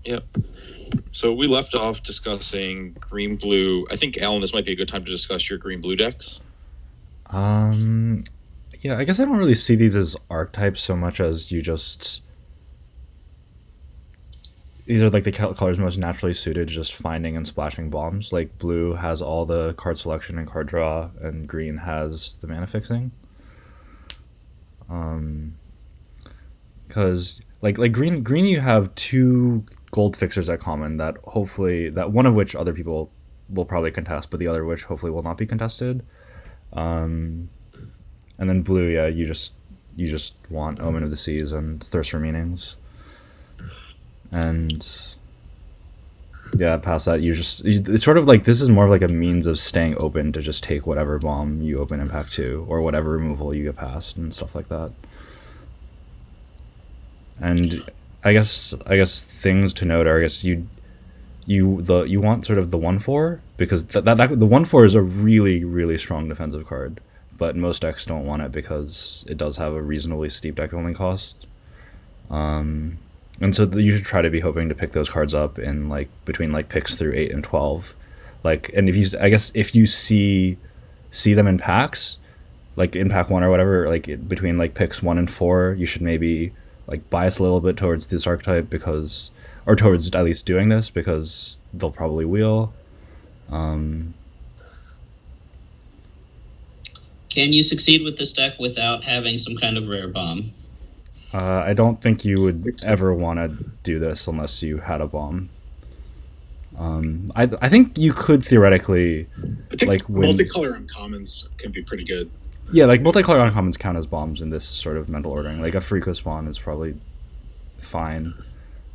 Yep. So we left off discussing green-blue. I think, Alan, this might be a good time to discuss your green-blue decks. Yeah, I guess I don't really see these as archetypes so much as these are like the colors most naturally suited to just finding and splashing bombs. Like blue has all the card selection and card draw, and green has the mana fixing. Because like green you have two gold fixers at common that hopefully that one of which other people will probably contest, but the other which hopefully will not be contested. And then blue, yeah, you just want Omen of the Seas and Thirst for Meanings, and yeah, past that it's sort of like this is more of like a means of staying open to just take whatever bomb you open in pack 2 or whatever removal you get past and stuff like that. And I guess things to note are, I guess you want sort of the 1/4 because the 1/4 is a really really strong defensive card, but most decks don't want it because it does have a reasonably steep deck building cost. And so you should try to be hoping to pick those cards up in like between like picks through 8 and 12. Like, and if you see them in packs, like in pack 1 or whatever, like between like picks 1 and 4, you should maybe like bias a little bit towards this archetype because, or towards at least doing this because they'll probably wheel. Can you succeed with this deck without having some kind of rare bomb? I don't think you would ever want to do this unless you had a bomb. I think you could theoretically, I think like multicolor uncommons can be pretty good. Yeah, like multicolor uncommons count as bombs in this sort of mental ordering. Like a Freako spawn is probably fine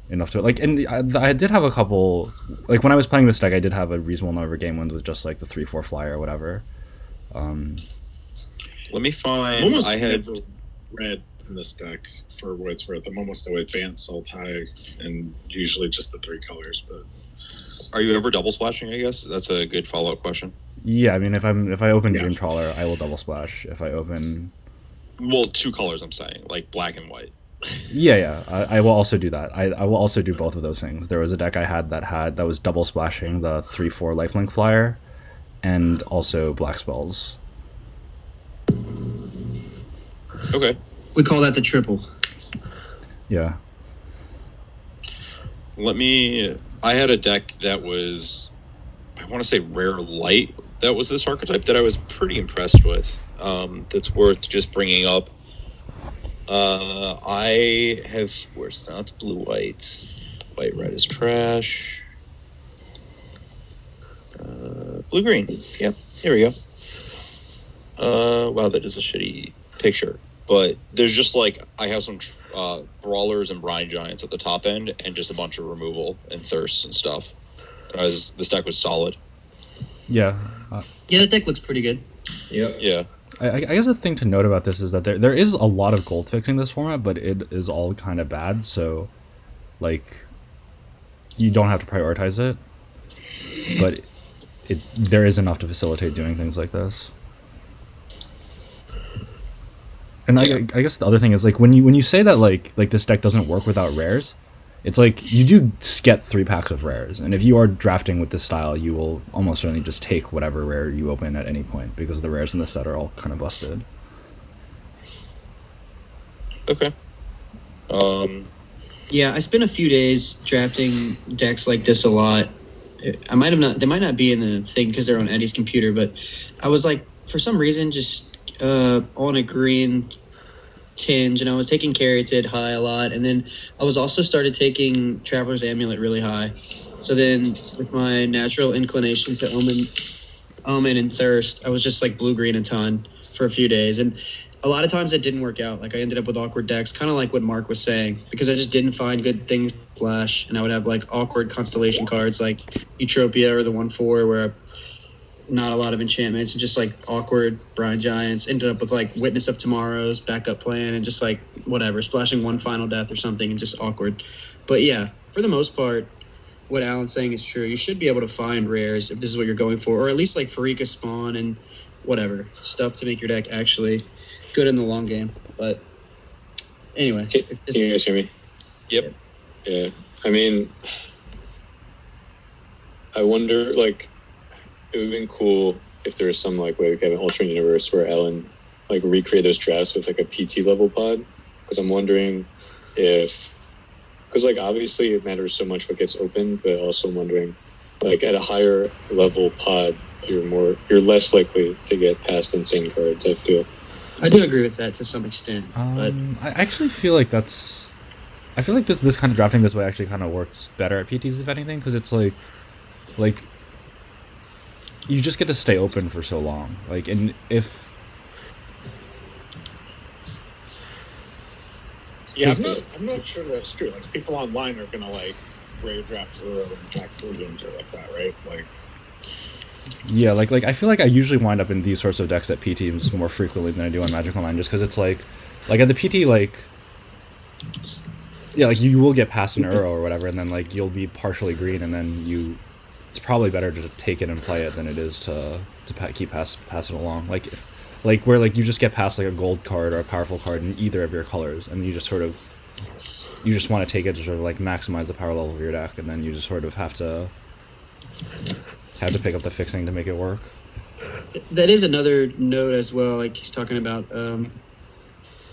enough to like. And I did have a couple. Like when I was playing this deck, I did have a reasonable number of game wins with just like the 3/4 flyer or whatever. Let me find. Almost I had never red in this deck for what it's worth. I'm almost no advanced Sultai and usually just the 3 colors. But are you ever double splashing? I guess that's a good follow-up question. Yeah, I mean, if I open Dream Trawler, I will double splash. If I open, 2 colors, I'm saying, like black and white. Yeah, I will also do that. I will also do both of those things. There was a deck I had that was double splashing the 3/4 lifelink flyer, and also black spells. Okay. We call that the triple. Yeah. I had a deck that was, I want to say rare light. That was this archetype that I was pretty impressed with. That's worth just bringing up. I have, where's that? It's blue white. White red is trash. Blue green. Yep. Here we go. Wow, that is a shitty picture. But there's just like, I have some brawlers and brine giants at the top end and just a bunch of removal and thirsts and stuff. This deck was solid. Yeah. Yeah, that deck looks pretty good. Yep. Yeah. I guess the thing to note about this is that there is a lot of gold fixing this format, but it is all kind of bad. So, like, you don't have to prioritize it, but there is enough to facilitate doing things like this. And I guess the other thing is like when you say that like this deck doesn't work without rares, it's like you do get 3 packs of rares, and if you are drafting with this style, you will almost certainly just take whatever rare you open at any point because the rares in the set are all kind of busted. Okay. Yeah, I spent a few days drafting decks like this a lot. They might not be in the thing because they're on Eddie's computer, but I was like, for some reason, just on a green tinge, and I was taking Caryatid high a lot, and then I was also started taking Traveler's Amulet really high. So then with my natural inclination to Omen and Thirst, I was just like blue-green a ton for a few days, and a lot of times it didn't work out. Like I ended up with awkward decks, kind of like what Mark was saying, because I just didn't find good things to flash, and I would have like awkward constellation cards like Eutropia or the 1/4 where not a lot of enchantments and just like awkward brine giants. Ended up with like Witness of Tomorrow's backup plan and just like whatever, splashing one final death or something and just awkward. But yeah, for the most part, what Alan's saying is true. You should be able to find rares if this is what you're going for, or at least like Freaka spawn and whatever stuff to make your deck actually good in the long game. But anyway, can you guys hear me? Yep. Yeah. I mean, I wonder, like, it would have been cool if there was some, like, way we could have an alternate universe where Ellen, like, recreate those drafts with, like, a PT level pod. Because I'm wondering if, because, like, obviously it matters so much what gets open, but also I'm wondering, like, at a higher level pod, you're less likely to get past insane cards, I feel. I do agree with that to some extent, but I actually feel like this kind of drafting this way actually kind of works better at PTs, if anything, because it's like you just get to stay open for so long. Like, and if Yeah, I'm not sure that's true. Like, people online are gonna like rare draft Uro and Jack Blue games or like that, right? Like, yeah, like I feel like I usually wind up in these sorts of decks at PTs more frequently than I do on Magic Online, just because it's like at the PT, like, yeah, like you will get past an Uro or whatever, and then like you'll be partially green, and then it's probably better to take it and play it than it is to keep passing along. Like where like you just get past like a gold card or a powerful card in either of your colors, and you just want to take it to sort of like maximize the power level of your deck, and then you just sort of have to pick up the fixing to make it work. that is another note as well. Like he's talking about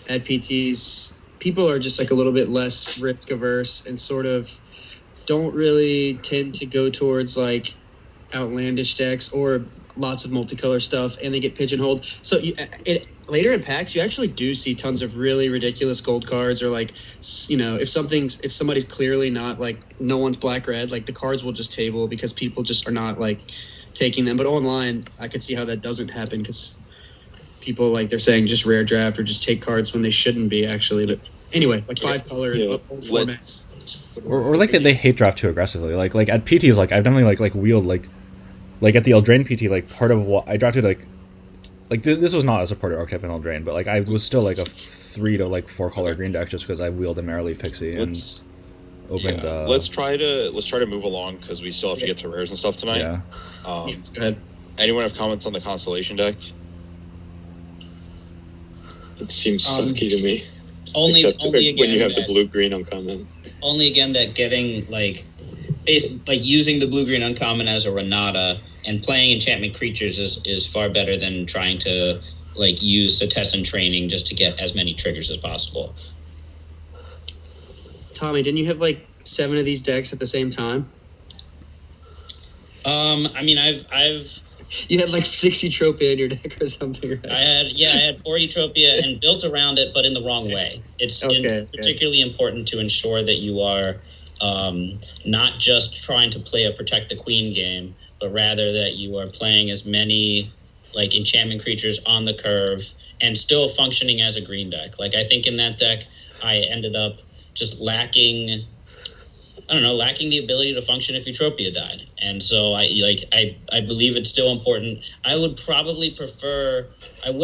at PTs, people are just like a little bit less risk averse and sort of don't really tend to go towards like outlandish decks or lots of multicolor stuff, and they get pigeonholed. So later in packs, you actually do see tons of really ridiculous gold cards, or like, you know, if somebody's clearly not like, no one's black red, like the cards will just table because people just are not like taking them. But online, I could see how that doesn't happen because people, like they're saying, just rare draft or just take cards when they shouldn't be actually. But anyway, like 5-color old formats. Or like they hate draft too aggressively. Like at PTs, like I've definitely like wheeled like at the Eldraine PT, like part of what I drafted like this was not a supporter archetype in Eldraine, but like I was still like a 3 to like 4 color green deck just because I wheeled a Marrowleaf Pixie and opened. Yeah. Let's try to move along because we still have to get to rares and stuff tonight. Yeah. Go ahead. Anyone have comments on the Constellation deck? It seems sucky to me. Only again, when you have the blue-green uncommon. Only again that getting like using the blue-green uncommon as a Renata and playing enchantment creatures is far better than trying to like use Setessan training just to get as many triggers as possible. Tommy, didn't you have like 7 of these decks at the same time? I mean, I've You had like 6 Utopia in your deck or something, right? I had 4 Utopia and built around it, but in the wrong way. It's particularly important to ensure that you are not just trying to play a protect the queen game, but rather that you are playing as many like enchantment creatures on the curve and still functioning as a green deck. Like I think in that deck, I ended up just lacking the ability to function if Utopia died. And so I believe it's still important. I would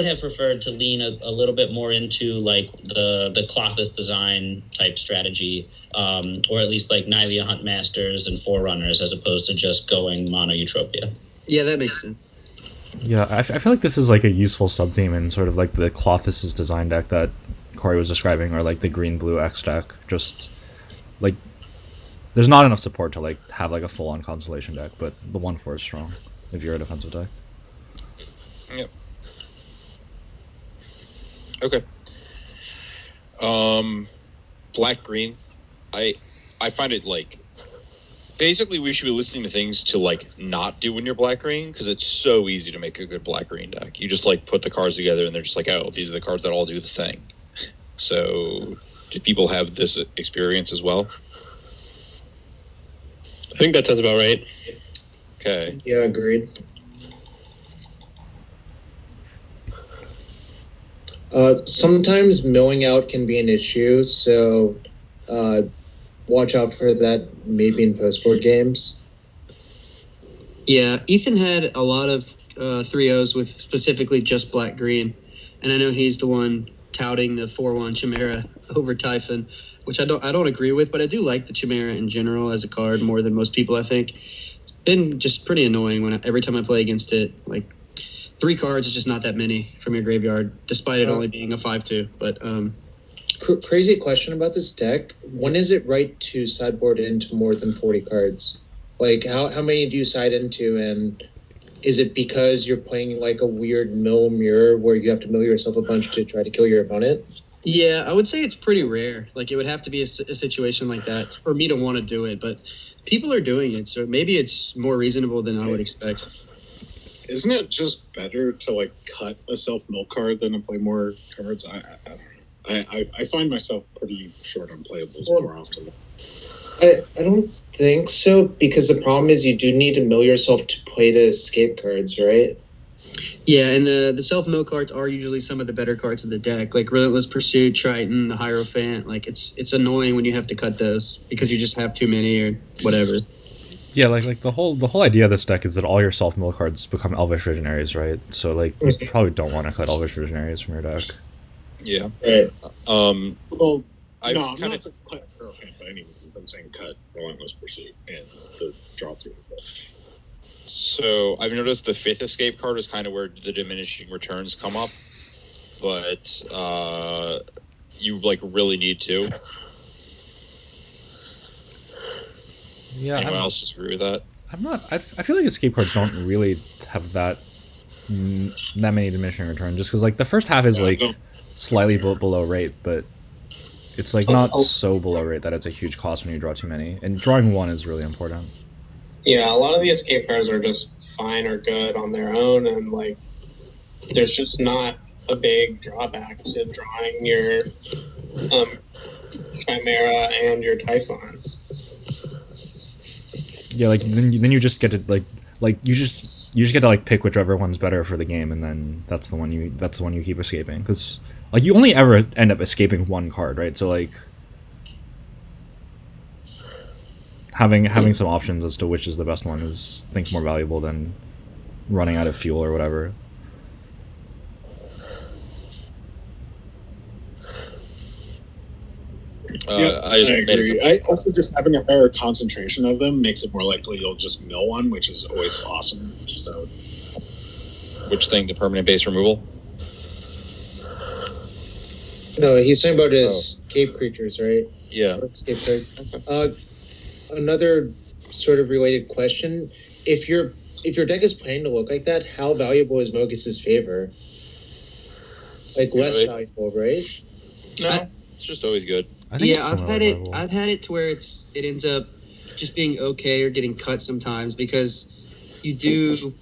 have preferred to lean a little bit more into like the Clothless design type strategy, or at least like Nylea Huntmasters and Forerunners as opposed to just going mono Utopia. Yeah, that makes sense. Yeah, I feel like this is like a useful sub-theme in sort of like the Clothless design deck that Corey was describing, or like the green-blue X deck. Just like there's not enough support to like have like a full-on Constellation deck, but the 1/4 is strong if you're a defensive deck. Yep. Okay. Black green. I find it like basically we should be listening to things to like not do when you're black green, because it's so easy to make a good black green deck. You just like put the cards together and they're just like, oh, these are the cards that all do the thing. So do people have this experience as well? I think that sounds about right. Okay. Yeah, agreed. Sometimes milling out can be an issue, so watch out for that maybe in post-board games. Yeah, Ethan had a lot of 3-0s with specifically just black-green, and I know he's the one touting the 4/1 Chimera over Typhon, which I don't agree with, but I do like the Chimera in general as a card more than most people, I think. It's been just pretty annoying every time I play against it. Like, 3 cards is just not that many from your graveyard, despite it only being a 5/2. But go crazy question about this deck. When is it right to sideboard into more than 40 cards? Like, how many do you side into, and is it because you're playing like a weird mill mirror where you have to mill yourself a bunch to try to kill your opponent? Yeah, I would say it's pretty rare. Like, it would have to be a situation like that for me to want to do it, but people are doing it, so maybe it's more reasonable than I would expect. Isn't it just better to like cut a self-mill card than to play more cards? I find myself pretty short on playables more often. I don't think so, because the problem is you do need to mill yourself to play the escape cards, right? Yeah, and the self-mill cards are usually some of the better cards in the deck, like Relentless Pursuit, Triton, the Hierophant. Like, it's annoying when you have to cut those because you just have too many or whatever. Yeah, like the whole idea of this deck is that all your self-mill cards become Elvish Visionaries, right? So like you probably don't want to cut Elvish Visionaries from your deck. Yeah. Right. Well, I no, was I'm kind not of saying cut Hierophant by any means. I'm saying cut Relentless Pursuit and the draw through. so I've noticed the 5th escape card is kind of where the diminishing returns come up, but you like really need to. Yeah, Anyone else disagree with that? I'm not. I feel like escape cards don't really have that many diminishing returns, just because like the first half is like slightly below rate, but it's like not so below rate that it's a huge cost when you draw too many. And drawing one is really important. Yeah, a lot of the escape cards are just fine or good on their own, and like there's just not a big drawback to drawing your Chimera and your Typhon. Yeah, like then you just get to like you just get to like pick whichever one's better for the game, and then that's the one you keep escaping, because like you only ever end up escaping one card, right? So like having some options as to which is the best one is, I think, more valuable than running out of fuel or whatever. I agree. I also just having a higher concentration of them makes it more likely you'll just mill one, which is always awesome. So, Which thing? The permanent base removal? No, he's talking about escape creatures, right? Yeah. Or escape cards. Another sort of related question: if your deck is planning to look like that, how valuable is Mogus's Favor? Like less valuable, right? No, it's just always good. Yeah, I've had it to where it ends up just being okay or getting cut sometimes, because you do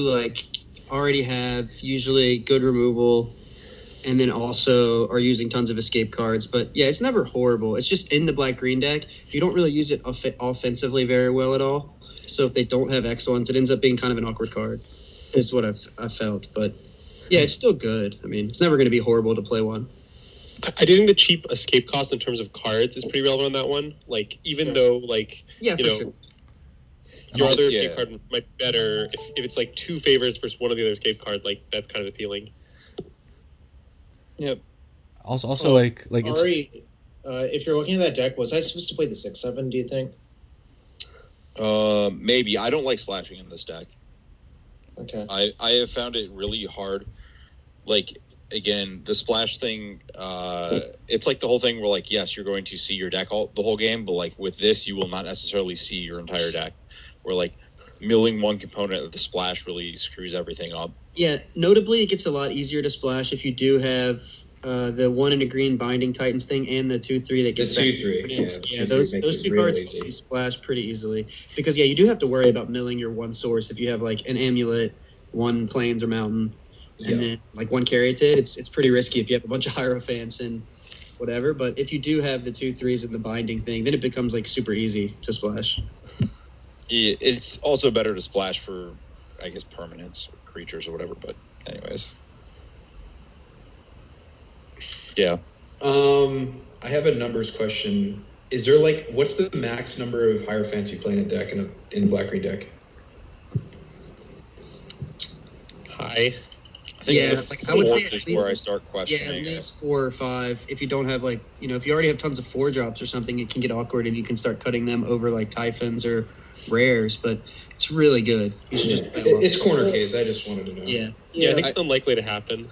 like already have usually good removal, and then also are using tons of escape cards. But yeah, it's never horrible. It's just in the black-green deck, you don't really use it offensively very well at all. So if they don't have excellence, it ends up being kind of an awkward card, is what I've felt. But yeah, it's still good. I mean, it's never going to be horrible to play one. I do think the cheap escape cost in terms of cards is pretty relevant on that one. Like, even though, like, Yeah, you for know, sure. your other escape card might be better if it's like 2 favors versus one of the other escape cards. Like, that's kind of appealing. Yep. Also, like it's Ari, if you're looking at that deck, was I supposed to play the 6/7? Do you think? Maybe. I don't like splashing in this deck. Okay. I have found it really hard. Like, again, the splash thing, it's like the whole thing where, like, yes, you're going to see your deck the whole game, but, like, with this, you will not necessarily see your entire deck. Where, like, milling one component of the splash really screws everything up. Yeah, notably, it gets a lot easier to splash if you do have the 1 in a green Binding Titans thing and the 2/3 that gets the back. 2/3. Yeah, those two cards you splash pretty easily, because yeah, you do have to worry about milling your one source if you have like an amulet, 1 plains or mountain, and then like 1 Caryatid. It's pretty risky if you have a bunch of Hierophants and whatever. But if you do have the 2/3s and the binding thing, then it becomes like super easy to splash. Yeah, it's also better to splash for, I guess, permanents or creatures or whatever. But anyways, yeah. I have a numbers question. Is there like, what's the max number of Hierophants you play in a deck in a black-green deck? High. I think Yeah, like, I would say is at where least- I start Yeah, questioning at it. least 4 or 5. If you don't have like, if you already have tons of 4-drops or something, it can get awkward and you can start cutting them over like Typhons or rares. But it's really good. You should just play a lot. It's corner case. I just wanted to know. Yeah. Yeah, I think it's unlikely to happen.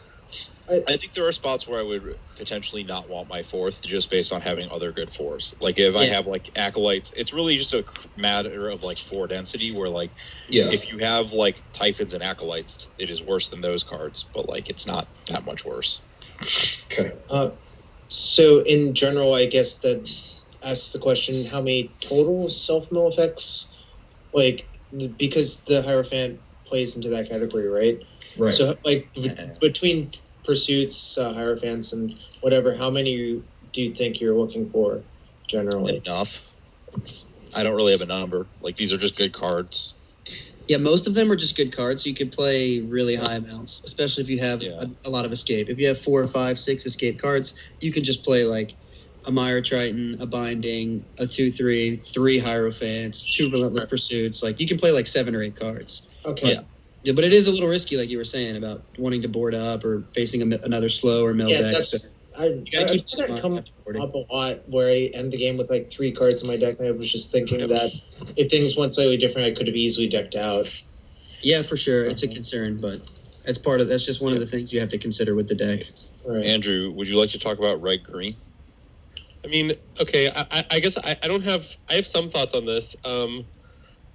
I think there are spots where I would potentially not want my 4th just based on having other good 4s. Like if I have like Acolytes, it's really just a matter of like 4 density where like if you have like Typhons and Acolytes, it is worse than those cards, but like it's not that much worse. Okay. So in general, I guess that asks the question: how many total self-mill effects? Like, because the Hierophant plays into that category, right? Right. So like between Pursuits, Hierophants, and whatever, how many do you think you're looking for generally? Enough. I don't really have a number. Like these are just good cards. Yeah, most of them are just good cards, so you could play really high amounts, especially if you have a lot of escape. If you have 4 or 5, 6 escape cards, you can just play like a Mire Triton, a Binding, a 2/3, 3 Hierophants, 2 Relentless Pursuits. Like you can play like 7 or 8 cards. Okay. Yeah, but it is a little risky, like you were saying, about wanting to board up or facing another slow or mill deck. I've seen that come up a lot where I end the game with like 3 cards in my deck, and I was just thinking that if things went slightly different, I could have easily decked out. Yeah, for sure. It's a concern, but that's just one of the things you have to consider with the deck. Right. Andrew, would you like to talk about red-green? I mean, okay, I guess I have some thoughts on this.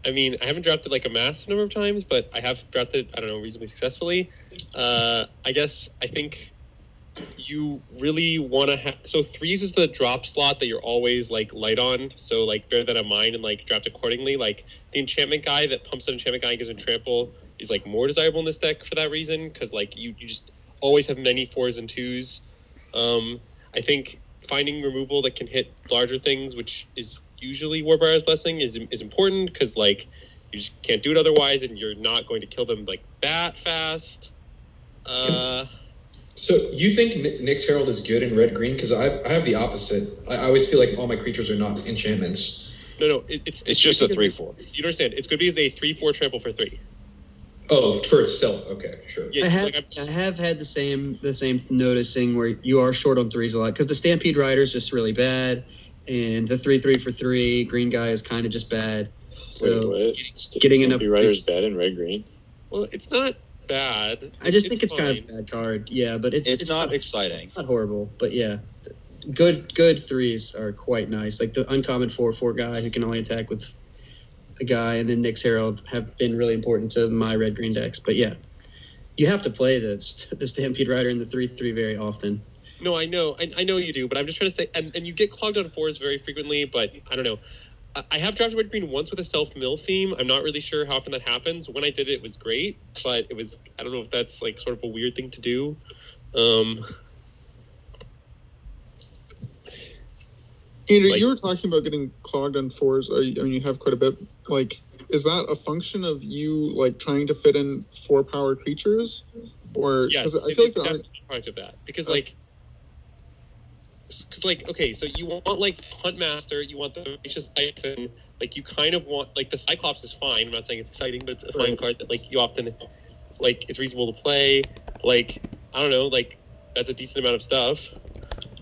I mean, I haven't drafted like a massive number of times, but I have drafted, I don't know, reasonably successfully. I think you really want to have, so 3s is the drop slot that you're always like light on. So like bear that in mind and like draft accordingly. Like the enchantment guy that pumps an enchantment guy and gives him trample is like more desirable in this deck for that reason. Cause like you just always have many 4s and 2s. I think finding removal that can hit larger things, which is usually Warbriar's Blessing, is important because like you just can't do it otherwise, and you're not going to kill them like that fast. So you think Nyx Herald is good in red-green? Because I have the opposite. I always feel like all my creatures are not enchantments. No, it's just a 3/4. You don't understand? It's good because a 3/4 trample for 3. Oh, for itself. Okay, sure. Yeah, I have had the same noticing where you are short on 3s a lot because the Stampede Rider is just really bad, and the 3/3 for 3 green guy is kind of just bad. So getting enough Rider is bad in red-green. Well, it's not bad. I just think it's kind of a bad card. Yeah, but it's not exciting. Not horrible, but yeah. Good 3s are quite nice. Like the uncommon 4/4 guy who can only attack with a guy, and then Nyx Herald have been really important to my red-green decks. But yeah, you have to play the Stampede Rider and the 3/3 very often. No, I know you do, but I'm just trying to say, and you get clogged on 4s very frequently, but I don't know. I have drafted red-green once with a self-mill theme. I'm not really sure how often that happens. When I did it, it was great, but it was, I don't know if that's like sort of a weird thing to do. Andrew, you were talking about getting clogged on 4s. You have quite a bit. Like, is that a function of you like trying to fit in 4-power creatures, or yes, I feel like that's a part of that because okay, so you want like Huntmaster, you want the Vicious Typhon, like you kind of want like the Cyclops is fine. I'm not saying it's exciting, but it's a fine card that like you often like it's reasonable to play. Like I don't know, like that's a decent amount of stuff.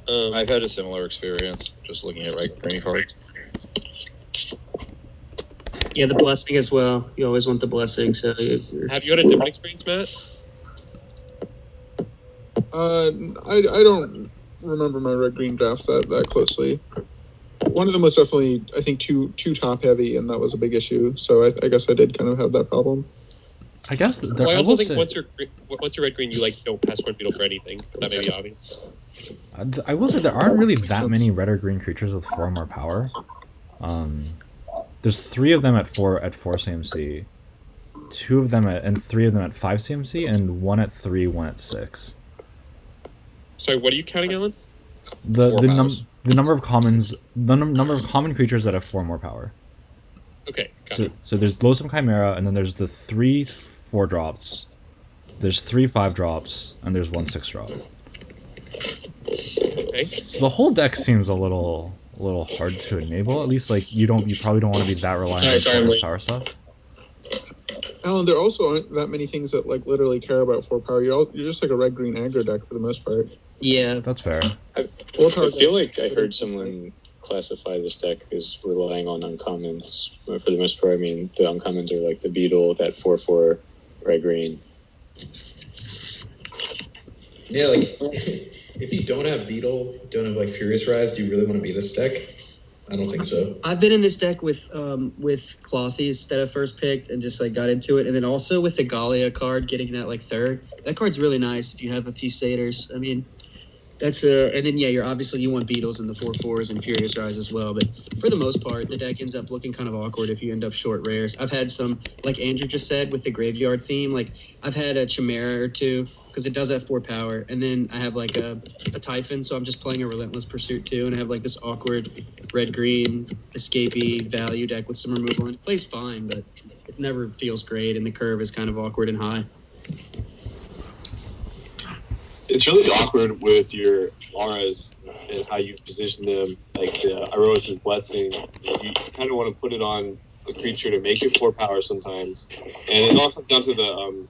I've had a similar experience just looking at green cards. Yeah, the blessing as well. You always want the blessing. So have you had a different experience, Matt? I don't remember my red-green drafts that closely. One of them was definitely, I think, too top heavy, and that was a big issue. So I guess I did kind of have that problem. I guess. I also think once you're red-green, you like don't pass Corn Beetle for anything. But that may be obvious. I will say there aren't really that many red or green creatures with 4 more power. There's 3 of them at 4 CMC, 2 of them and 3 of them at 5 CMC, and 1 at 3, 1 at 6. Sorry, what are you counting, Alan? The number of common creatures that have 4 more power. Okay, got it. So there's Loathsome Chimera, and then there's the 3 4-drops. There's 3 5-drops, and there's 1 6-drop. Okay. So the whole deck seems a little hard to enable. At least like you probably don't want to be that reliant on power stuff. Alan, there also aren't that many things that like literally care about 4 power. You're just like a red-green aggro deck for the most part. Yeah, that's fair. I feel like I heard someone classify this deck as relying on uncommons for the most part. I mean, the uncommons are like the Beetle, that 4/4 red-green. Yeah, like if you don't have Beetle, don't have like Furious Rise, do you really want to be this deck? I don't think so. I've been in this deck with Clothies that I first picked and just like got into it, and then also with the Galia card, getting that like third. That card's really nice if you have a few satyrs. I mean, that's and then you want Beetles and the 4/4s and Furious Rise as well. But for the most part, the deck ends up looking kind of awkward if you end up short rares. I've had some, like Andrew just said, with the graveyard theme. Like I've had a Chimera or two because it does have 4 power, and then I have like a Typhon, so I'm just playing a Relentless Pursuit too, and I have like this awkward red-green escapee value deck with some removal, and it plays fine, but it never feels great, and the curve is kind of awkward and high. It's really awkward with your auras and how you position them. Like the Iroas's Blessing, you kind of want to put it on a creature to make it 4 power sometimes, and it all comes down to the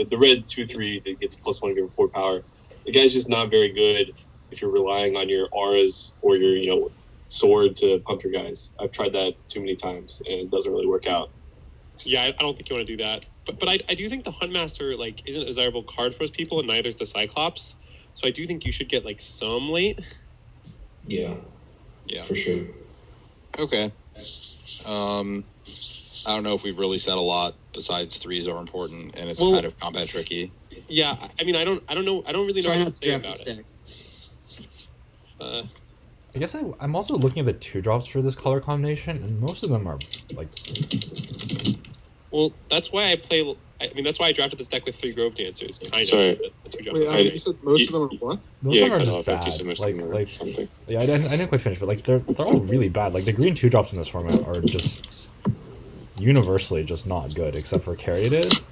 the red 2/3 that gets +1 given 4 power. The guy's just not very good if you're relying on your auras or your sword to pump your guys. I've tried that too many times and it doesn't really work out. Yeah, I don't think you want to do that. But I do think the Huntmaster isn't a desirable card for most people, and neither is the Cyclops. So I do think you should get some late. Yeah, for sure. Okay. I don't know if we've really said a lot besides 3s are important, and it's kind of combat tricky. Yeah, I mean, I don't know. I don't really know Try what not to to say draft about this it. deck. I guess I'm also looking at the 2-drops for this color combination, and most of them are Well, that's why that's why I drafted this deck with 3 Grove Dancers. Sorry. The 2 Wait, drops. you said most of them are what? Most of them are cut just off after bad. so much something. Yeah, I didn't quite finish, but they're all really bad. Like the green 2-drops in this format are just universally just not good, except for Caryatid.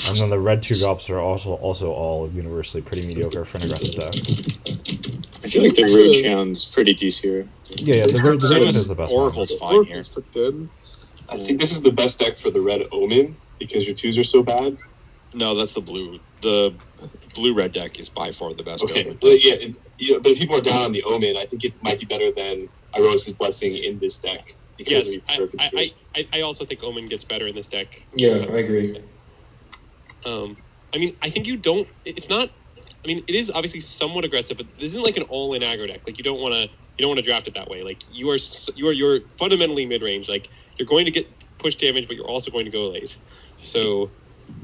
And then the red 2-drops are also all universally pretty mediocre for an aggressive deck. I feel like the Rage Hound's pretty decent here. Yeah, the Rage Hound is the best Oracle's fine here. Oracle's pretty good. I think this is the best deck for the red Omen because your 2s are so bad. No, that's the blue. The blue-red deck is by far the best. Okay, but if people are down on the Omen, I think it might be better than Iroas's Blessing in this deck. Yes, I also think Omen gets better in this deck. Yeah, I agree. I mean, I think you don't. It's not. I mean, it is obviously somewhat aggressive, but this isn't like an all-in aggro deck. Like you don't want to draft it that way. Like you're fundamentally mid-range. Like you're going to get push damage, but you're also going to go late. So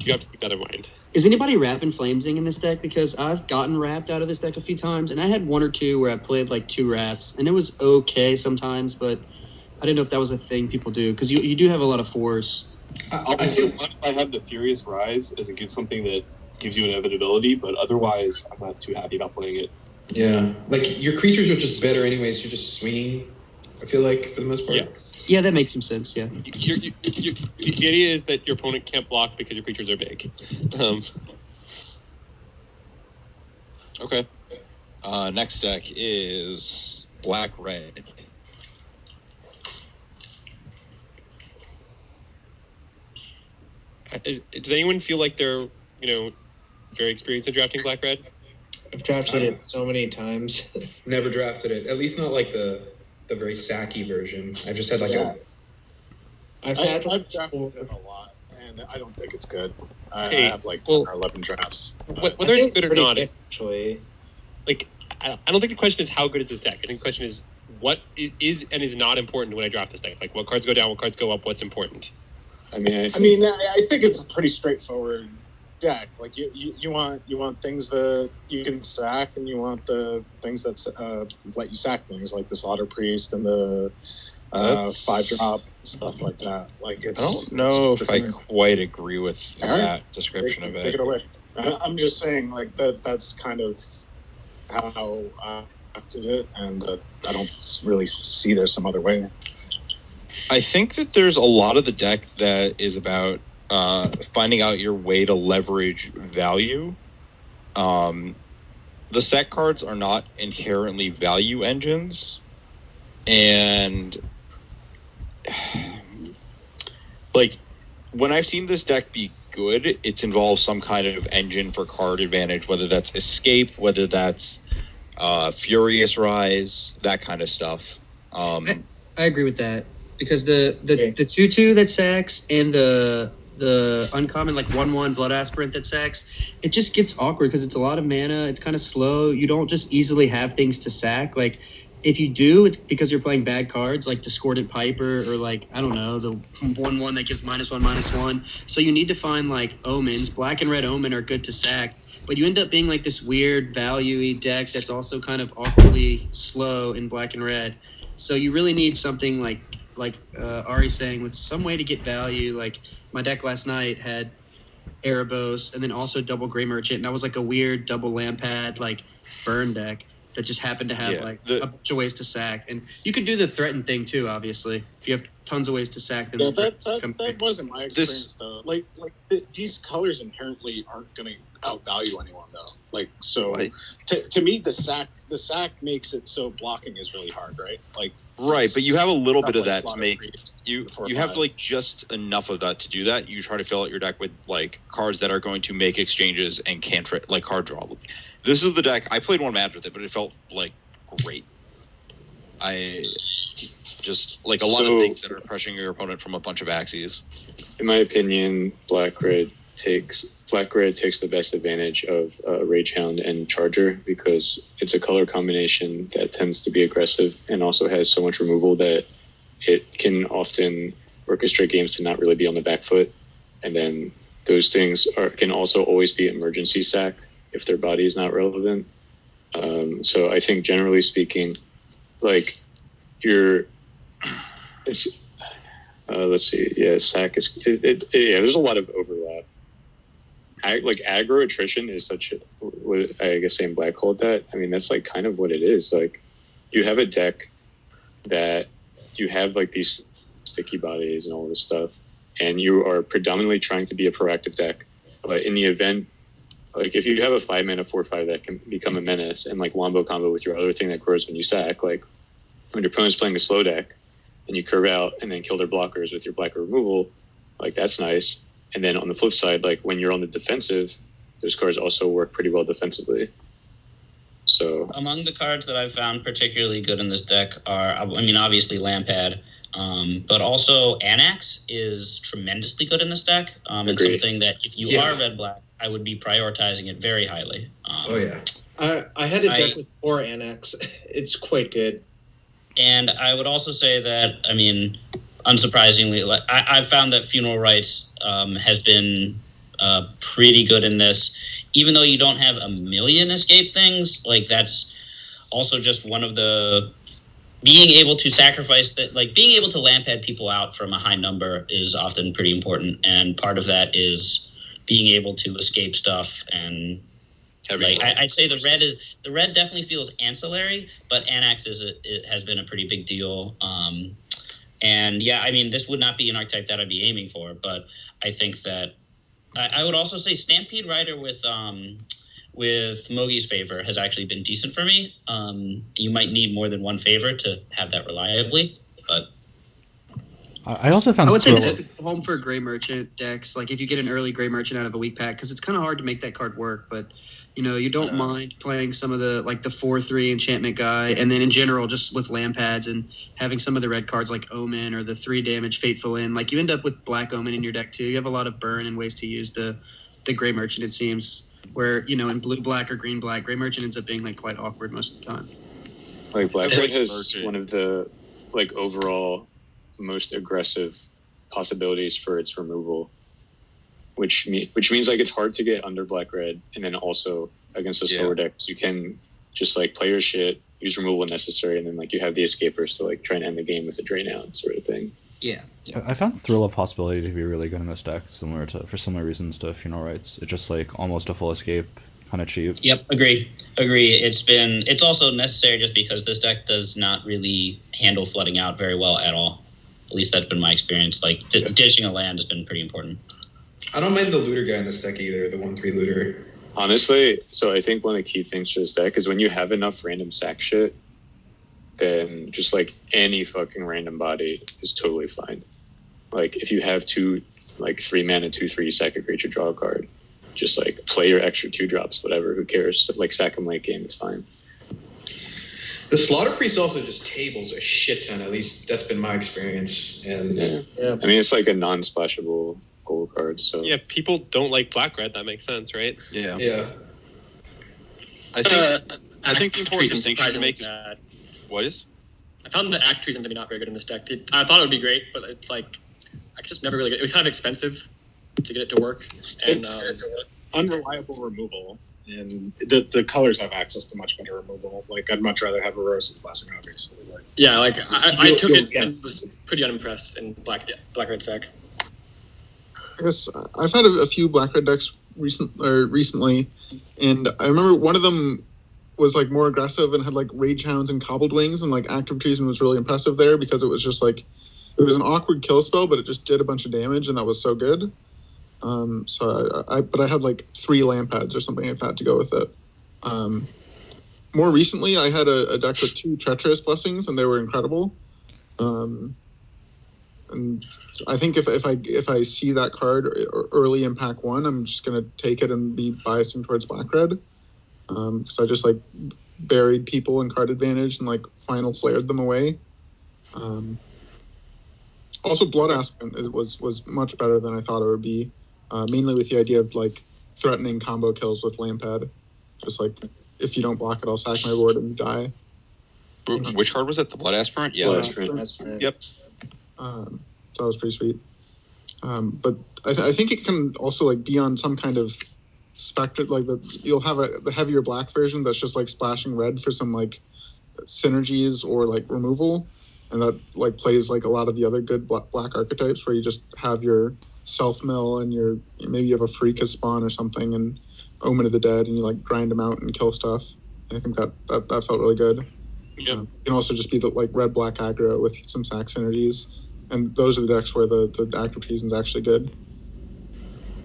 you have to keep that in mind. Is anybody wrapping Flamesing in this deck? Because I've gotten wrapped out of this deck a few times, and I had 1 or 2 where I played 2 wraps, and it was okay sometimes, but I didn't know if that was a thing people do, because you do have a lot of 4s. I feel like I have the Furious Rise as a good something that gives you inevitability, but otherwise I'm not too happy about playing it. Yeah, your creatures are just better anyways. You're just swinging, I feel like, for the most part. Yes. Yeah, that makes some sense, yeah. The idea is that your opponent can't block because your creatures are big. Okay. Next deck is black-red. Does anyone feel like they're, very experienced in drafting black-red? I've drafted it so many times. Never drafted it. At least not the very sacky version. I've just had I've drafted it a lot, and I don't think it's good. I have 10 or 11 drafts. Whether it's good or not, actually. I don't think the question is how good is this deck. I think the question is what is and is not important when I draft this deck. Like what cards go down, what cards go up, what's important. I think it's a pretty straightforward deck. Like you want things that you can sack, and you want the things that let you sack things, like the Slaughter Priest and the 5-drop stuff like that. I don't know if I quite agree with that description of it. Take it away. I'm just saying that's kind of how I drafted it, and I don't really see there's some other way. I think that there's a lot of the deck that is about finding out your way to leverage value. The set cards are not inherently value engines, and when I've seen this deck be good, it's involved some kind of engine for card advantage, whether that's escape, whether that's Furious Rise, that kind of stuff. I agree with that, because the 2/2 that sacks and the the uncommon like 1/1 blood aspirant that sacks, it just gets awkward because it's a lot of mana. It's kind of slow. You don't just easily have things to sack. Like if you do, it's because you're playing bad cards like Discordant Piper or like I don't know the 1/1 that gives -1/-1. So you need to find like omens. Black and red omen are good to sack. But you end up being like this weird value-y deck that's also kind of awkwardly slow in black and red. So you really need something like Ari's saying, with some way to get value. Like my deck last night had Erebos and then also double Grey Merchant, and that was like a weird double Lampad like burn deck that just happened to have a bunch of ways to sack. And you could do the threaten thing too, obviously. If you have tons of ways to sack, then that wasn't my experience though. These colors inherently aren't going to outvalue anyone though. Like so, to me, the sack makes it so blocking is really hard, right? Like right, but you have a little bit of that to make you have like just enough of that to do that. You try to fill out your deck with like cards that are going to make exchanges and cantrip like card draw. This is the deck I played one match with it, but it felt like great. I just like a lot of things that are pressuring your opponent from a bunch of axes. In my opinion, black red takes the best advantage of Rage Hound and Charger because it's a color combination that tends to be aggressive and also has so much removal that it can often orchestrate games to not really be on the back foot. And then those things can also always be emergency sacked if their body is not relevant. So I think generally speaking, like let's see, sack is there's a lot of overlap. Like aggro attrition is such a, what I guess saying Black called that. I mean, that's like kind of what it is. Like you have a deck that you have like these sticky bodies and all this stuff, and you are predominantly trying to be a proactive deck. But in the event, like if you have a 5-mana 4/5 that can become a menace and like wombo combo with your other thing that grows when you sack, like when your opponent's playing a slow deck and you curve out and then kill their blockers with your blacker removal, like that's nice. And then on the flip side, like when you're on the defensive, those cards also work pretty well defensively. So among the cards that I've found particularly good in this deck are, I mean, obviously Lampad, but also Anax is tremendously good in this deck. And something that if you are red-black, I would be prioritizing it very highly. I had a deck with 4 Anax. It's quite good. And I would also say that, I mean, unsurprisingly, I've found that Funeral Rites has been pretty good in this. Even though you don't have a million escape things, like that's also just one of the... Being able to sacrifice that, like being able to Lampad people out from a high number is often pretty important. And part of that is being able to escape stuff. And like I'd say the red definitely feels ancillary, but Anax has been a pretty big deal. And yeah, I mean, this would not be an archetype that I'd be aiming for, but I think that I would also say Stampede Rider with Mogi's favor has actually been decent for me. You might need more than one favor to have that reliably, but I also found I would say this is home for Grey Merchant decks. Like if you get an early Grey Merchant out of a weak pack, because it's kind of hard to make that card work, but you know, you don't mind playing some of the like the 4/3 enchantment guy, and then in general just with Lampads and having some of the red cards like Omen or the 3 damage Fateful Inn. Like you end up with Black Omen in your deck too. You have a lot of burn and ways to use the Grey Merchant, it seems. Where, you know, in blue-black or green-black, Grey Merchant ends up being like quite awkward most of the time. Like Black-White has one of the like overall most aggressive possibilities for its removal, which means like it's hard to get under Black-Red, and then also against the slower decks you can just like play your shit, use removal when necessary, and then like you have the escapers to like try and end the game with a drain out sort of thing. Yeah. I found Thrill of Possibility to be really good in this deck, for similar reasons to Funeral Rites. It's just like almost a full escape, kind of cheap. Yep, agree. It's also necessary just because this deck does not really handle flooding out very well at all. At least that's been my experience. Like dishing a land has been pretty important. I don't mind the looter guy in this deck either, the 1/3 looter. Honestly, so I think one of the key things to this deck is when you have enough random sack shit, then just like any fucking random body is totally fine. Like if you have 3 mana 2/3 sack a creature, draw a card, just like play your extra 2 drops, whatever, who cares? Like sack them late game, it's fine. The Slaughter Priest also just tables a shit ton, at least that's been my experience. And I mean, it's like a non-splashable gold cards. So Yeah, people don't like black-red. That makes sense, right? Yeah. Yeah. I think the important distinction to make. Bad. What is? I found the act treason to be not very good in this deck. I thought it would be great, but it's like I could just never really get it. It was kind of expensive to get it to work. And It's unreliable removal, and the colors have access to much better removal. Like I'd much rather have a Rose's Blessing, obviously. Like, yeah, like I took it yeah. and was pretty unimpressed in black red deck. I guess I've had a few black red decks recently, and I remember one of them was like more aggressive and had like Rage Hounds and Cobbled Wings, and like Active Treason was really impressive there because it was just like it was an awkward kill spell, but it just did a bunch of damage, and that was so good. So I had like 3 Lampads or something like that to go with it. More recently, I had a deck with 2 Treacherous Blessings, and they were incredible. And I think if I see that card early in pack 1, I'm just gonna take it and be biasing towards black red, because I just like buried people in card advantage and like final flared them away. Also, Blood Aspirant was much better than I thought it would be, mainly with the idea of like threatening combo kills with Lampad. Just like if you don't block it, I'll sack my board and die. Which card was it? The Blood Aspirant? Yeah. Blood Aspirant. Yep. So that was pretty sweet. But I think it can also like be on some kind of spectrum. Like you'll have the heavier black version that's just like splashing red for some like synergies or like removal, and that like plays like a lot of the other good black archetypes where you just have your self mill and maybe you have a Freakus spawn or something and Omen of the Dead, and you like grind them out and kill stuff. And I think that felt really good. Yep. It can also just be the like red black aggro with some sack synergies, and those are the decks where the Active Treason is actually good.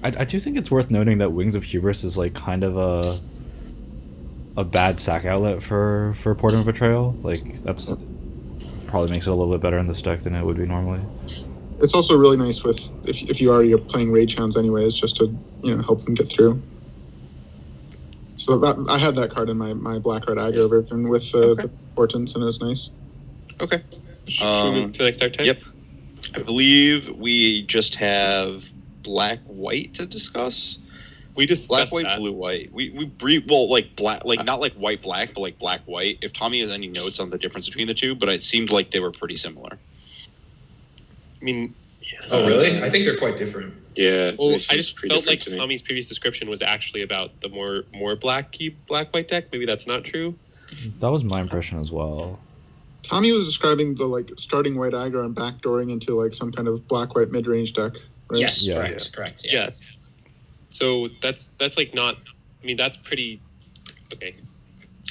I do think it's worth noting that Wings of Hubris is like kind of a bad sack outlet for Portent of Betrayal. Like that's probably makes it a little bit better in this deck than it would be normally. It's also really nice with if you already are playing Rage Hounds anyways, just to help them get through. So I had that card in my black red aggro version with the Portents, and it was nice. Okay. Should we move to the next deck type? Yep. I believe we just have black-white to discuss. We discussed black, white, that. blue, white. We like black, like not like white, black, but like black, white. If Tommy has any notes on the difference between the two, but it seemed like they were pretty similar. I mean, oh really? I think they're quite different. Yeah. Well, I just felt like Tommy's previous description was actually about the more black-white deck. Maybe that's not true. That was my impression as well. Tommy was describing the like starting white aggro and backdooring into like some kind of black-white mid-range deck, right? Yes, Yeah. correct. Yeah. Yes. So that's like not. I mean, that's pretty. Okay.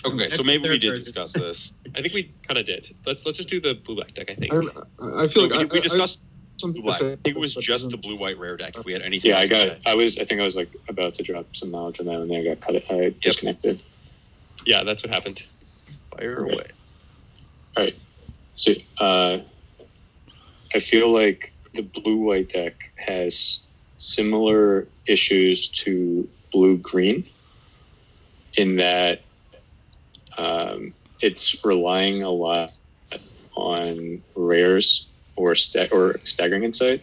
Okay, so maybe we did discuss this. I think we kind of did. Let's just do the blue-black deck. I think. I feel like we discussed something blue-black. to say I think it was that just the doesn't- blue-white rare deck. If we had anything. Yeah, else to say. I think I was like about to drop some knowledge on that, and then I got cut. I disconnected. Yeah, that's what happened. Fire away. All right. So I feel like the blue-white deck has similar issues to blue-green in that it's relying a lot on rares or staggering insight.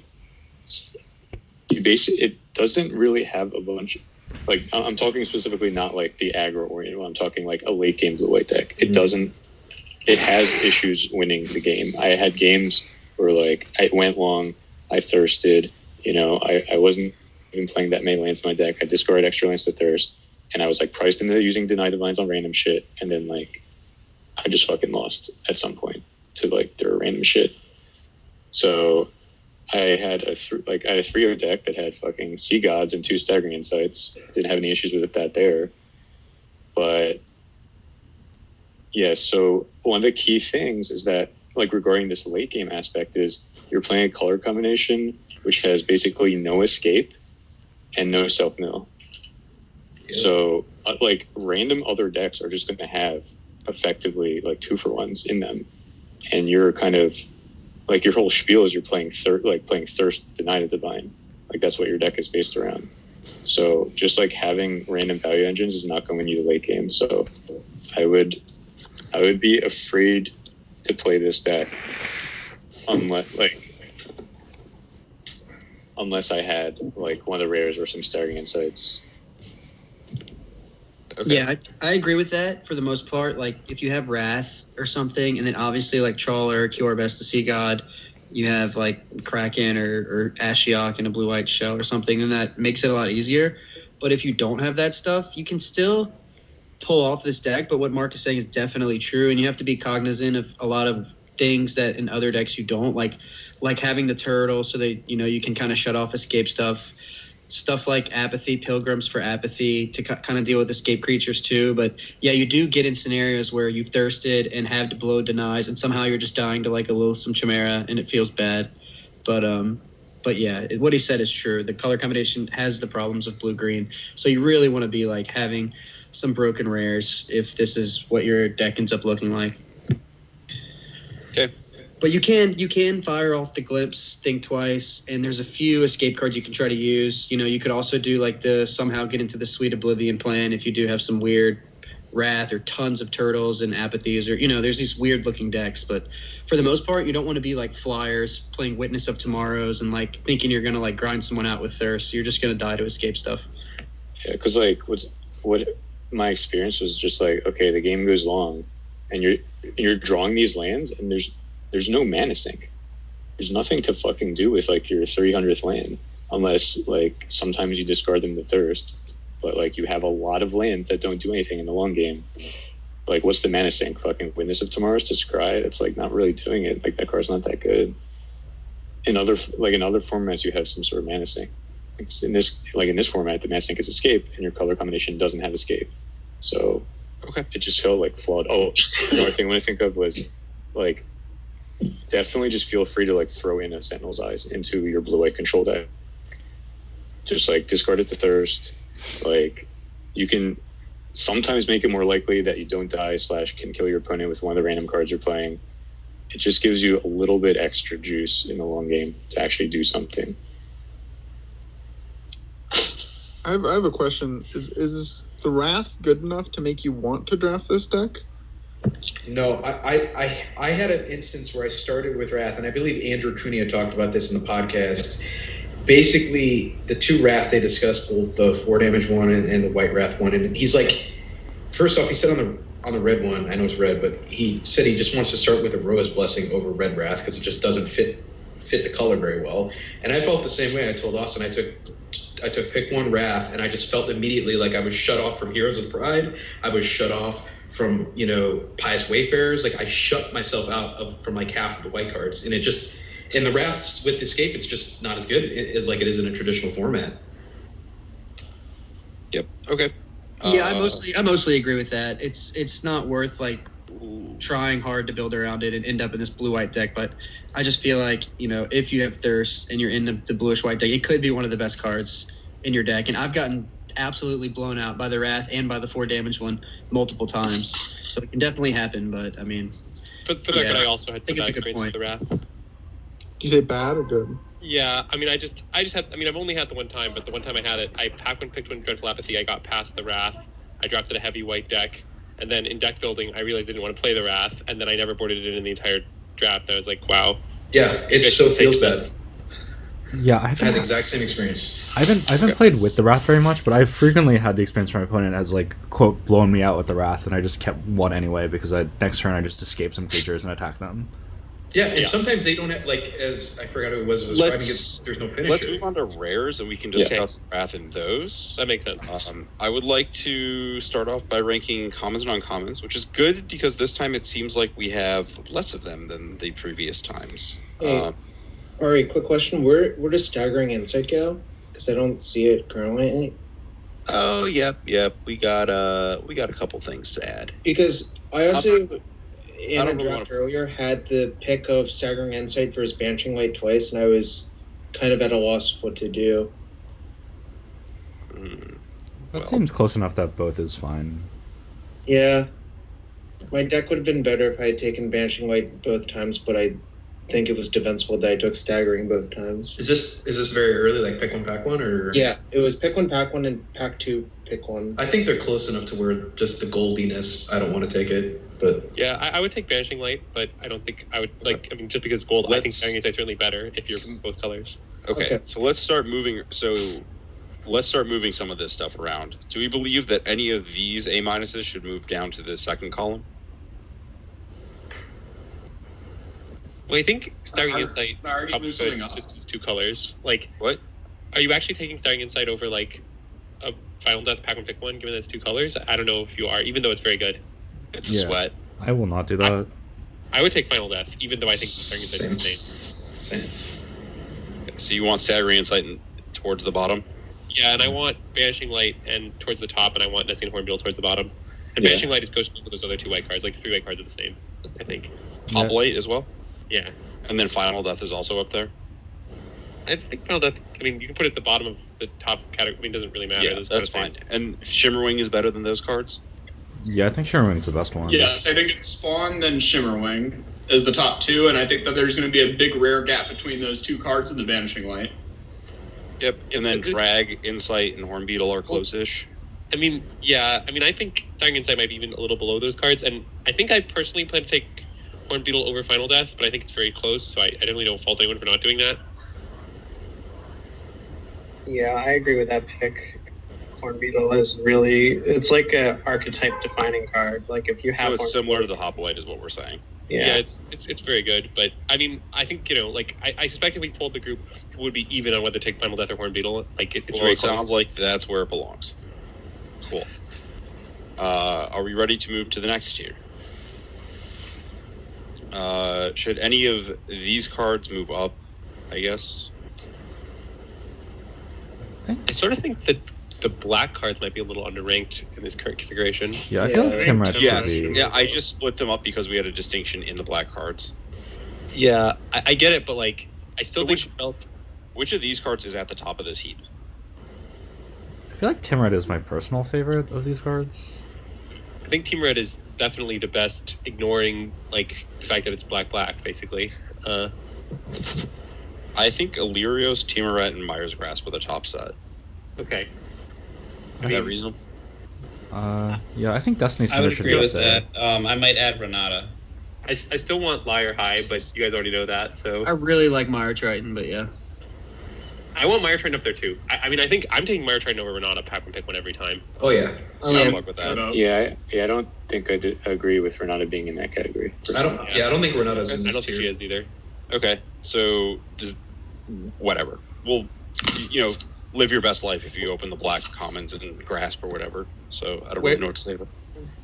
It doesn't really have a bunch. Like I'm talking specifically not like the aggro oriented. I'm talking like a late game blue-white deck. It doesn't. It has issues winning the game. I had games where like I went long, I thirsted. I wasn't even playing that many lands in my deck. I discarded extra lands to thirst, and I was like priced into using Deny Divines on random shit, and then like I just fucking lost at some point to like their random shit. So I had a 3-0 deck that had fucking Sea Gods and 2 Staggering Insights. Didn't have any issues with that there, but yeah. So one of the key things is that like regarding this late game aspect is you're playing a color combination which has basically no escape and no self mill. Yeah. So like random other decks are just going to have effectively like 2-for-1s in them, and you're kind of like your whole spiel is you're playing thirst, deny the divine. Like that's what your deck is based around. So just like having random value engines is not going to win you the late game. So I would be afraid unless I had like one of the rares or some staggering insights. Okay. Yeah, I agree with that for the most part. Like, if you have Wrath or something, and then obviously like Trawler, Kior Best, the Sea God, you have like Kraken or Ashiok in a blue-white shell or something, then that makes it a lot easier. But if you don't have that stuff, you can still pull off this deck. But what Mark is saying is definitely true, and you have to be cognizant of a lot of things that in other decks you don't, like having the turtle so that you can kind of shut off escape stuff like Apathy, Pilgrims for Apathy to kind of deal with escape creatures too. But yeah, you do get in scenarios where you've thirsted and have to blow denies, and somehow you're just dying to like a loathsome Chimera, and it feels bad. But yeah, what he said is true. The color combination has the problems of blue-green, so you really want to be like having some broken rares if this is what your deck ends up looking like. Okay. But you can fire off the Glimpse, think twice, and there's a few escape cards you can try to use. You could also do like the somehow get into the Sweet Oblivion plan if you do have some weird Wrath or tons of Turtles and Apathies, or there's these weird looking decks. But for the most part, you don't want to be like Flyers playing Witness of Tomorrows and like thinking you're gonna like grind someone out with Thirst. You're just gonna die to escape stuff. Yeah, because like what my experience was just like, okay, the game goes long, and you're drawing these lands, and there's no mana sink. There's nothing to fucking do with like your 300th land, unless like sometimes you discard them to Thirst, but like you have a lot of land that don't do anything in the long game. Like, what's the mana sink? Fucking Witness of Tomorrow's to Scry? It's like not really doing it. Like, that card's not that good. In other formats, you have some sort of mana sink. In this format, the mana sink is Escape, and your color combination doesn't have Escape. So Okay. it just felt like flawed. Oh, the only thing I want to think of was like, definitely just feel free to like throw in a Sentinel's Eyes into your blue-white control deck. Just like discard it to Thirst. Like, you can sometimes make it more likely that you don't die / can kill your opponent with one of the random cards you're playing. It just gives you a little bit extra juice in the long game to actually do something. I have a question. Is the Wrath good enough to make you want to draft this deck? No, I had an instance where I started with Wrath, and I believe Andrew Cunha talked about this in the podcast. Basically, the two Wrath they discussed, both the 4 damage one and the white Wrath one, and he's like, first off, he said on the red one, I know it's red, but he said he just wants to start with a Rose Blessing over red Wrath because it just doesn't fit the color very well. And I felt the same way. I told Austin I took pick one Wrath, and I just felt immediately like I was shut off from Heroes with Pride. I was shut off from Pious Wayfarers. Like, I shut myself out from like half of the white cards, and it just. And the Wraths with Escape, it's just not as good as like it is in a traditional format. Yep. Okay. Yeah, I mostly agree with that. It's not worth like trying hard to build around it and end up in this blue-white deck. But I just feel like if you have Thirst and you're in the bluish-white deck, it could be one of the best cards in your deck. And I've gotten absolutely blown out by the Wrath and by the 4 damage one multiple times, so it can definitely happen. But I mean, but for the record, I also had some bad experience with the Wrath. Do you say bad or good? Yeah, I mean, I just had. I mean, I've only had the one time, but the one time I had it, I picked one Dreadful Apathy. I got past the Wrath. I drafted a heavy white deck, and then in deck building, I realized I didn't want to play the Wrath, and then I never boarded it in the entire draft. And I was like, wow. Yeah, it so feels bad. Yeah, I had the exact same experience. I haven't played with the Wrath very much, but I've frequently had the experience where my opponent has like quote blown me out with the Wrath, and I just kept one anyway because next turn I just escape some creatures and attack them. Yeah, and sometimes they don't have, like, as I forgot who it was driving it, there's no finisher. Let's move on to rares, and we can discuss Wrath and those. That makes sense. I would like to start off by ranking commons and uncommons, which is good because this time it seems like we have less of them than the previous times. Hey, Ari, quick question. Where does Staggering Insight go? Because I don't see it currently. Oh, yep. We got a couple things to add. Because I also... in a draft earlier, had the pick of Staggering Insight versus Banishing Light twice, and I was kind of at a loss what to do. That seems close enough that both is fine. Yeah. My deck would have been better if I had taken Banishing Light both times, but I think it was defensible that I took staggering both times. Is this very early, like pick one, pack one, or? Yeah, it was pick one, pack one, and pack two, pick one. I think they're close enough to where just the goldiness, I don't want to take it, but. Yeah, I would take Vanishing Light, but I don't think I would like. I mean, just because gold, I think Staggering Insight's certainly better if you're both colors. Okay, so let's start moving. Let's start moving some of this stuff around. Do we believe that any of these A minuses should move down to the second column? Well, I think Staggering Insight move something up. just as two colors. Like, what? Are you actually taking Staggering Insight over like a Final Death pack one pick one, given that it's two colors? I don't know if you are, even though it's very good. It's a sweat. I will not do that. I would take Final Death, even though I think Staggering Insight is insane. Same. So you want Staggering Insight towards the bottom? Yeah, and I want Vanishing Light and towards the top, and I want Nesting Hornbeetle towards the bottom. And Vanishing Light is goes with those other two white cards. Like the three white cards are the same, I think. Hoplite as well? Yeah. And then Final Death is also up there? I think Final Death, I mean, you can put it at the bottom of the top category. I mean, it doesn't really matter. Yeah, that's fine. And Shimmerwing is better than those cards? Yeah, I think Shimmerwing's the best one. Yes, I think it's Spawn, then Shimmerwing is the top two, and I think that there's going to be a big rare gap between those two cards and the Vanishing Light. Yep, and then Drag, Insight, and Hornbeetle are close-ish. I mean, yeah, I mean, I think Staggering Insight might be even a little below those cards, and I think I personally plan to take Hornbeetle over Final Death, but I think it's very close, so I definitely don't fault anyone for not doing that. Yeah, I agree with that pick. Hornbeetle is really, it's like a archetype defining card. Like if you have, so it's similar to the Hoplite is what we're saying. Yeah, it's very good, but I mean, I think, you know, like I suspect if we told the group, it would be even on whether to take Final Death or Hornbeetle. Like it's very it close. Sounds like that's where it belongs. Cool. Are we ready to move to the next tier? Should any of these cards move up? I guess. I sort of think that the black cards might be a little underranked in this current configuration. Yeah, I feel like Timrat should be. Yeah, I just split them up because we had a distinction in the black cards. Yeah, I get it, but like, I still think which of these cards is at the top of this heap? I feel like Timrat is my personal favorite of these cards. I think Team Red is definitely the best, ignoring like the fact that it's black, basically. I think Illyrios, Teameret, and Myers Grasp are the top set. Okay. Is that reasonable? Yeah, I think Destiny's I would should agree be with up there. that. I might add Renata. I still want Liar high, but you guys already know that, so... I really like Meyer Triton, but yeah. I want Meyer Triton up there, too. I mean, I think I'm taking Meyer Triton over Renata, pack one, pick one every time. Oh, yeah. Good luck with that. Yeah, I don't think I agree with Renata being in that category. I don't think Renata's in this I don't think tier. she is either. Okay, so whatever. Well, you know, live your best life if you open the black commons and grasp or whatever. So I don't really know what to say.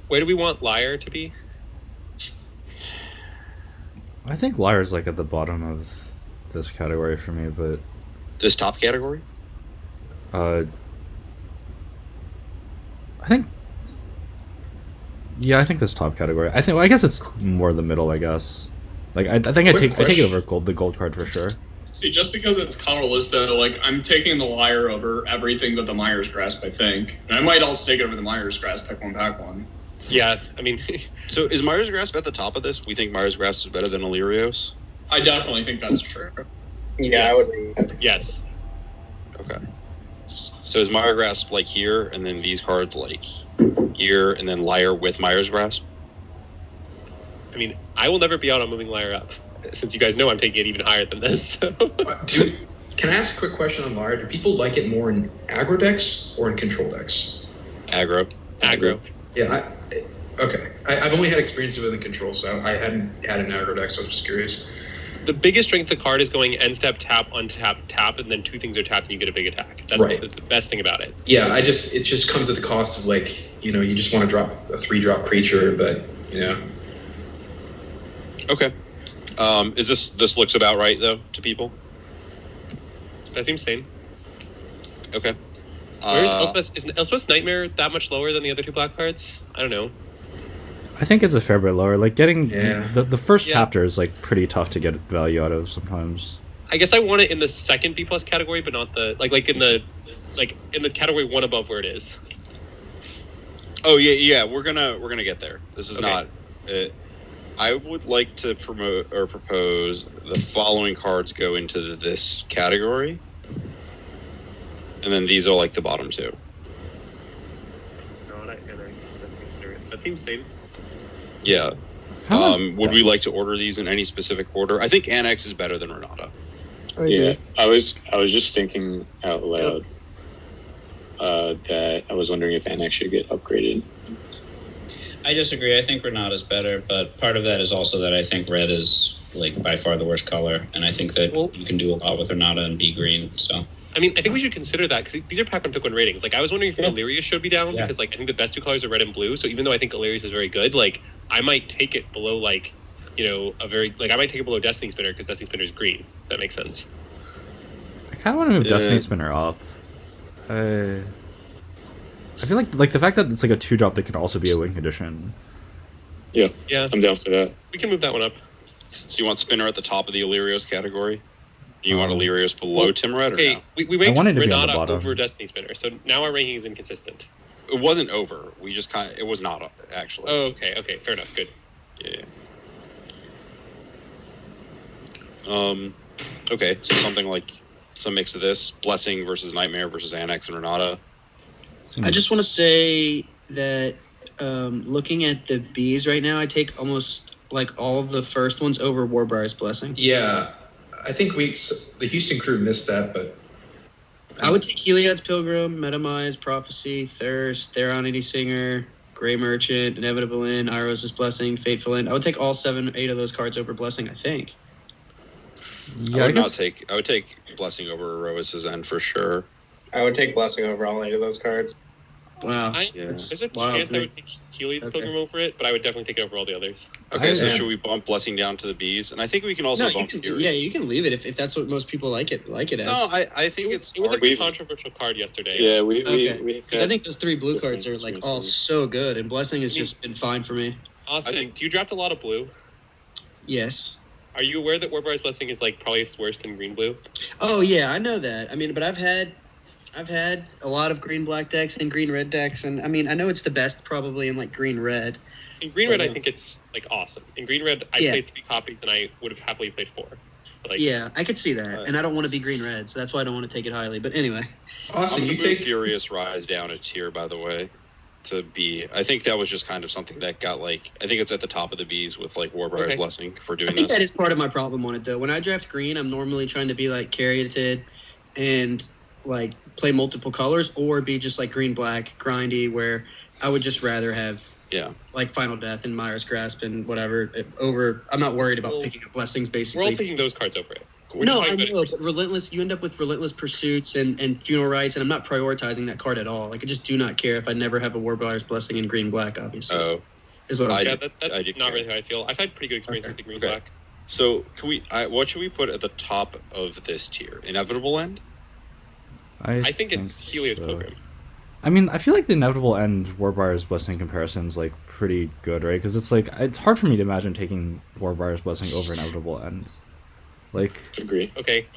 Where do we want Liar to be? I think Liar's like at the bottom of this category for me, but this top category? I think. Yeah, I think this top category. I guess it's more the middle. I guess. Like I think I take it over the gold card for sure. See, just because it's colorless, though, like I'm taking the Liar over everything but the Myers Grasp. I think, and I might also take it over the Myers Grasp. Pick one, pack one. Yeah, I mean, so is Myers Grasp at the top of this? We think Myers Grasp is better than Illyrios? I definitely think that's true. Yeah, I would. Yes. Okay. So is Myers Grasp like here, and then these cards like here, and then Liar with Myers Grasp? I mean, I will never be out on moving Liar up, since you guys know I'm taking it even higher than this. So. Can I ask a quick question on Liar? Do people like it more in aggro decks or in control decks? Aggro. Yeah, okay. I've only had experience with it in control, so I hadn't had an aggro deck, so I was just curious. The biggest strength of the card is going end step, tap, untap, tap, and then two things are tapped and you get a big attack. That's right. the best thing about it. Yeah, it just comes at the cost of like, you just want to drop a 3-drop creature, but Okay. Is this looks about right though to people? That seems sane. Okay. Where's Elspeth's? Is Elspeth's Nightmare that much lower than the other two black cards? I don't know. I think it's a fair bit lower. Like getting the first chapter is like pretty tough to get value out of sometimes. I guess I want it in the second B+ category, but not the like in the category one above where it is. Oh yeah, we're gonna get there. This is not. I would like to promote or propose the following cards go into this category, and then these are like the bottom two. No, that seems sane. Yeah. Would we like to order these in any specific order? I think Annex is better than Renata. Yeah, I was just thinking out loud that I was wondering if Annex should get upgraded. I disagree. I think Renata's better, but part of that is also that I think red is like by far the worst color, and I think that you can do a lot with Renata and be green. So I mean, I think we should consider that because these are Pac-Man Took One ratings. Like, I was wondering if Illyria should be down because, like, I think the best two colors are red and blue. So even though I think Illyria's is very good, like, I might take it below, like, you know, I might take it below Destiny Spinner because Destiny Spinner is green. If that makes sense. I kind of want to move Destiny Spinner up. I feel like the fact that it's like a 2-drop that can also be a wing condition. Yeah, yeah, I'm down for that. We can move that one up. So you want Spinner at the top of the Illyrio's category? You want Illyrios below Timred or no? We ranked Renata over Destiny Spinner, so now our ranking is inconsistent. It wasn't over. We just it was not up, actually. Oh, okay, fair enough, good. Yeah. Okay, so something like some mix of this: Blessing versus Nightmare versus Annex and Renata. I just want to say that looking at the Bs right now, I take almost like all of the first ones over Warbriar's Blessing. Yeah, I think the Houston crew missed that, but I would take Heliod's Pilgrim, Metamize, Prophecy, Thirst, Theronity Singer, Grey Merchant, Inevitable End, Iros' Blessing, Fateful End. I would take all 7 or 8 of those cards over Blessing, I think. Yeah, I would take Blessing over Erois' End for sure. I would take Blessing over all 8 of those cards. Wow. There's a chance I would take Heliod's Pilgrim over it, but I would definitely take it over all the others. Okay, so should we bump Blessing down to the Bs? And I think we can also bump Fury. Yeah, you can leave it if that's what most people like it as. No, I think it was a controversial card yesterday. Yeah, because I think those 3 blue cards are like all so good, and Blessing has just been fine for me. Austin, do you draft a lot of blue? Yes. Are you aware that Warbriar's Blessing is like probably its worst in green blue? Oh yeah, I know that. I mean, but I've had a lot of green-black decks and green-red decks, and I mean, I know it's the best probably in like green-red. In green-red, I think it's like awesome. In green-red, I played 3 copies, and I would have happily played 4. But, like, yeah, I could see that, and I don't want to be green-red, so that's why I don't want to take it highly. But anyway, Austin, you take Furious Rise down a tier, by the way, to B. I think that was just kind of something that got like I think it's at the top of the Bs with like Warbriar's Blessing for doing. I think that is part of my problem on it though. When I draft green, I'm normally trying to be like Caryatid and like play multiple colors or be just like green black grindy where I would just rather have like Final Death and Myra's Grasp and whatever over. I'm not worried about picking up Blessings basically. We're all taking those cards over it. No, I know, but Relentless, you end up with Relentless Pursuits and Funeral Rites, and I'm not prioritizing that card at all. Like, I just do not care if I never have a Warbriar's Blessing in green-black, obviously. Oh. Is what I'm saying. That's not really how I feel. I've had pretty good experience with the green-black. So, can we? What should we put at the top of this tier? Inevitable End? I think it's Heliod's Pilgrim. I mean, I feel like the Inevitable End Warbriar's Blessing comparison is like pretty good, right? Because it's like it's hard for me to imagine taking Warbriar's Blessing over Inevitable End. Like, agree. Okay.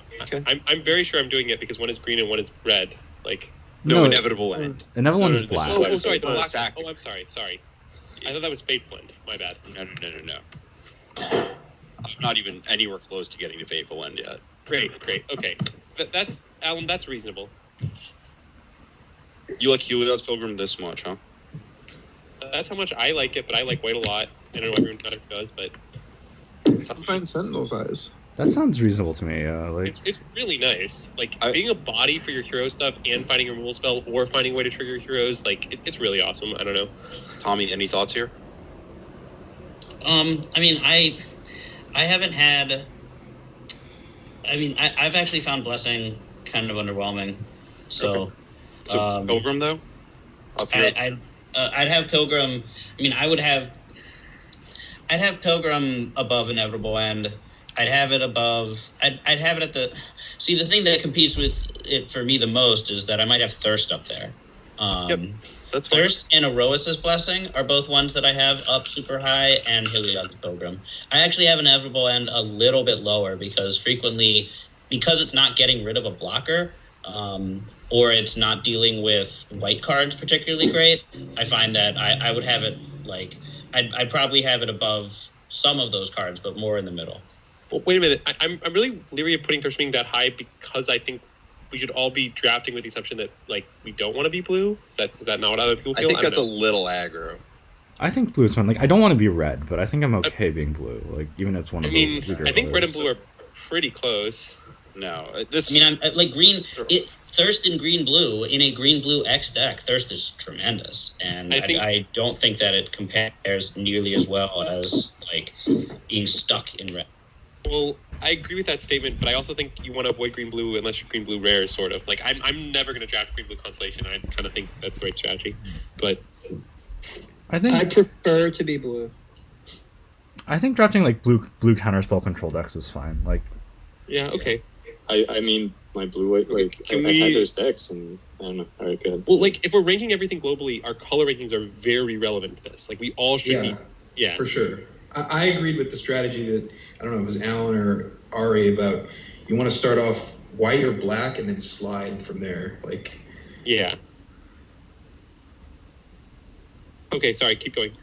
I'm very sure I'm doing it because one is green and one is red. Like Inevitable End. Inevitable End is black. Oh, sorry, the black. Oh, I'm sorry. I thought that was Fate Blend. My bad. No. I'm not even anywhere close to getting to Fateful End yet. Great. Okay. That's Alan. That's reasonable. You like Heliod's Pilgrim this much, huh? That's how much I like it, but I like white a lot. I don't know everyone kind of does, but Find Sentinel's Eyes. That sounds reasonable to me. Like it's really nice. Like being a body for your hero stuff and finding a removal spell or finding a way to trigger your heroes. Like it's really awesome. I don't know. Tommy, any thoughts here? I mean, I haven't had. I mean, I've actually found Blessing kind of underwhelming. So, okay. Pilgrim though. I'd have Pilgrim. I mean, I'd have Pilgrim above Inevitable End. I'd have it above. I'd have it at the. See, the thing that competes with it for me the most is that I might have Thirst up there. That's Thirst and Erois' Blessing are both ones that I have up super high, and Heliod's Pilgrim. I actually have Inevitable End a little bit lower because it's not getting rid of a blocker, or it's not dealing with white cards particularly great. I find that I would have it like I'd probably have it above some of those cards, but more in the middle. Well, wait a minute. I'm really leery of putting Thirst Ring that high because I think we should all be drafting with the assumption that like we don't want to be blue. Is that not what other people feel? I think that's a little aggro. I think blue is fine. Like, I don't want to be red, but I think I'm okay being blue. Like, even if it's one of the weaker I think colors. red and blue are pretty close. No, I'm like green. Thirst in green-blue in a green-blue X deck. Thirst is tremendous, and I don't think that it compares nearly as well as like being stuck in red. Well, I agree with that statement, but I also think you want to avoid green-blue unless you're green-blue rare, sort of. Like, I'm never going to draft green-blue Constellation. I kind of think that's the right strategy, but I prefer to be blue. I think drafting like blue counterspell control decks is fine. Like, yeah, okay. I mean, my blue-white, like, I had those decks, and I don't know. All right, good. Well, like, if we're ranking everything globally, our color rankings are very relevant to this. Like, we all should be. Yeah. For sure. I agreed with the strategy that, I don't know if it was Alan or Ari, about you want to start off white or black and then slide from there. Like, yeah. Okay, sorry, keep going.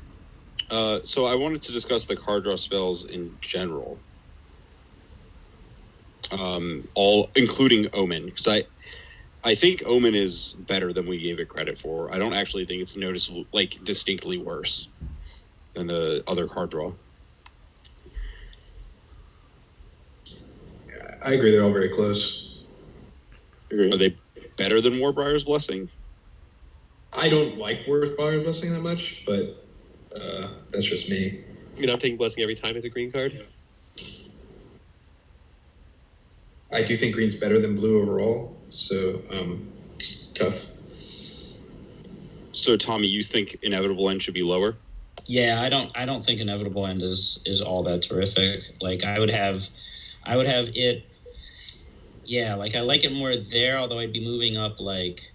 So I wanted to discuss the card draw spells in general. All including Omen, because I think Omen is better than we gave it credit for. I don't actually think it's noticeable, like distinctly worse than the other card draw. I agree, they're all very close. Are they better than Warbriar's Blessing? I don't like Warbriar's Blessing that much, but that's just me. I mean, I'm taking Blessing every time as a green card. I do think green's better than blue overall, so it's tough. So, Tommy, you think Inevitable End should be lower? Yeah, I don't think Inevitable End is all that terrific. Like, I would have it. Yeah, like I like it more there, although I'd be moving up like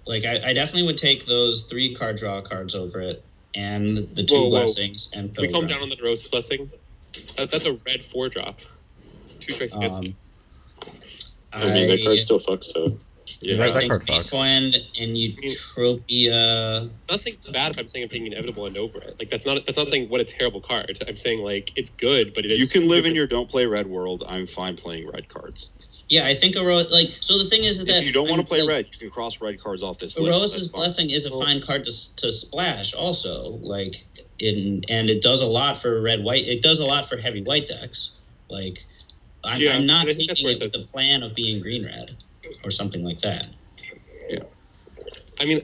I definitely would take those 3 card draw cards over it and the 2 blessings and Can we calm down on the Rose's Blessing? That's a red 4-drop. 2 strikes against you. I mean, that card still fucks though. Yeah, I think Fateful End and Utopia. I'm not saying it's bad if I'm saying I'm taking Inevitable End over it. Like that's not saying what a terrible card. I'm saying like it's good, but you can live in your don't play red world. I'm fine playing red cards. Yeah, I think so the thing is that if you don't want to play red, you can cross red cards off this list. Rose's Blessing is a fine card to splash also. Like and it does a lot for red white. It does a lot for heavy white decks. Like I'm not taking it with the plan of being green red or something like that. Yeah. I mean,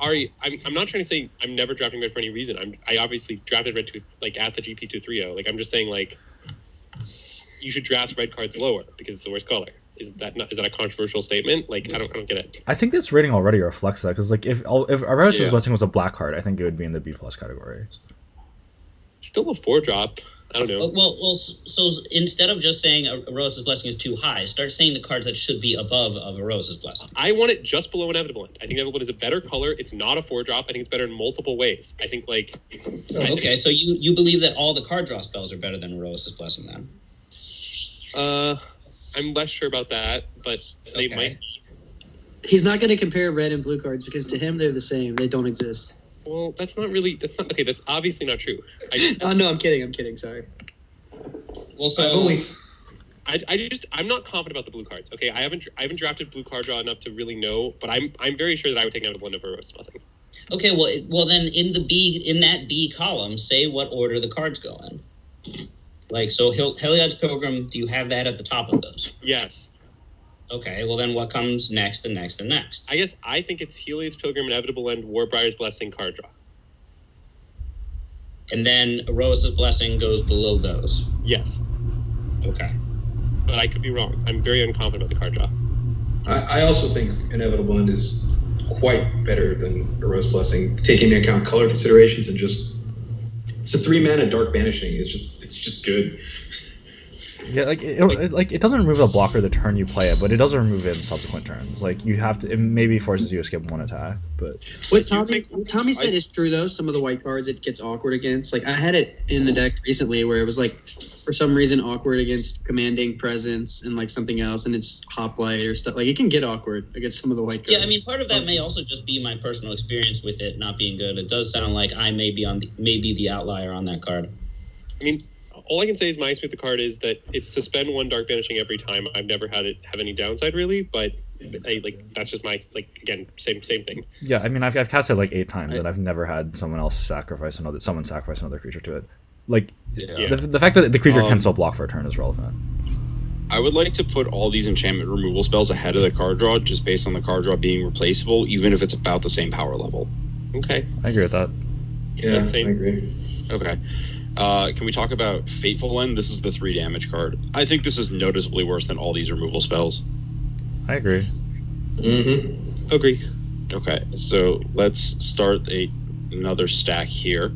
Ari, I'm not trying to say I'm never drafting red for any reason. I obviously drafted red to like at the GP 230. Like I'm just saying like you should draft red cards lower because it's the worst color. Is that a controversial statement? Like I don't get it. I think this rating already reflects that because like if Rose's Blessing was a black card, I think it would be in the B+ category. Still a 4-drop. I don't know. Well. So instead of just saying a Rose's Blessing is too high, start saying the cards that should be above of a Rose's Blessing. I want it just below Inevitable End. I think Inevitable End is a better color. It's not a 4-drop. I think it's better in multiple ways. I think like. Okay, so you believe that all the card draw spells are better than a Rose's Blessing then? I'm less sure about that, but they might. He's not going to compare red and blue cards because to him they're the same. They don't exist. Well, that's not okay. That's obviously not true. Oh no, I'm kidding. Sorry. Well, so I'm not confident about the blue cards. Okay, I haven't drafted blue card draw enough to really know, but I'm very sure that I would take Inevitable End over Rose's Blessing. Okay, well then in that B column, say what order the cards go in. Like so, Heliod's Pilgrim. Do you have that at the top of those? Yes. Okay, well then what comes next and next and next? I guess I think it's Heliod's Pilgrim, Inevitable End, Warbriar's Blessing, card draw. And then Rose's Blessing goes below those? Yes. Okay. But I could be wrong. I'm very unconfident about the card draw. I also think Inevitable End is quite better than a Rose Blessing, taking into account color considerations and just... It's a 3-mana Dark Banishing. It's just good. Yeah, like it doesn't remove a blocker the turn you play it, but it does remove it in subsequent turns. Like you have to, it maybe forces you to skip one attack, but what Tommy said is true though. Some of the white cards it gets awkward against. Like I had it in the deck recently where it was like for some reason awkward against Commanding Presence and like something else, and it's Hoplite or stuff. Like it can get awkward against some of the white cards. Yeah, I mean, part of that may also just be my personal experience with it not being good. It does sound like I may be the outlier on that card. I mean, all I can say is my experience with the card is that it's suspend 1 Dark Banishing every time. I've never had it have any downside really, but that's just my again same thing. Yeah, I mean I've cast it like 8 times and I've never had someone sacrifice another creature to it. Like the fact that the creature can still block for a turn is relevant. I would like to put all these enchantment removal spells ahead of the card draw, just based on the card draw being replaceable, even if it's about the same power level. Okay, I agree with that. Yeah, I agree. Okay. Can we talk about Fateful End? This is the 3 damage card. I think this is noticeably worse than all these removal spells. I agree. Mm-hmm. Agree. Okay, so let's start another stack here.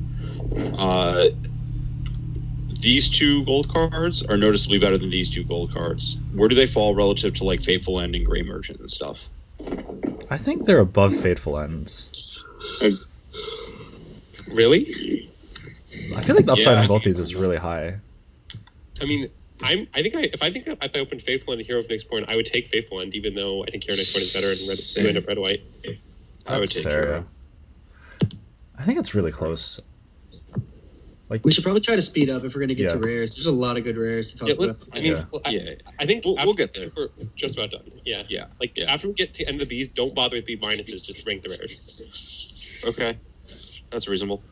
These 2 gold cards are noticeably better than these 2 gold cards. Where do they fall relative to like Fateful End and Grey Merchant and stuff? I think they're above Fateful Ends. Really? I feel like the upside on both these is really high. I mean, if I opened Faithful End and Hero of Next Point, I would take Faithful End, even though I think Hero Next Point is better and end up red white. I would take Hero. I think it's really close. Like we should probably try to speed up if we're going to get to rares. There's a lot of good rares to talk about. I think we'll get there. We're just about done. Yeah. After we get to end of the Bs, don't bother with B minuses. Just rank the rares. Okay, that's reasonable.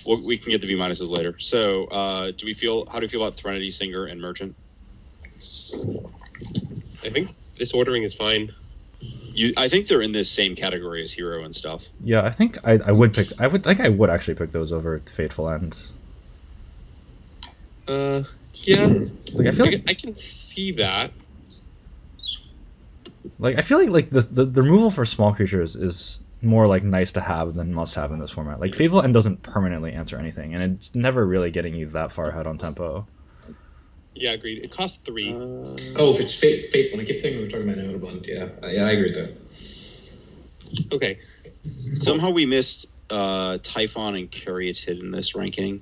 We can get the B minuses later. So, how do you feel about Threnody, Singer, and Merchant? I think this ordering is fine. I think they're in this same category as Hero and stuff. Yeah, I think I would actually pick those over Fateful End. Yeah. Like I feel like I can see that. Like I feel like the removal for small creatures is more like nice to have than must have in this format. Like Fateful End doesn't permanently answer anything, and it's never really getting you that far ahead on tempo. Yeah, agreed. It costs 3. If it's Fateful, I keep thinking we were talking about Notable. Yeah, I agree with that. Okay. Somehow we missed Typhon and Caryatid in this ranking.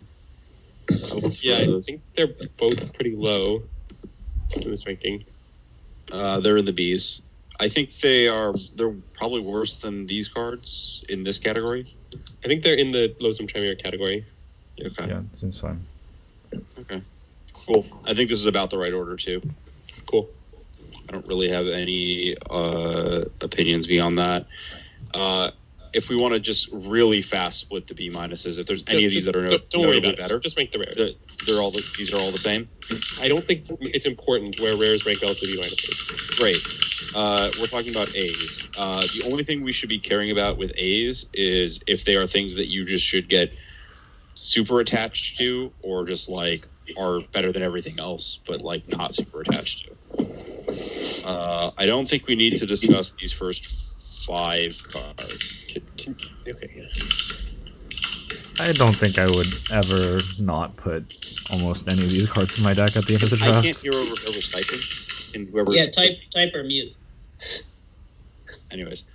Yeah, I think they're both pretty low in this ranking. They're in the Bs. I think they're probably worse than these cards in this category. I think they're in the Losum Tremere category. Okay. Yeah, seems fine. Okay. Cool. I think this is about the right order too. Cool. I don't really have any opinions beyond that. If we want to just really fast split the B minuses, if there's any of these that are don't worry about better, just rank the rares. These are all the same. I don't think it's important where rares rank relative to B minuses. Great. We're talking about A's. The only thing we should be caring about with A's is if they are things that you just should get super attached to, or just like are better than everything else, but like not super attached to. I don't think we need to discuss these first 5 cards. Okay. Yeah. I don't think I would ever not put almost any of these cards in my deck at the end of the draft. I can't hear whoever's typing. And whoever's... Yeah, type or mute. Anyways,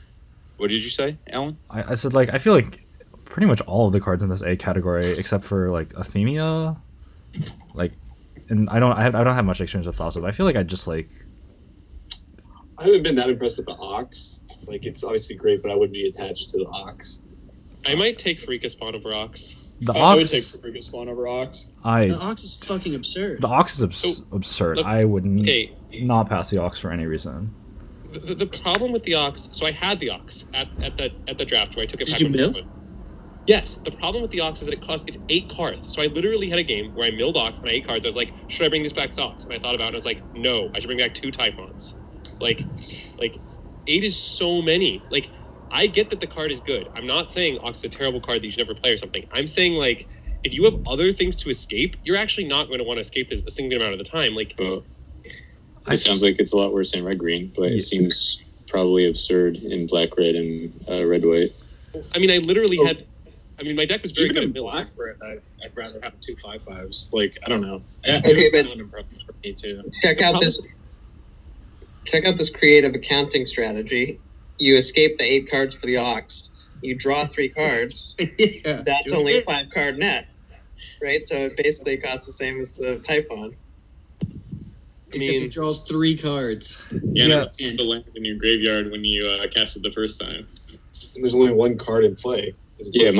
what did you say, Alan? I said I feel like pretty much all of the cards in this A category, except for Athemia, and I don't have much experience with Thassa, but I feel like I just I haven't been that impressed with the Ox. It's obviously great, but I wouldn't be attached to the Ox. I might take Freaka Spawn over Ox. I would take Freaka Spawn over Ox. The Ox is fucking absurd. The Ox is absurd. I would not pass the Ox for any reason. The problem with the Ox, so I had the Ox at the draft where I took it. Did you mill? Yes. The problem with the Ox is that it's 8 cards. So I literally had a game where I milled Ox and I 8 cards. I was like, should I bring this back to Ox? And I thought about it and I was like, no, I should bring back 2 Typhons. 8 is so many. I get that the card is good. I'm not saying Ox is a terrible card that you should never play or something. I'm saying if you have other things to escape, you're actually not going to want to escape a single amount of the time. It sounds like it's a lot worse in red green, but it seems probably absurd in black red and red white. I mean, I literally had. I mean, my deck was very Even good in at milling. black red, I'd rather have 2 5/5s. I don't know. Okay, but Me too. Check out this creative accounting strategy. You escape the 8 cards for the Ox. You draw 3 cards. Yeah, That's only a 5 card net, right? So it basically costs the same as the Typhon. Except he draws 3 cards. Yeah, the land in your graveyard when you cast it the first time. And there's only 1 card in play. Yeah,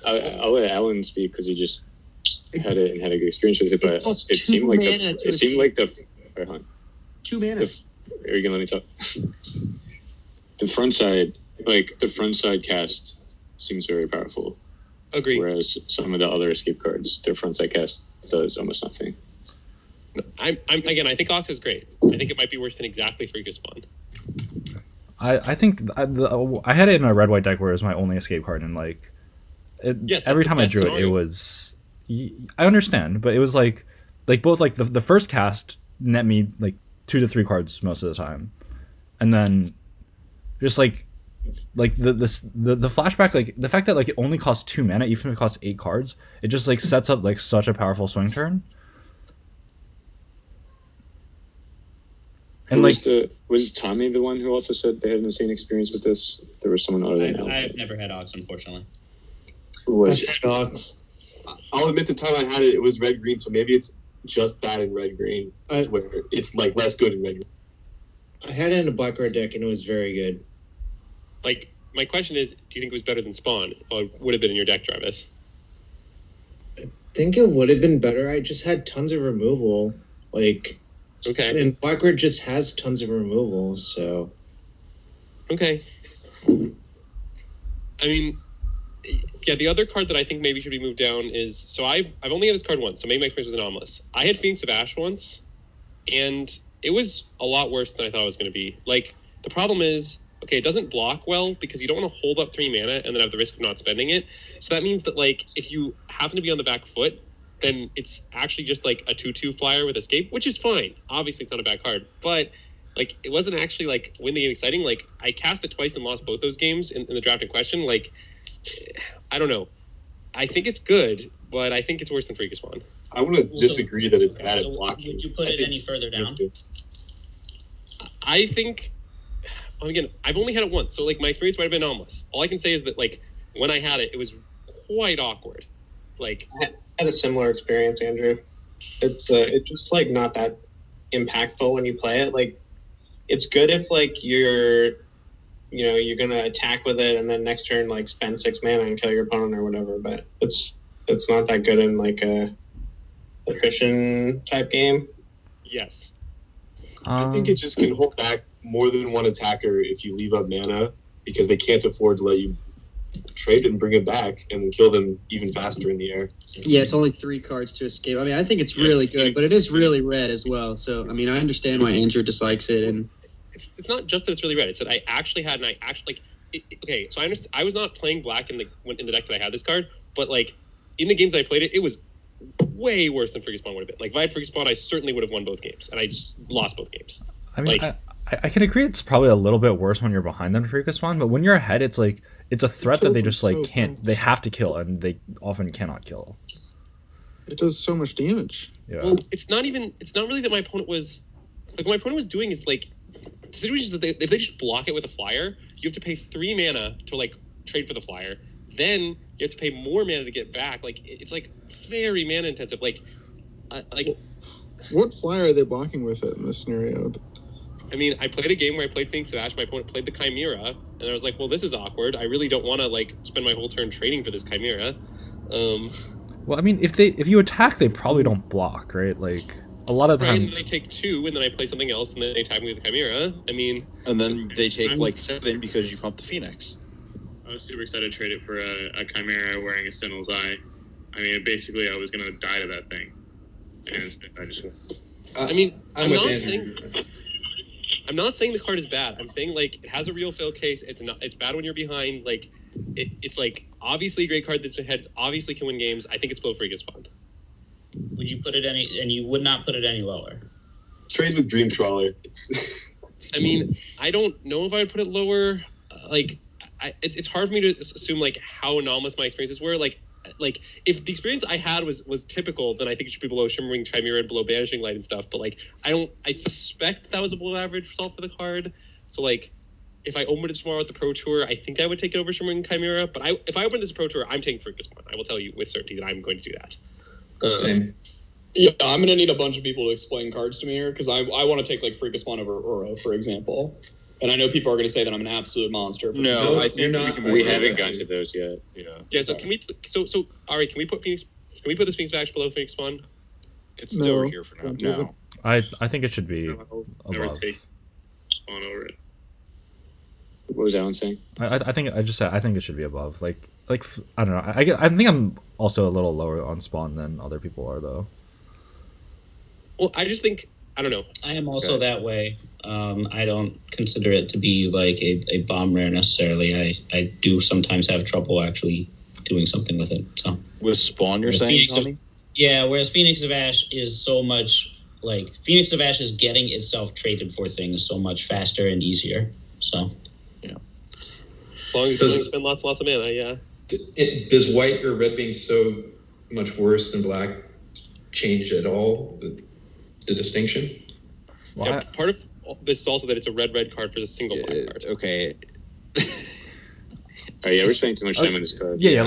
I'll let Alan speak because he just had it and had a good experience with it. But it seemed like the 2 mana. Are you gonna let me talk? The front side cast seems very powerful. Agree. Whereas some of the other escape cards, their front side cast does almost nothing. I think Ox is great. I think it might be worse than exactly Freakish Spawn. I think I had it in a red white deck where it was my only escape card, and every time I drew it, it was. I understand, but it was like both the first cast net me 2 to 3 cards most of the time, and then just the flashback, the fact that it only costs 2 mana, even if it costs 8 cards, it just sets up such a powerful swing turn. And was Tommy the one who also said they had an insane experience with this? There was someone other than I've never had Ox, unfortunately. Who was Ox? I'll admit the time I had it, it was red green, so maybe it's just bad in red green, where it's less good in red green. I had it in a black red deck and it was very good. My question is, do you think it was better than Spawn, or would have been in your deck, Travis? I think it would have been better. I just had tons of removal. Okay. And black red just has tons of removal, so. Okay. I mean, yeah, the other card that I think maybe should be moved down is, so I've only had this card once, so maybe my experience was anomalous. I had Phoenix of Ash once, and it was a lot worse than I thought it was going to be. The problem is, okay, it doesn't block well because you don't want to hold up 3 mana and then have the risk of not spending it. So that means that, if you happen to be on the back foot, then it's actually just a 2/2 flyer with escape, which is fine. Obviously, it's not a bad card, but it wasn't actually win the game exciting. I cast it twice and lost both those games in the draft in question. I don't know. I think it's good, but I think it's worse than Freakish Spawn. I want to disagree that it's bad at blocking. Would you put it any further down? I think, again, I've only had it once, so my experience might have been anomalous. All I can say is that when I had it, it was quite awkward. I had a similar experience, Andrew. It's just not that impactful when you play it. It's good if you're gonna attack with it and then next turn spend 6 mana and kill your opponent or whatever. But it's not that good in a attrition type game. Yes. I think it just can hold back more than one attacker if you leave up mana because they can't afford to let you trade and bring it back and kill them even faster in the air. Yeah, it's only 3 cards to escape. I mean, I think it's really good, but it is really red as well. So, I mean, I understand why Andrew dislikes it. And it's not just that it's really red. It's that I actually had, okay, so I was not playing black in the deck that I had this card, but in the games I played it, it was way worse than Freakish Spawn would have been. If I had Freakish Spawn, I certainly would have won both games, and I just lost both games. I mean, I can agree it's probably a little bit worse when you're behind than Freakish Spawn, but when you're ahead, it's it's a threat that they just can't. They have to kill, and they often cannot kill. It does so much damage. Yeah. Well, it's not really that my opponent was what my opponent was doing is the situation is that if they just block it with a flyer, you have to pay 3 mana to trade for the flyer. Then you have to pay more mana to get back. It's very mana intensive. What flyer are they blocking with it in this scenario? I mean, I played a game where I played Phoenix of Ash. My opponent played the Chimera, and I was well, this is awkward. I really don't want to spend my whole turn trading for this Chimera. Well, I mean, if you attack, they probably don't block, right? A lot of the time. And then they take 2, and then I play something else, and then they attack me with the Chimera. I mean, and then they take 7 because you pump the Phoenix. I was super excited to trade it for a Chimera wearing a Sentinel's Eye. I mean, basically, I was going to die to that thing. And instead, I just... I'm not saying the card is bad. I'm saying it has a real fail case. It's bad when you're behind. It's obviously a great card that's ahead. Obviously can win games. I think it's below Freakish Spawn. Would you put it and you would not put it any lower? Trade with Dream Trawler. I mean, I don't know if I would put it lower. It's hard for me to assume how anomalous my experiences were. like if the experience I had was typical, then I think it should be below Shimmering Chimera and below Banishing Light and stuff. But like I suspect that was a below average result for the card. So like if I opened it tomorrow at the Pro Tour, I think I would take it over Shimmering Chimera. But if I open this Pro Tour, I'm taking Freakus One. I will tell you with certainty that I'm going to do that. Same. Yeah, I'm gonna need a bunch of people to explain cards to me here because I want to take like Freakus One over Uro, for example. And I know people are going to say that I'm an absolute monster. No, I think we haven't gotten to those yet. Yeah. So can we? So all right. Can we put Phoenix? Can we put this Phoenix Bash below Phoenix One? It's still over here for now. No. I think it should be Never above. take on over it. What was Alan saying? I think I just said I think it should be above. Like I don't know. I think I'm also a little lower on Spawn than other people are though. Well, I just think I don't know. I am also that way. I don't consider it to be like a bomb rare necessarily. I do sometimes have trouble actually doing something with it. So with Spawn, you're saying, Tommy? Yeah, whereas Phoenix of Ash is so much like Phoenix of Ash is getting itself traded for things so much faster and easier. So as long as you spend lots of mana, yeah. Does white or red being so much worse than black change at all the distinction? Well, yeah, part of this is also that it's a red card for the single black card. Okay. Oh yeah, we're spending too much time on this card. Yeah.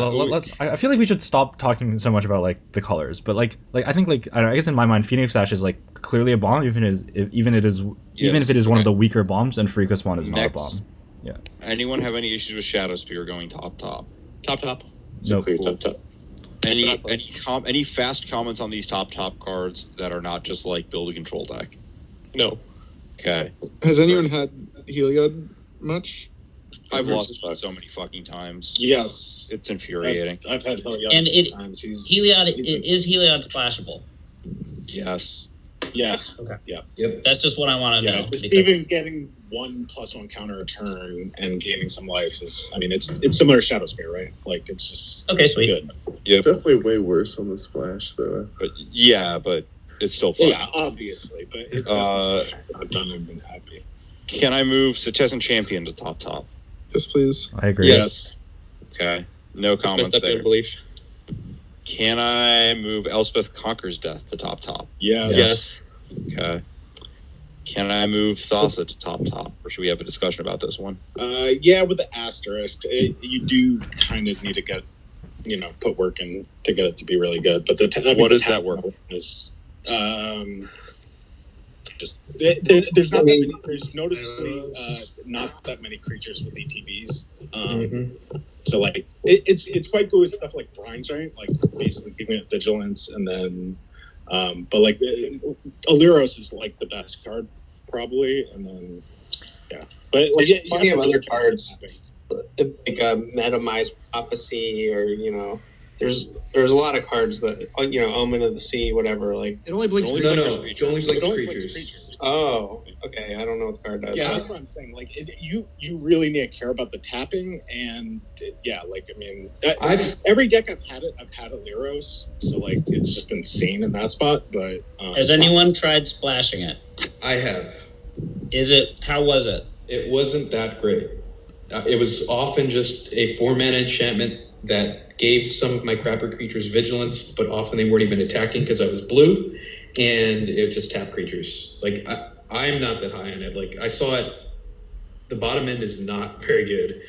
I feel like we should stop talking so much about like the colors, but like I think like I guess in my mind, Phoenix Ash is like clearly a bomb, even if it is one of the weaker bombs, and Freakus One is not a bomb. Yeah. Anyone have any issues with Shadow Spear going top? Top. No. Clear top. Any fast comments on these top cards that are not just like build a control deck? No. Okay. Has anyone had Heliod much? I've lost it so many fucking times. Yes. It's infuriating. I've had Heliod and times. Heliod is Heliod splashable? Yes. Yes. Okay. Yeah. Yep. That's just what I want to know. Even getting 1+1 counter a turn and gaining some life is, I mean, it's similar to Shadow Spear, right? Like it's just okay, sweet. Good. Yep. Definitely way worse on the splash though. But it's still fun. Yeah, obviously, but it's I've done and been happy. Can I move Citizen Champion to top? Yes, please. I agree. Yes. Okay. No comments That's there. Belief. Can I move Elspeth Conquers Death to top? Yes. Okay. Can I move Thassa to top? Or should we have a discussion about this one? Yeah, with the asterisk, you do kind of need to get, put work in to get it to be really good. But what does that work? Is just there's noticeably not that many creatures with ETBs. So like it's quite good with stuff like Brine Giant, like basically giving it vigilance, and then but like Aliros is like the best card probably, and then but like, there's plenty of other cards like Metamize Prophecy, or there's a lot of cards that Omen of the Sea, whatever. Like it only blinks. It only blinks creatures. Oh, okay. I don't know what the card does. Yeah, that's what I'm saying. Like, you really need to care about the tapping, and every deck I've had Aliros, so like it's just insane in that spot. But has anyone tried splashing it? I have. How was it? It wasn't that great. It was often just a 4-mana enchantment that gave some of my crapper creatures vigilance, but often they weren't even attacking because I was blue. And it would just tap creatures. Like I'm not that high on it. Like I saw it, the bottom end is not very good.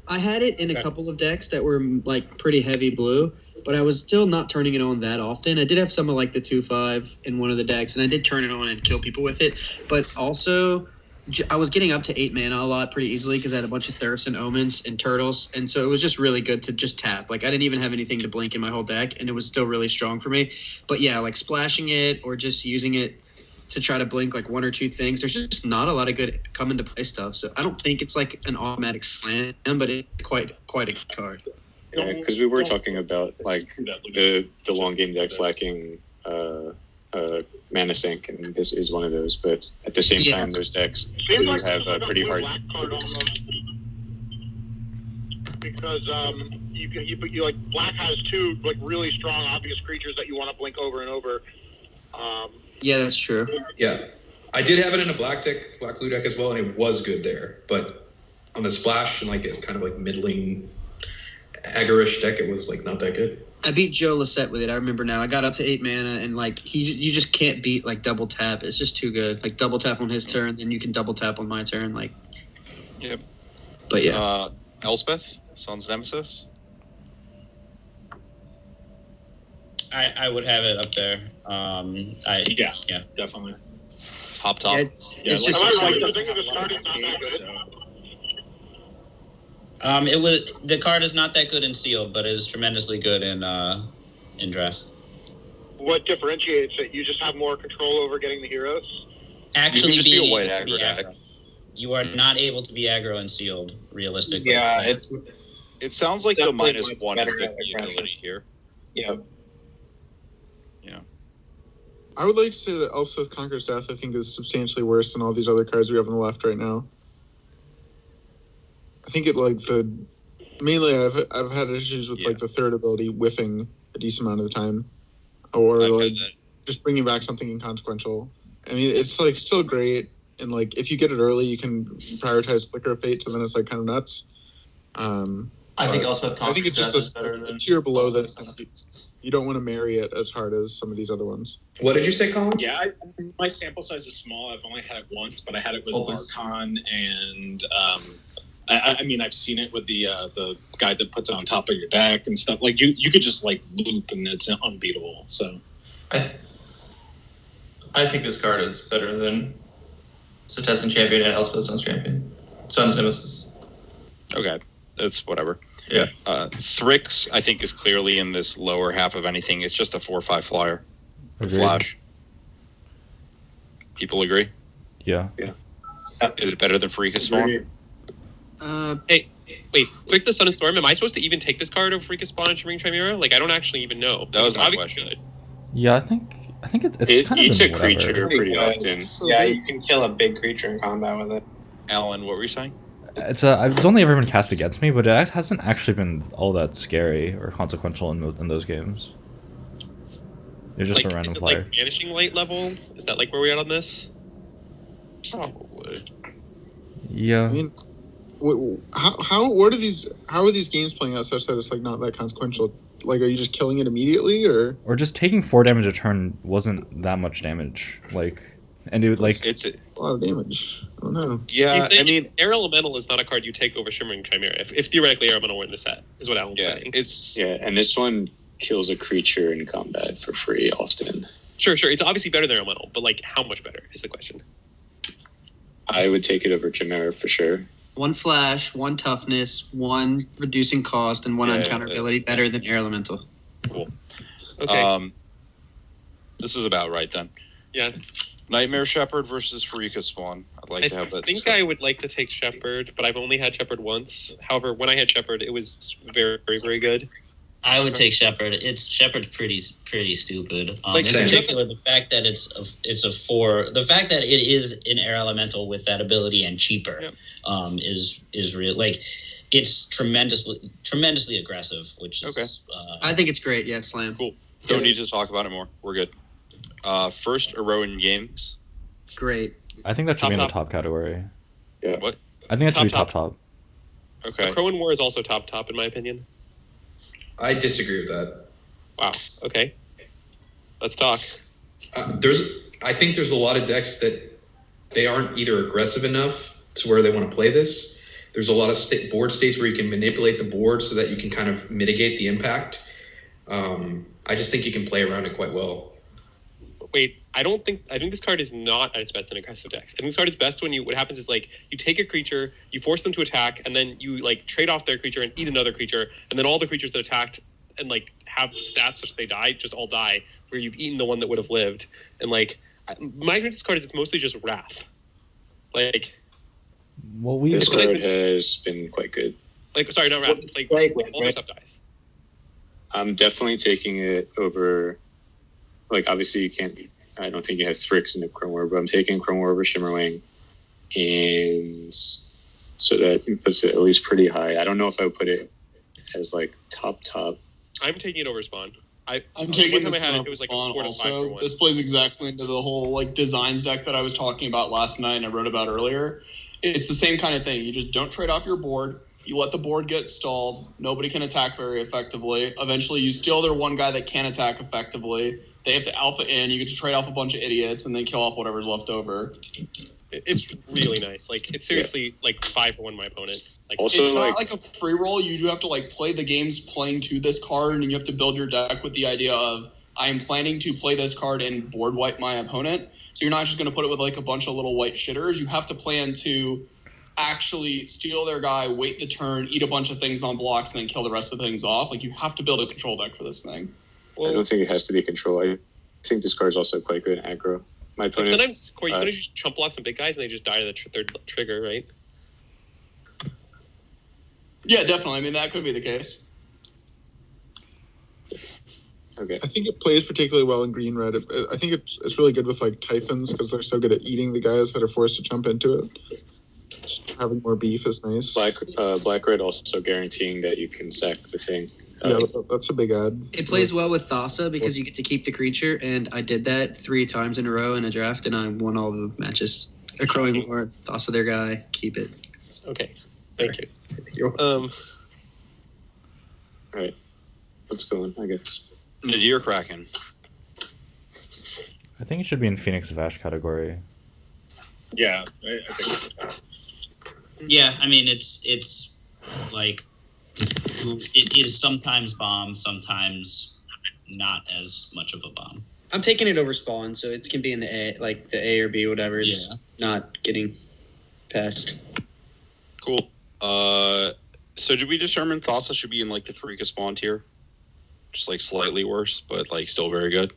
I had it in a couple of decks that were like pretty heavy blue, but I was still not turning it on that often. I did have some of like the 2/5 in one of the decks, and I did turn it on and kill people with it. But also, I was getting up to 8 mana a lot pretty easily because I had a bunch of Thirst and Omens and Turtles, and so it was just really good to just tap. Like I didn't even have anything to blink in my whole deck, and it was still really strong for me. But yeah, like splashing it or just using it to try to blink like one or two things, there's just not a lot of good come into play stuff. So I don't think it's like an automatic slam, but it's quite a card. Yeah, because we were talking about like the long game decks lacking mana sink, and this is one of those. But at the same time, those decks do have a pretty hard. Because you like black has two like really strong obvious creatures that you want to blink over and over. Yeah, that's true. Yeah, I did have it in a black blue deck as well, and it was good there. But on the splash and like it's kind of like middling, aggro-ish deck, it was like not that good. I beat Joe Lisette with it. I remember now. I got up to 8 mana, and like you just can't beat like double tap. It's just too good. Like double tap on his turn, then you can double tap on my turn. Like, Yep. But yeah. Elspeth, Sun's Nemesis. I would have it up there. Yeah, definitely. Top. Yeah, it's just. It was the card is not that good in sealed, but it is tremendously good in draft. What differentiates it? You just have more control over getting the heroes. Actually, you being be a white able to be aggro. You are not able to be aggro and sealed realistically. Yeah, it sounds like the definitely -1 is better the ability here. Yeah. I would like to say that Elspeth Conquers Death, I think, is substantially worse than all these other cards we have on the left right now. I think mainly I've had issues with like the third ability whiffing a decent amount of the time, or like just bringing back something inconsequential. I mean, it's like still great, and like if you get it early, you can prioritize Flicker of Fate, so then it's like kind of nuts. I think Elspeth Conquers I think it's Death is just better a than tier below this. You don't want to marry it as hard as some of these other ones. What did you say, Colin? Yeah, my sample size is small. I've only had it once, but I had it with Archon, and I mean, I've seen it with the guy that puts it on top of your deck and stuff. Like you could just like loop, and it's unbeatable. So, I think this card is better than Setessan Champion and Elspeth Sun's Champion. Sun's Nemesis. Okay, that's whatever. Yeah. Thrix, I think, is clearly in this lower half of anything. It's just a 4/5 flyer. With Agreed. Flash. People agree? Yeah. Is it better than Freakus Spawn? Hey, wait. Quick, the Sun and Storm. Am I supposed to even take this card over Freakus Spawn and Shimmering Chimera? Like, I don't actually even know. That was my obviously question. Yeah, I think it's kind of eats a been whatever. creature pretty often. Yeah, you can kill a big creature in combat with it. Alan, what were you saying? It's only ever been cast against me, but it hasn't actually been all that scary or consequential in those games. You're just a random flyer. Like Vanishing Light level? Is that like where we at on this? Probably. Yeah. I mean, how are these games playing out such that it's like not that consequential? Like, are you just killing it immediately, or just taking 4 damage a turn wasn't that much damage? Like, and it would like it's a lot of damage. I don't know. Yeah, I mean, Air Elemental is not a card you take over Shimmering Chimera. If theoretically Air Elemental were in the set, is what Alan's saying. And this one kills a creature in combat for free often. Sure. It's obviously better than Air Elemental, but like, how much better is the question? I would take it over Chimera for sure. 1 flash, 1 toughness, 1 reducing cost, and 1 uncounterability better than Air Elemental. Cool. Okay. This is about right then. Yeah. Nightmare Shepherd versus Freakus Spawn. I'd like to have that. I think I would like to take Shepherd, but I've only had Shepherd once. However, when I had Shepherd, it was very, very, very good. I would take Shepherd. Shepherd's pretty stupid. In Like, particular, the fact that it's a 4, the fact that it is an Air Elemental with that ability and cheaper, is real. Like, it's tremendously aggressive, which is. I think it's great. Yeah, slam. Cool. Don't need to talk about it more. We're good. First, Arowan Games. Great. I think that should be in the top category. Yeah. What? I think that should be top. Okay. Crowan War is also top in my opinion. I disagree with that. Wow. Okay. Let's talk. I think there's a lot of decks that they aren't either aggressive enough to where they want to play this. There's a lot of board states where you can manipulate the board so that you can kind of mitigate the impact. I just think you can play around it quite well. Wait, I think this card is not at its best in aggressive decks. I think this card is best when what happens is like you take a creature, you force them to attack, and then you like trade off their creature and eat another creature, and then all the creatures that attacked and like have stats such they die just all die, where you've eaten the one that would have lived. And like my experience with this card is it's mostly just Wrath. Like, well, this card has been quite good. Like, sorry, not Wrath. It's like all their stuff dies. I'm definitely taking it over. Like, obviously, you can't. I don't think you have Thrix in the Chrome War, but I'm taking Chrome War over Shimmerwing, and so that puts it at least pretty high. I don't know if I would put it as like top. I'm taking it over Spawn. I'm taking this one one it was like Spawn 4 to 5 also. for 1. This plays exactly into the whole like designs deck that I was talking about last night and I wrote about earlier. It's the same kind of thing. You just don't trade off your board. You let the board get stalled. Nobody can attack very effectively. Eventually, you steal their one guy that can attack effectively. They have to alpha in. You get to trade off a bunch of idiots and then kill off whatever's left over. It's really nice. Like, it's seriously like 5-1 my opponent. Like, Also, It's not like a free roll. You do have to like play the games playing to this card, and you have to build your deck with the idea of I am planning to play this card and board wipe my opponent. So you're not just going to put it with like a bunch of little white shitters. You have to plan to actually steal their guy, wait the turn, eat a bunch of things on blocks, and then kill the rest of the things off. Like, you have to build a control deck for this thing. I don't think it has to be control. I think this card's also quite good in aggro. My Like, opponent. sometimes, Corey, sometimes you just chump block some big guys and they just die to the third trigger, right? Yeah, definitely. I mean, that could be the case. Okay. I think it plays particularly well in green red. I think it's really good with like Typhons because they're so good at eating the guys that are forced to jump into it. Just having more beef is nice. Black red also guaranteeing that you can sack the thing. Yeah, that's a big add. It plays well with Thassa because you get to keep the creature, and I did that 3 times in a row in a draft, and I won all the matches. A Crowing War, Thassa their guy, keep it. Okay, thank you. You're All right, let's go on, I guess. Nadir Kraken. I think it should be in Phoenix of Ash category. Yeah, I think. Yeah, I mean it's like it is sometimes bomb, sometimes not as much of a bomb. I'm taking it over Spawn, so it can be in the A, like the A or B, whatever. It's not getting past. Cool. So did we determine Thassa should be in like the Freaka Spawn tier? Just like slightly worse, but like still very good.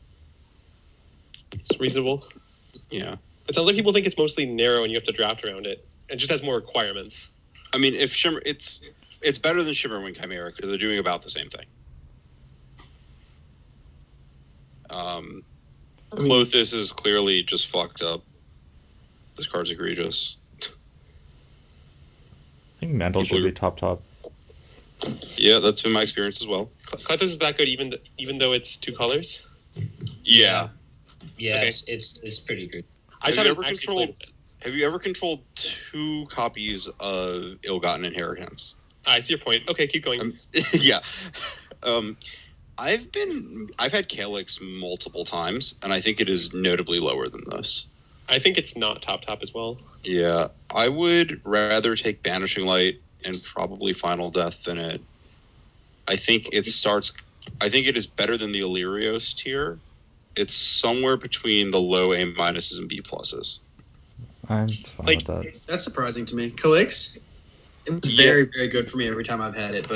It's reasonable. Yeah. It sounds like people think it's mostly narrow and you have to draft around it. It just has more requirements. I mean, if Shimmer, it's better than Shimmerwing Chimera because they're doing about the same thing. Lothus is clearly just fucked up. This card's egregious. I think Mantle should be top. Yeah, that's been my experience as well. Clothos is that good even though it's 2 colors? Yeah. Yeah, Okay. it's pretty good. Have you ever controlled 2 copies of Ill-Gotten Inheritance? I see your point. Okay, keep going. Yeah. I've had Calyx multiple times, and I think it is notably lower than this. I think it's not top as well. Yeah, I would rather take Banishing Light and probably Final Death than it. I think it is better than the Illyrios tier. It's somewhere between the low A minuses and B pluses. I'm fine with that. That's surprising to me. Calyx, it was very, very good for me every time I've had it,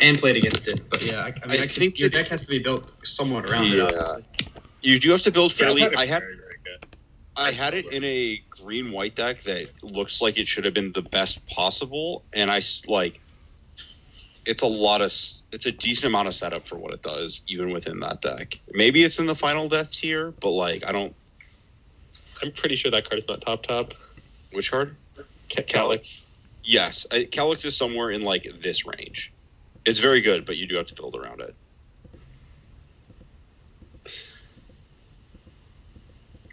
and played against it. But yeah, I think your deck has to be built somewhat around it, obviously. You do have to build fairly. Yeah, I had it in a green-white deck that looks like it should have been the best possible, and it's a decent amount of setup for what it does, even within that deck. Maybe it's in the Final Death tier, but I'm pretty sure that card is not top. Which card? Calyx. Yes, Calyx is somewhere in like this range. It's very good, but you do have to build around it.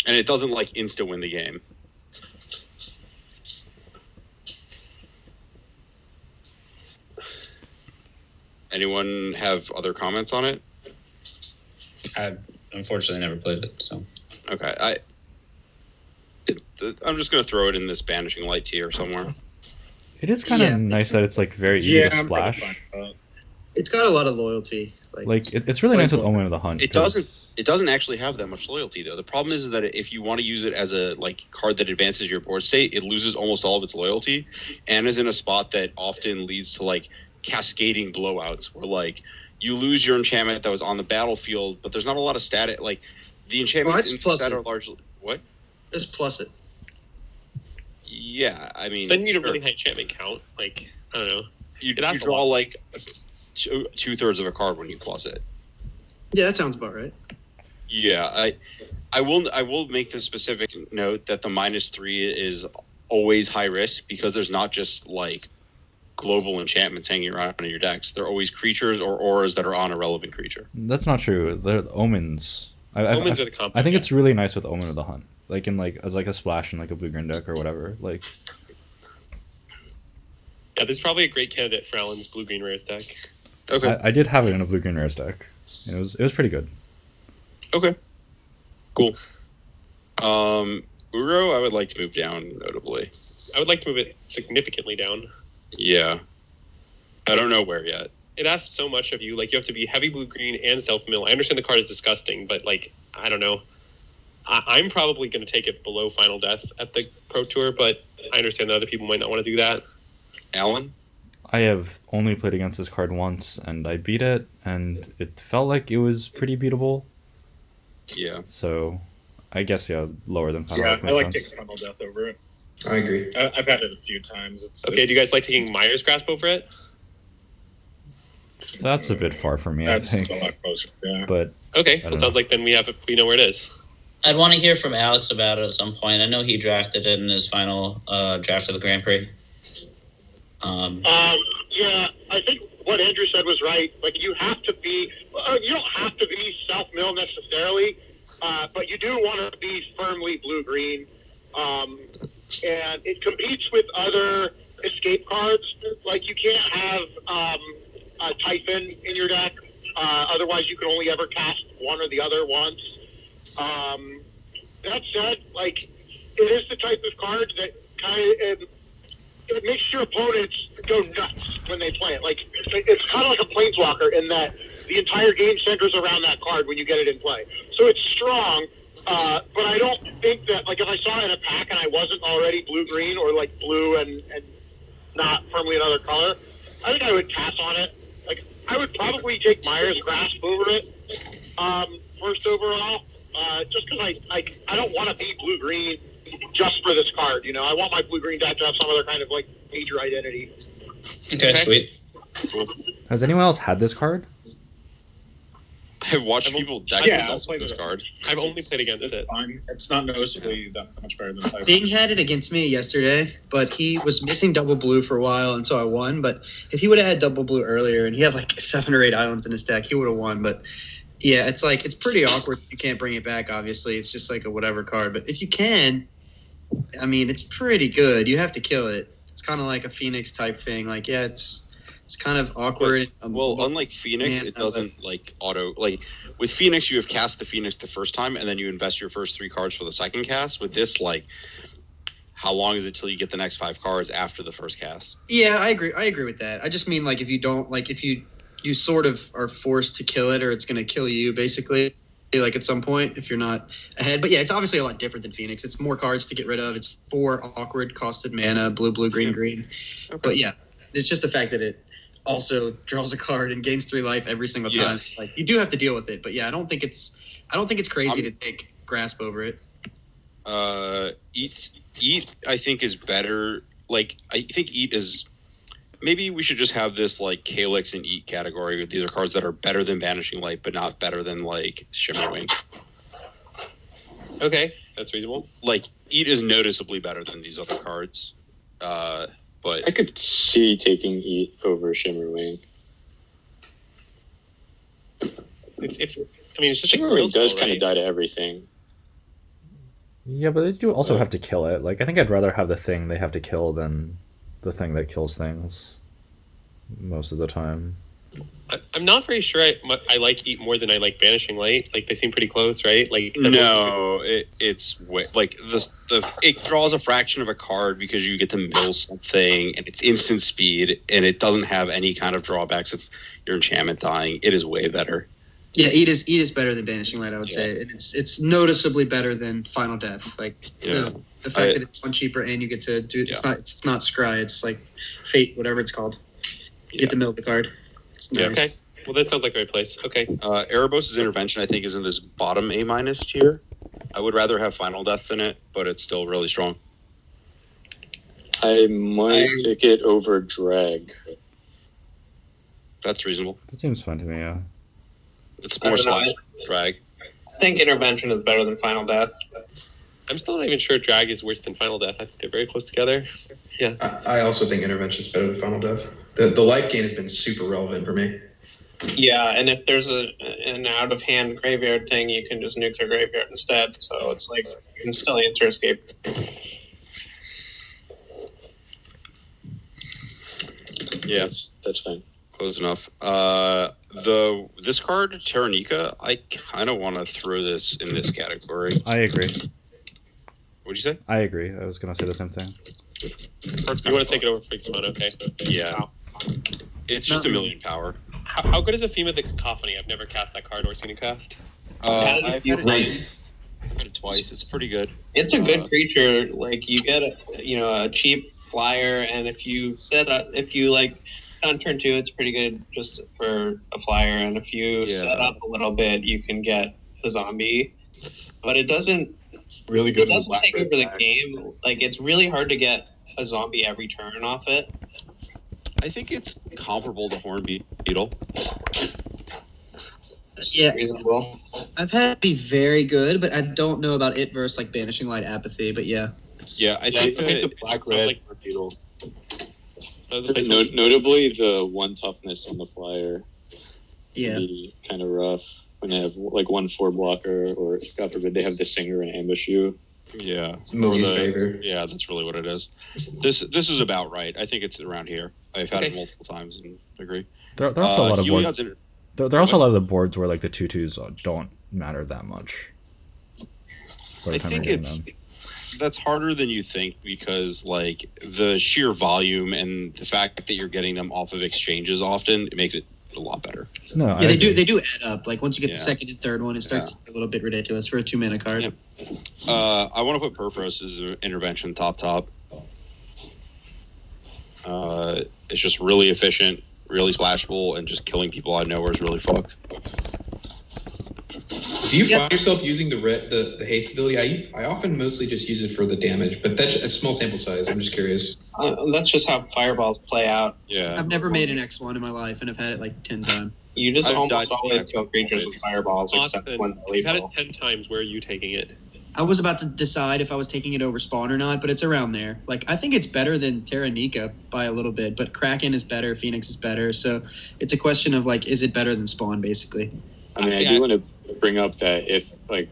And it doesn't like insta win the game. Anyone have other comments on it? I unfortunately never played it, so. Okay, I'm just gonna throw it in this Banishing Light tier somewhere. It is kind of nice that it's like very easy to splash. It's got a lot of loyalty. It's really nice with Omen of the Hunt. It doesn't actually have that much loyalty though. The problem is that if you want to use it as a card that advances your board state, it loses almost all of its loyalty, and is in a spot that often leads to cascading blowouts where you lose your enchantment that was on the battlefield, but there's not a lot of stat. The enchantments in the set are largely what? Just plus it. Yeah, I mean. Then you need a really high enchantment count. I don't know. You draw 2/3 of a card when you plus it. Yeah, that sounds about right. Yeah, I will make the specific note that the -3 is always high risk because there's not just global enchantments hanging around in your decks. There are always creatures or auras that are on a relevant creature. That's not true. They're omens. Omens are the combo. I think it's really nice with Omen of the Hunt, as a splash in a blue green deck or whatever. Yeah, Yeah, this is probably a great candidate for Alan's blue-green rares deck. Okay. I did have it in a blue-green rares deck. And it was pretty good. Okay. Cool. Uro, I would like to move down notably. I would like to move it significantly down. Yeah. I don't know where yet. It asks so much of you. Like, you have to be heavy blue-green and self-mill. I understand the card is disgusting, but, like, I don't know. I'm probably going to take it below Final Death at the Pro Tour, but I understand that other people might not want to do that. Alan? I have only played against this card once, and I beat it, and it felt like it was pretty beatable. Yeah. So, I guess, lower than Final Death I like makes sense. taking Final Death over it. I agree. I've had it a few times. Okay, do you guys like taking Myers Grasp over it? That's a bit far for me, That's I think. a lot closer, yeah. But Okay, don't well, it sounds like then we know where it is. I'd want to hear from Alex about it at some point. I know he drafted it in his final draft of the Grand Prix. Yeah, I think what Andrew said was right. Like, you have to be, you don't have to be self-mill necessarily, but you do want to be firmly blue-green. And it competes with other escape cards. Like, you can't have a Typhon in your deck. Otherwise, you can only ever cast one or the other once. That said, like, it is the type of card that kind of it makes your opponents go nuts when they play it. Like, it's kind of like a planeswalker in that the entire game centers around that card when you get it in play. So it's strong, but I don't think that, like, if I saw it in a pack and I wasn't already blue-green or, like, blue and not firmly another color, I think I would pass on it. Like, I would probably take Myers Grasp over it first overall, just because I don't want to be blue-green just for this card, you know. I want my blue-green deck to have some other kind of, like, major identity. Okay, sweet. has anyone else had this card? I've watched people deck themselves with this card. I've only played against it. Fine. It's not noticeably that much better than Typhon. Bing had it against me yesterday, but he was missing double blue for a while, and so I won. But if he would have had double blue earlier, and he had like 7 or 8 islands in his deck, he would have won. But yeah, it's like, it's pretty awkward if you can't bring it back, obviously. It's just like a whatever card. But if you can, I mean, it's pretty good. You have to kill it. It's kind of like a Phoenix type thing. Like, yeah, it's kind of awkward. Well, unlike Phoenix, it doesn't like auto. Like with Phoenix, you have cast the Phoenix the first time, and then you invest your first 3 cards for the second cast. With this, like, how long is it till you get the next 5 cards after the first cast? Yeah, I agree with that. I just mean, like, if you don't, like, if you sort of are forced to kill it, or it's going to kill you, basically, like, at some point, if you're not ahead. But yeah, it's obviously a lot different than Phoenix. It's more cards to get rid of. It's 4 awkward costed mana, blue, green, green. Okay. But yeah, it's just the fact that it also draws a card and gains 3 life every single time. Yes. Like, you do have to deal with it. But yeah, I don't think it's crazy to take Grasp over it. Eat I think is better. Like, I think Eat is, maybe we should just have this like Calyx and Eat category. These are cards that are better than Vanishing Light, but not better than like Shimmerwing. Okay, that's reasonable. Like, Eat is noticeably better than these other cards. But I could see taking Eat over Shimmerwing. It's I mean, it's just Shimmerwing does kind of die to everything. Yeah, but they do also have to kill it. Like, I think I'd rather have the thing they have to kill than the thing that kills things most of the time. I'm not very sure I like Eat more than I like Vanishing Light. Like, they seem pretty close, right? Like, no, it's like it draws a fraction of a card because you get to mill something, and it's instant speed, and it doesn't have any kind of drawbacks of your enchantment dying. It is way better. Yeah, Eat is better than Vanishing Light, I would say. And it's noticeably better than Final Death. Like, the fact that it's one cheaper and you get to do it's not Scry, it's like Fate, whatever it's called. You get to mill the card. It's nice. Okay. Well, that sounds like the right place. Okay. Erebos' Intervention, I think, is in this bottom A- tier. I would rather have Final Death than it, but it's still really strong. I might take it over Drag. That's reasonable. That seems fine to me, yeah. It's more slash Drag. I think Intervention is better than Final Death. I'm still not even sure Drag is worse than Final Death. I think they're very close together. Yeah. I also think Intervention is better than Final Death. The life gain has been super relevant for me. Yeah, and if there's an out-of-hand graveyard thing, you can just nuke their graveyard instead. So it's like, you can still answer escape. Yeah. That's fine. Close enough. This card, Terranica, I kind of want to throw this in this category. I agree. What'd you say? I agree. I was gonna say the same thing. You want to take it over Freaksmon, okay? Yeah. It's just 1,000,000 power. How good is Athema the Cacophony? I've never cast that card or seen it cast. I've had it twice. It's pretty good. It's a good creature. Like you get a cheap flyer, and if you on turn 2, it's pretty good just for a flyer. And if you set up a little bit, you can get the zombie. But it doesn't really good. It doesn't take over the game. Like it's really hard to get a zombie every turn off it. I think it's comparable to Horn Beetle. Yeah, reasonable. I've had it be very good, but I don't know about it versus like Banishing Light Apathy. But yeah, I think the black red beetle. Notably, the 1 toughness on the flyer. Yeah. Can be kind of rough when they have like 1/4 blocker, or God forbid they have the singer and ambush you. Yeah, It's Moogie's favor. Yeah, that's really what it is. This is about right. I think it's around here. I've had it multiple times and agree. There are also a lot of boards. Heliod's There are also a lot of the boards where like the 2/2s don't matter that much. I think that's harder than you think, because like the sheer volume and the fact that you're getting them off of exchanges often, it makes it a lot better. No, yeah, they do add up. Like once you get the second and third one, it starts Yeah. to get a little bit ridiculous for a 2-mana card. Yep. I want to put Purphose's intervention top. It's just really efficient, really splashable, and just killing people out of nowhere is really fucked. Do you find yourself using the haste ability? I often mostly just use it for the damage, but that's a small sample size. I'm just curious. That's just how fireballs play out. Yeah. I've never made an X1 in my life, and I've had it like 10 times. You just I've almost died always twice. kill creatures with fireballs, except Austin, when you've had it lethal. 10 times. Where are you taking it? I was about to decide if I was taking it over Spawn or not, but it's around there. Like I think it's better than Terranica by a little bit, but Kraken is better, Phoenix is better, so it's a question of like, is it better than Spawn, basically? I mean, I do want to bring up that if like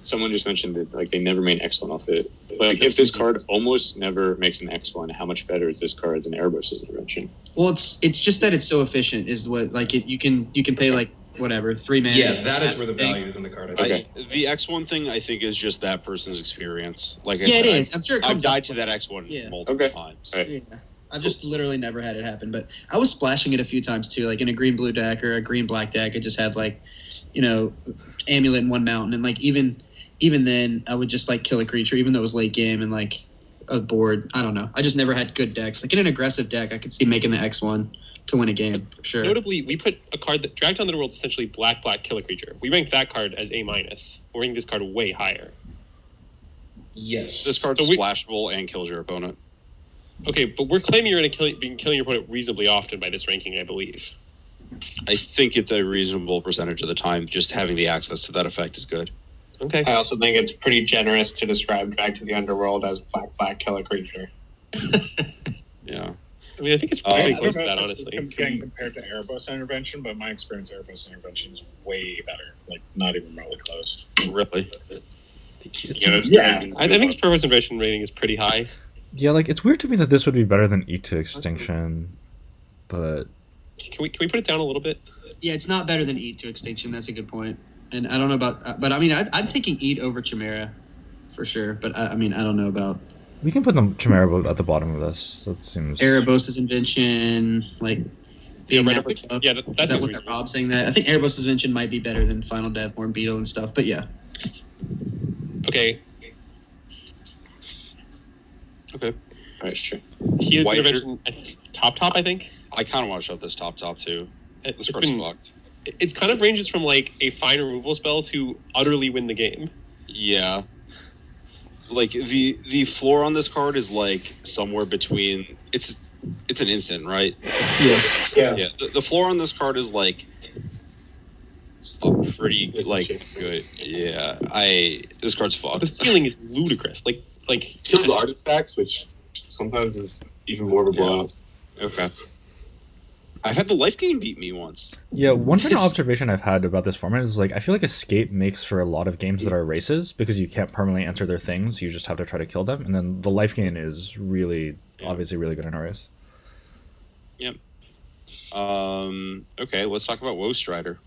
someone just mentioned that like they never made an X1 off it. Like if this card almost never makes an X1, how much better is this card than Erebos' intervention? Well, it's just that it's so efficient. Is what like you can pay like whatever 3 mana. Yeah, that is where the value is in the card. I think. The X1 thing, I think, is just that person's experience. Like, Yeah, it is. I'm sure it I've comes died up. to that X1 Yeah. multiple times. Yeah. I've just literally never had it happen, but I was splashing it a few times too, like in a green-blue deck or a green-black deck. I just had like, Amulet and 1 mountain, and like even then, I would just like kill a creature, even though it was late game and like a board. I don't know. I just never had good decks. Like in an aggressive deck, I could see making the X1 to win a game for sure. Notably, we put a card that Dragged on the World is essentially black kill a creature. We ranked that card as A-. We're ranking this card way higher. Yes. This card's splashable and kills your opponent. Okay, but we're claiming you're going to killing your opponent reasonably often by this ranking, I believe. I think it's a reasonable percentage of the time. Just having the access to that effect is good. Okay. I also think it's pretty generous to describe Drag to the Underworld as black kill a creature. Yeah. I mean, I think it's pretty I close don't to know that, if this is honestly. getting compared to Erebos Intervention, but my experience Erebos Intervention is way better. Like, not even remotely close. Really? I think its purpose invasion rating is pretty high. Yeah, like it's weird to me that this would be better than Eat to Extinction, but Can we put it down a little bit? Yeah, it's not better than Eat to Extinction. That's a good point. And I don't know about, but I mean, I'm taking Eat over Chimera for sure. But I mean, I don't know about we can put the Chimera at the bottom of this. That seems. Erebos' Invention, like being right that over- up. yeah, that Is that seems what that Rob's saying that? I think Erebos' Invention might be better than Final Death, Horn Beetle, and stuff. But yeah. Okay. Okay. All right, sure. He's White- intervention at top, I think. I kind of want to shove this top too. This It's card's been- fucked. It's kind of ranges from like a fine removal spell to utterly win the game. Yeah. Like the floor on this card is like somewhere between it's an instant, right? Yeah. Yeah. The floor on this card is like pretty like good. Yeah. This card's fucked. The ceiling is ludicrous. Like Kills artifacts, which sometimes is even more of a blowout. Okay. I've had the life gain beat me once. Yeah, one general observation I've had about this format is like I feel like Escape makes for a lot of games that are races because you can't permanently answer their things. You just have to try to kill them, and then the life gain is really obviously really good in a race. Yep. Okay, let's talk about Woe Strider.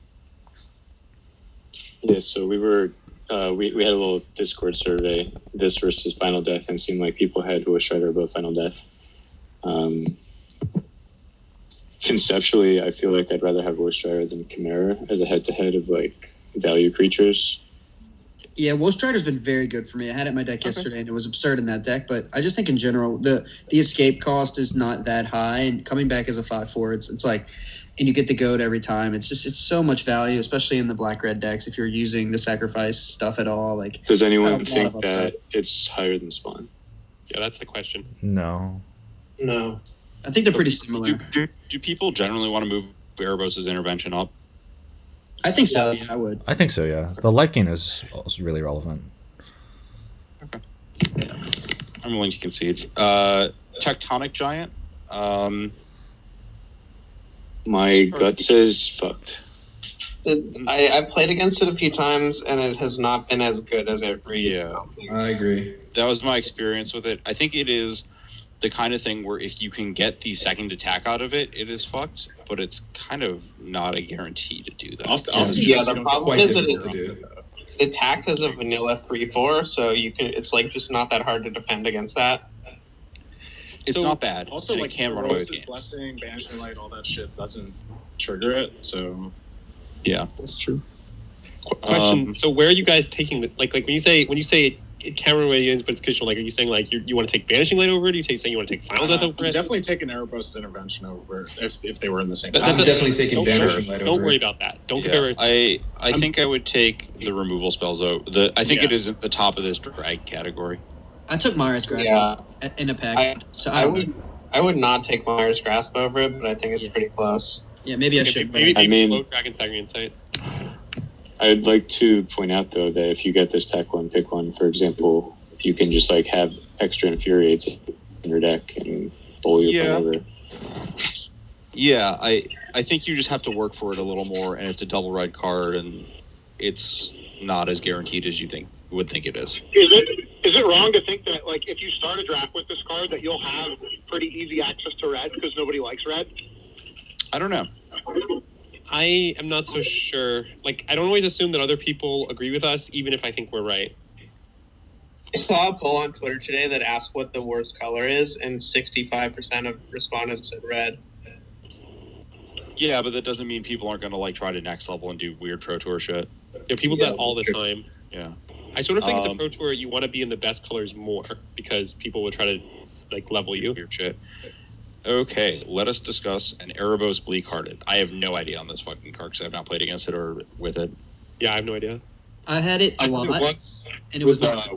Yeah, so we were we had a little Discord survey, this versus Final Death, and it seemed like people had Woe Strider above Final Death. Conceptually, I feel like I'd rather have Woe Strider than Chimera as a head-to-head of like value creatures. Yeah, Woe Strider's been very good for me. I had it in my deck yesterday, and it was absurd in that deck. But I just think in general, the escape cost is not that high, and coming back as a 5/4, it's like, and you get the goat every time. It's so much value, especially in the black-red decks. If you're using the sacrifice stuff at all, like, Does anyone think that it's higher than Spawn? Yeah, that's the question. No. No. I think they're pretty similar. Do people generally want to move Erebos' intervention up? I think so. Yeah, I would. I think so. Yeah, the light gain is also really relevant. I'm willing to concede. Tectonic Giant. My gut says fucked. I played against it a few times, and it has not been as good as it reads. Yeah, I agree. That was my experience with it. I think it is the kind of thing where if you can get the second attack out of it, it is fucked, but it's kind of not a guarantee to do that. Yeah, the problem is that it attacked as a vanilla 3/4, so you can. It's like just not that hard to defend against that. It's not bad. Also, and like it can run away with Roses, game. Blessing, Banishing Light, all that shit doesn't trigger it. So Yeah, that's true. Question. So where are you guys taking the like when you say it can run away games, but it's conditional. Like, are you saying like you want to take Banishing Light over it? Are you saying you want to take Final Death over I'm it? definitely taking Erebos' intervention over if they were in the same. I'm definitely taking don't Banishing Light over. Don't worry about that. Don't Yeah, compare. I think I would take the removal spells though. I think it is at the top of this drag category. I took Myra's Grasp in a pack. I would not take Myers Grasp over it, but I think it's pretty close. Yeah, maybe I should. Maybe low Dragon Staggering Insight. I'd like to point out though that if you get this pack one, pick one, for example, you can just like have extra Infuriates in your deck and bully your opponent over. Yeah, I think you just have to work for it a little more, and it's a double red card, and it's not as guaranteed as you would think it is. Is it wrong to think that, like, if you start a draft with this card, that you'll have pretty easy access to red because nobody likes red? I don't know. I am not so sure. Like, I don't always assume that other people agree with us, even if I think we're right. I saw a poll on Twitter today that asked what the worst color is, and 65% of respondents said red. Yeah, but that doesn't mean people aren't going to like try to next level and do weird Pro Tour shit. Yeah, people do that all the time. Yeah. I sort of think at the Pro Tour you want to be in the best colors more because people will try to like level you. Weird shit. Okay, let us discuss an Erebos Bleak Hearted. I have no idea on this fucking card because I've not played against it or with it. Yeah, I have no idea. I had it a lot, and it was not.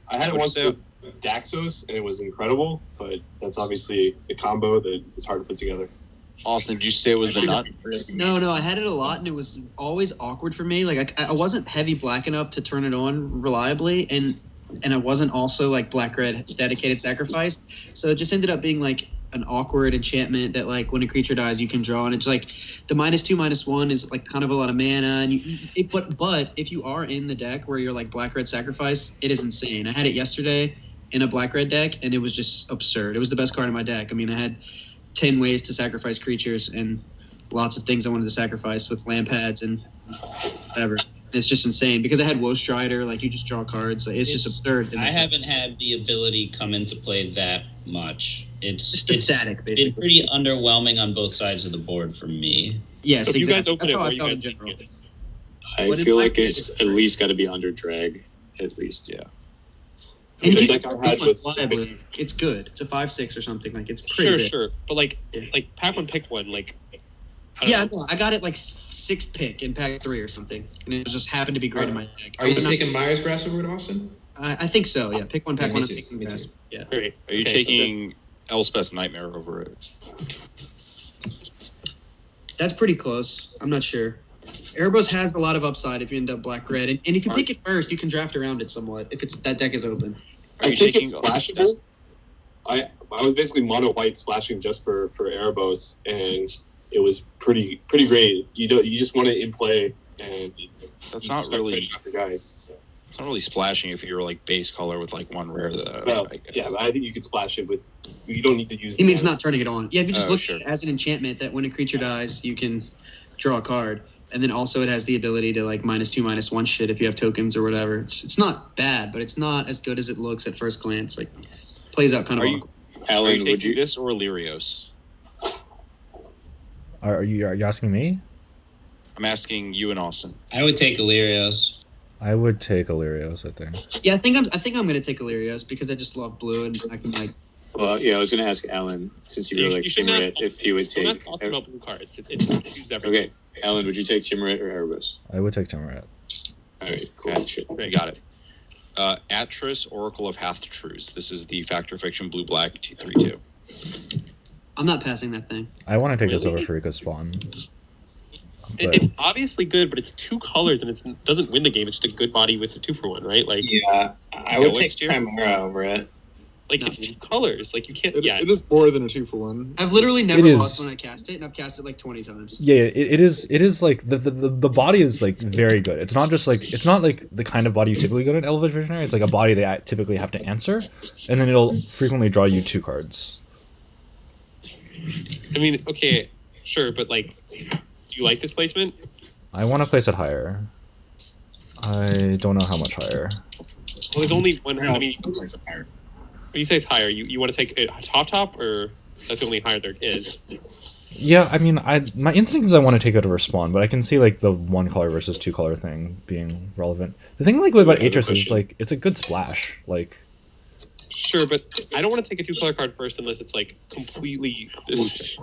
I had it once with Daxos, and it was incredible, but that's obviously a combo that is hard to put together. Austin, did you say it was the nut? No, I had it a lot, and it was always awkward for me. Like, I wasn't heavy black enough to turn it on reliably, and I wasn't also like black-red dedicated sacrifice. So it just ended up being like an awkward enchantment that like when a creature dies you can draw, and it's like the -2/-1 is like kind of a lot of mana, and but if you are in the deck where you're like black-red sacrifice, it is insane. I had it yesterday in a black-red deck, and it was just absurd. It was the best card in my deck. I mean, I had 10 ways to sacrifice creatures and lots of things I wanted to sacrifice with land pads and whatever. It's just insane because I had Woe Strider, like you just draw cards. It's just absurd. I haven't had the ability come into play that much. It's static, basically. It's pretty underwhelming on both sides of the board for me. Yes, so exactly. You guys That's how I you felt guys in general. I feel like it's at least got to be under drag, at least. Yeah. And The you deck can I had was reliably. It's good. It's a 5/6 or something. Like it's pretty big. Sure. But like pack one, pick one. Like Yeah, no, I got it like 6th pick in pack 3 or something, and it just happened to be great in my deck. Are you taking Myers Grasp over it, Austin? I think so. Yeah, pick one, pack Yeah, one. me I'm too. picking Me Grasp. too. Yeah. Great. Are you taking Elspeth's Nightmare over it? That's pretty close. I'm not sure. Erebos has a lot of upside if you end up black-red, and if you pick it first, you can draft around it somewhat if that deck is open. Are I you think taking it's splashable. I was basically mono white splashing just for Erebos, and it was pretty great. You just want it in play, and That's you not start really. trading after guys. So. It's not really splashing if you're like base color with like one rare though. Well, yeah, but I think you could splash it with. You don't need to use. He means not turning it on. Yeah, if you just look sure. at it as an enchantment that when a creature dies, you can draw a card, and then also it has the ability to like -2/-1 shit if you have tokens or whatever. It's not bad, but it's not as good as it looks at first glance. Like plays out kind of. Alan, are you taking this or Lyrios? Are you asking me? I'm asking you and Austin. I would take Illyrios. I would take Illyrios, I think. Yeah, I think I'm gonna take Illyrios because I just love blue and I can like. Well, yeah, I was gonna ask Alan since he really likes Timuret if he would take. About blue cards. It's everything. Okay, Alan, would you take Timuret or Erebus? I would take Timuret. All right, cool. You got it. Atris, Oracle of Half-Truths. This is the Factor Fiction Blue-Black 2/3/2. I'm not passing that thing. I want to take this over Farika's Spawn. It's obviously good, but it's 2 colors and it doesn't win the game. It's just a good body with the 2-for-1, right? Like, yeah, I would take Chimera over it. Like, it's 2 colors. Like, you can't. It is more than a 2-for-1. I've literally never lost when I cast it, and I've cast it like 20 times. Yeah, it is like the body is like very good. It's not like the kind of body you typically go to an Elvish Visionary. It's like a body they typically have to answer, and then it'll frequently draw you 2 cards. I mean, okay, sure, but like, do you like this placement? I want to place it higher. I don't know how much higher. Well, there's only one. I mean, when you say it's higher, you want to take it top, or that's the only higher there is? Yeah, I mean, my instinct is I want to take it over Spawn, but I can see like the 1 color versus 2 color thing being relevant. The thing like about Atris is like it's a good splash. Like, sure, but I don't want to take a 2-color card first unless it's like completely this.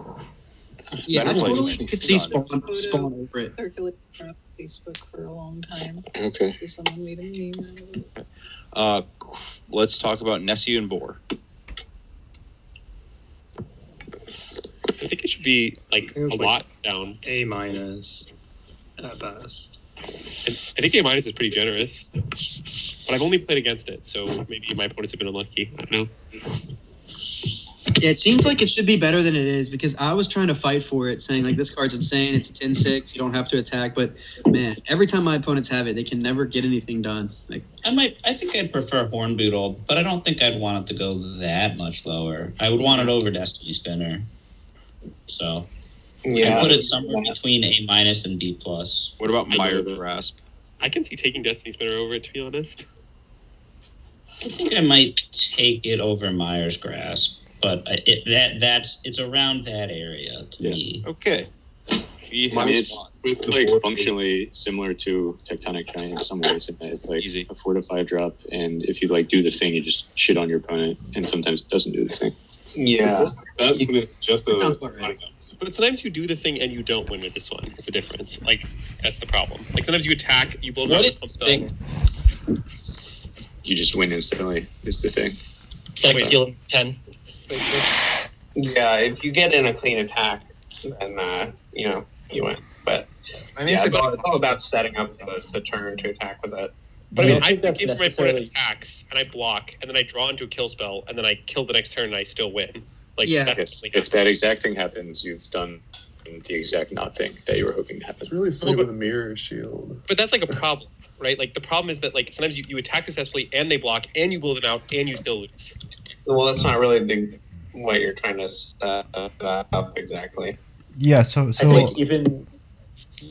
Yeah, I totally could see Spawn over it. Circulated on Facebook for a long time. Okay. See someone made a meme out of it. Let's talk about Nessie and Boar. I think it should be like a lot down. A- at best. I think A- is pretty generous, but I've only played against it, so maybe my opponents have been unlucky. I don't know. Yeah, it seems like it should be better than it is because I was trying to fight for it, saying like this card's insane, it's a 10-6, you don't have to attack. But man, every time my opponents have it, they can never get anything done. Like I think I'd prefer Hornboodle, but I don't think I'd want it to go that much lower. I would want it over Destiny Spinner. So yeah, I put it somewhere between A- and B+. What about Mire Grasp? I can see taking Destiny Spinner over it, to be honest. I think I might take it over Myers Grasp, but it's around that area to me. Okay. I mean, it's like functionally similar to Tectonic Giant in some ways. It's like a 4/5 drop, and if you like do the thing, you just shit on your opponent, and sometimes it doesn't do the thing. Yeah, that's when it's just a. Sounds about right. But sometimes you do the thing and you don't win with this one. That's the difference. Like, that's the problem. Like, sometimes you attack, you build What up is some the spell. thing? You just win instantly. Is the thing. It's like dealing 10, basically. yeah. If you get in a clean attack, then you win. But I mean, it's all about setting up the turn to attack with it. But I mean, I think that's think if my opponent necessarily. attacks and I block, and then I draw into a kill spell, and then I kill the next turn and I still win. Like, Yeah. that's If that exact thing happens, you've done the exact not thing that you were hoping to happen. It's really sweet with a mirror shield. But that's like a problem, right? Like, the problem is that like sometimes you attack successfully and they block and you blow them out and you still lose. Well, that's not really what you're trying to set up exactly. Yeah, so I think even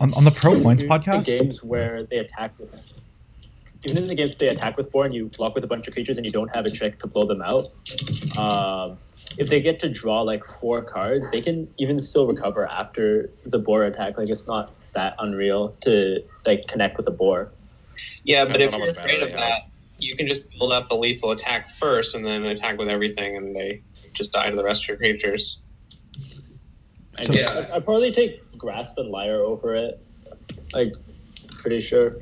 on the Pro Points in podcast, games where they attack with, even in the games they attack with Boar and you block with a bunch of creatures and you don't have a trick to blow them out, if they get to draw like 4 cards, they can even still recover after the Boar attack. Like, it's not that unreal to like connect with a Boar. Yeah, but if how you're much mana afraid they of have. that, you can just build up a lethal attack first and then attack with everything, and they just die to the rest of your creatures. So- I'd probably take Grasp and Lyre over it. Like, pretty sure.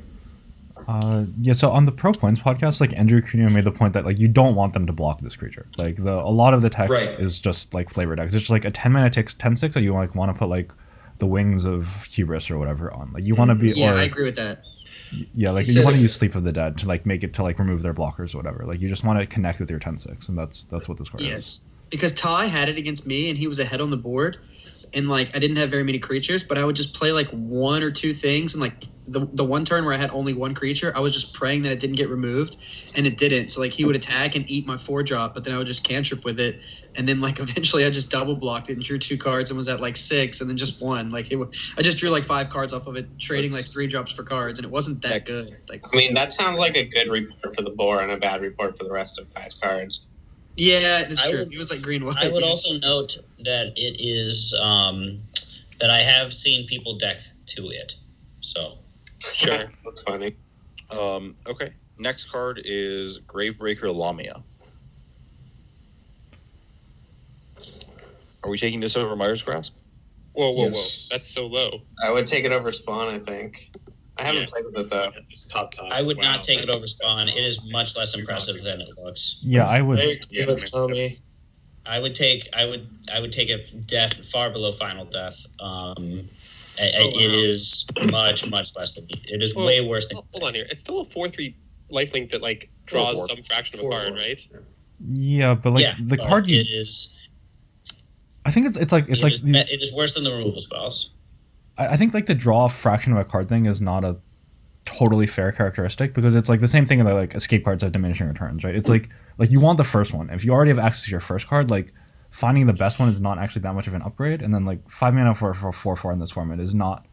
yeah, so on the Pro Points podcast, like Andrew Cunha made the point that like you don't want them to block this creature. Like a lot of the text Right. is just like flavor text. It's just like a 10-mana 10-6, or you like want to put like the wings of Hubris or whatever on. Like you want to be Yeah, or I agree with that. yeah, like you want to use Sleep of the Dead to like make it to like remove their blockers or whatever. Like you just want to connect with your 10-6, and that's what this card is. Yes, because Ty had it against me and he was ahead on the board, and like I didn't have very many creatures, but I would just play like one or two things, and like the one turn where I had only one creature, I was just praying that it didn't get removed, and it didn't. So like he would attack and eat my 4-drop, but then I would just cantrip with it, and then like eventually I just double blocked it and drew 2 cards and was at like 6, and then just won. Like I just drew like 5 cards off of it, trading like 3 drops for cards, and it wasn't that good. Like I mean, that sounds like a good report for the board and a bad report for the rest of Kai's cards. Yeah, it's true. He was like green white. I would also note that it is that I have seen people deck to it. So Sure. That's funny. Okay. Next card is Gravebreaker Lamia. Are we taking this over Myers Grasp? Whoa. That's so low. I would take it over Spawn, I think. I haven't played with it, though. It's top. I would not take it over Spawn. It is much less impressive than it looks. Yeah, I would. Tommy. I would take it far below Final Death. It is much less than it is way worse than. Hold on here. It's still a 4/3 lifelink that like draws 4/4. some fraction of a card, right? Yeah, but like the card you. It is. I think it's like it is worse than the removal spells. I think like the draw a fraction of a card thing is not a totally fair characteristic, because it's like the same thing that like escape cards have diminishing returns, right? It's like you want the first one. If you already have access to your first card, like finding the best one is not actually that much of an upgrade. And then like 5 mana for 4/4 in this format is not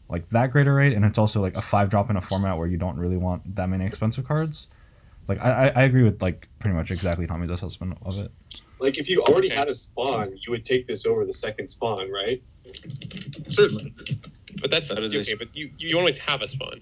like that great a rate, and it's also like a 5-drop in a format where you don't really want that many expensive cards. Like I agree with like pretty much exactly Tommy's assessment of it. Like if you already had a spawn, you would take this over the second spawn, right? Certainly. But that's okay. But you always have a spawn.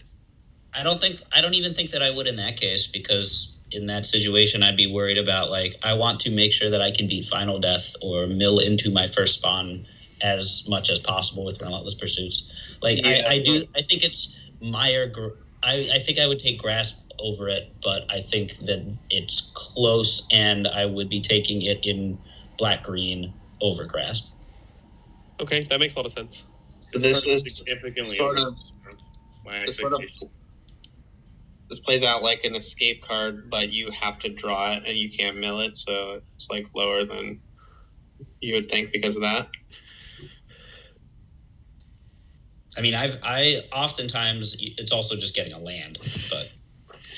I don't even think that I would in that case, because in that situation I'd be worried about like I want to make sure that I can beat Final Death or mill into my first spawn as much as possible with Relentless Pursuits. Like I think it's I think I would take Grasp over it, but I think that it's close, and I would be taking it in black-green over Grasp. Okay, that makes a lot of sense. So this is significantly sort of my expectations. this plays out like an escape card, but you have to draw it and you can't mill it, so it's like lower than you would think because of that. I mean, I oftentimes it's also just getting a land, but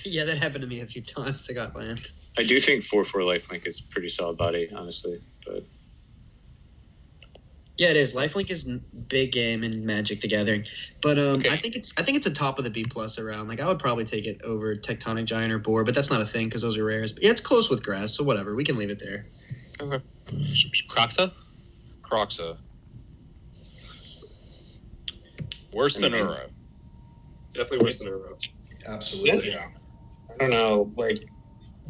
yeah, that happened to me a few times. I got land. I do think 4/4 lifelink is pretty solid body, honestly. But yeah, it is. Lifelink is big game in Magic the Gathering, but Okay. I think it's a top of the B+ around. Like I would probably take it over Tectonic Giant or Boar, but that's not a thing because those are rares. But yeah, it's close with Grass, so whatever. We can leave it there. Okay. Croxa? Worse than Uro. Definitely worse than Uro. Absolutely. Yeah. I don't know. Like,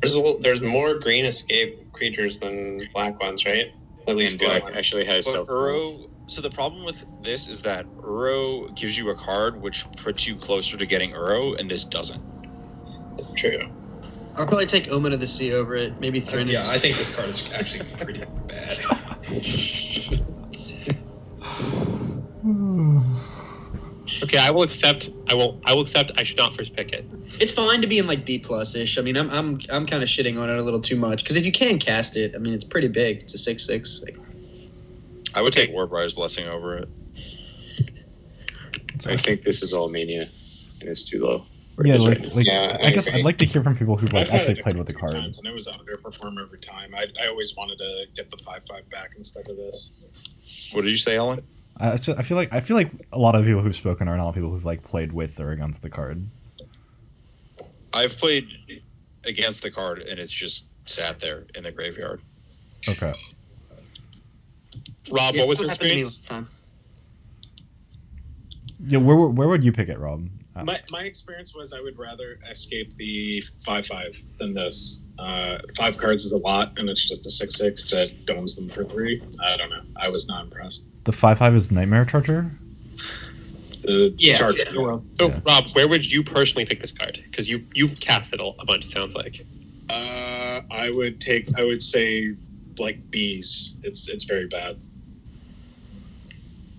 there's more green escape creatures than black ones, right? At least and black actually has But self. Uro. So the problem with this is that Uro gives you a card which puts you closer to getting Uro, and this doesn't. True. I'll probably take Omen of the Sea over it. Maybe Threnody. Yeah, I think this card is actually pretty bad. Okay, I will accept. I will accept. I should not first pick it. It's fine to be in like B+ ish. I mean, I'm kind of shitting on it a little too much because if you can cast it, I mean, it's pretty big. It's a 6/6. Like, I would take Warbriar's Blessing over it. I think this is all mania, and it's too low. Yeah, Yeah, I guess agree. I'd like to hear from people who've like I've had actually it played with the few card. times, and it was underperform every time. I always wanted to get the 5/5 back instead of this. What did you say, Alan? I feel like a lot of people who've spoken are not people who've like played with or against the card. I've played against the card, and it's just sat there in the graveyard. Okay. Rob, yeah, what was that's your happened to me experience? last time. Yeah, where would you pick it, Rob? My experience was I would rather escape the 5/5 than this. 5 cards is a lot, and it's just a 6/6 that domes them for 3. I don't know. I was not impressed. The 5/5 is Nightmare Charger. Yeah. Charge, Yeah, well. So, Yeah. Rob, where would you personally pick this card? Because you cast it a bunch. It sounds like. I would say like B's. It's very bad.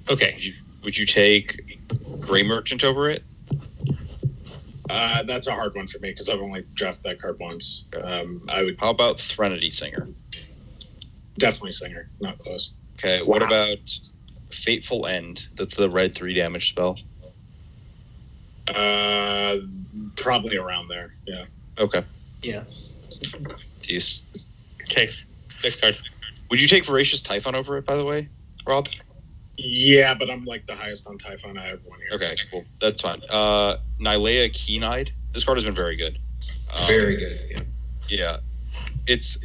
Okay. Would you take Grey Merchant over it? That's a hard one for me because I've only drafted that card once. I would How about Threnody Singer? definitely Singer, not close. Okay. What about Fateful End. That's the red 3 damage spell. Probably around there. Yeah. Okay. Yeah. Jeez. Okay. Next card. Would you take Voracious Typhon over it, by the way, Rob? Yeah, but I'm like the highest on Typhon. I have 1 here. Okay, cool. That's fine. Nylea Keen-Eyed. This card has been very good. Very good. Yeah. Yeah. It's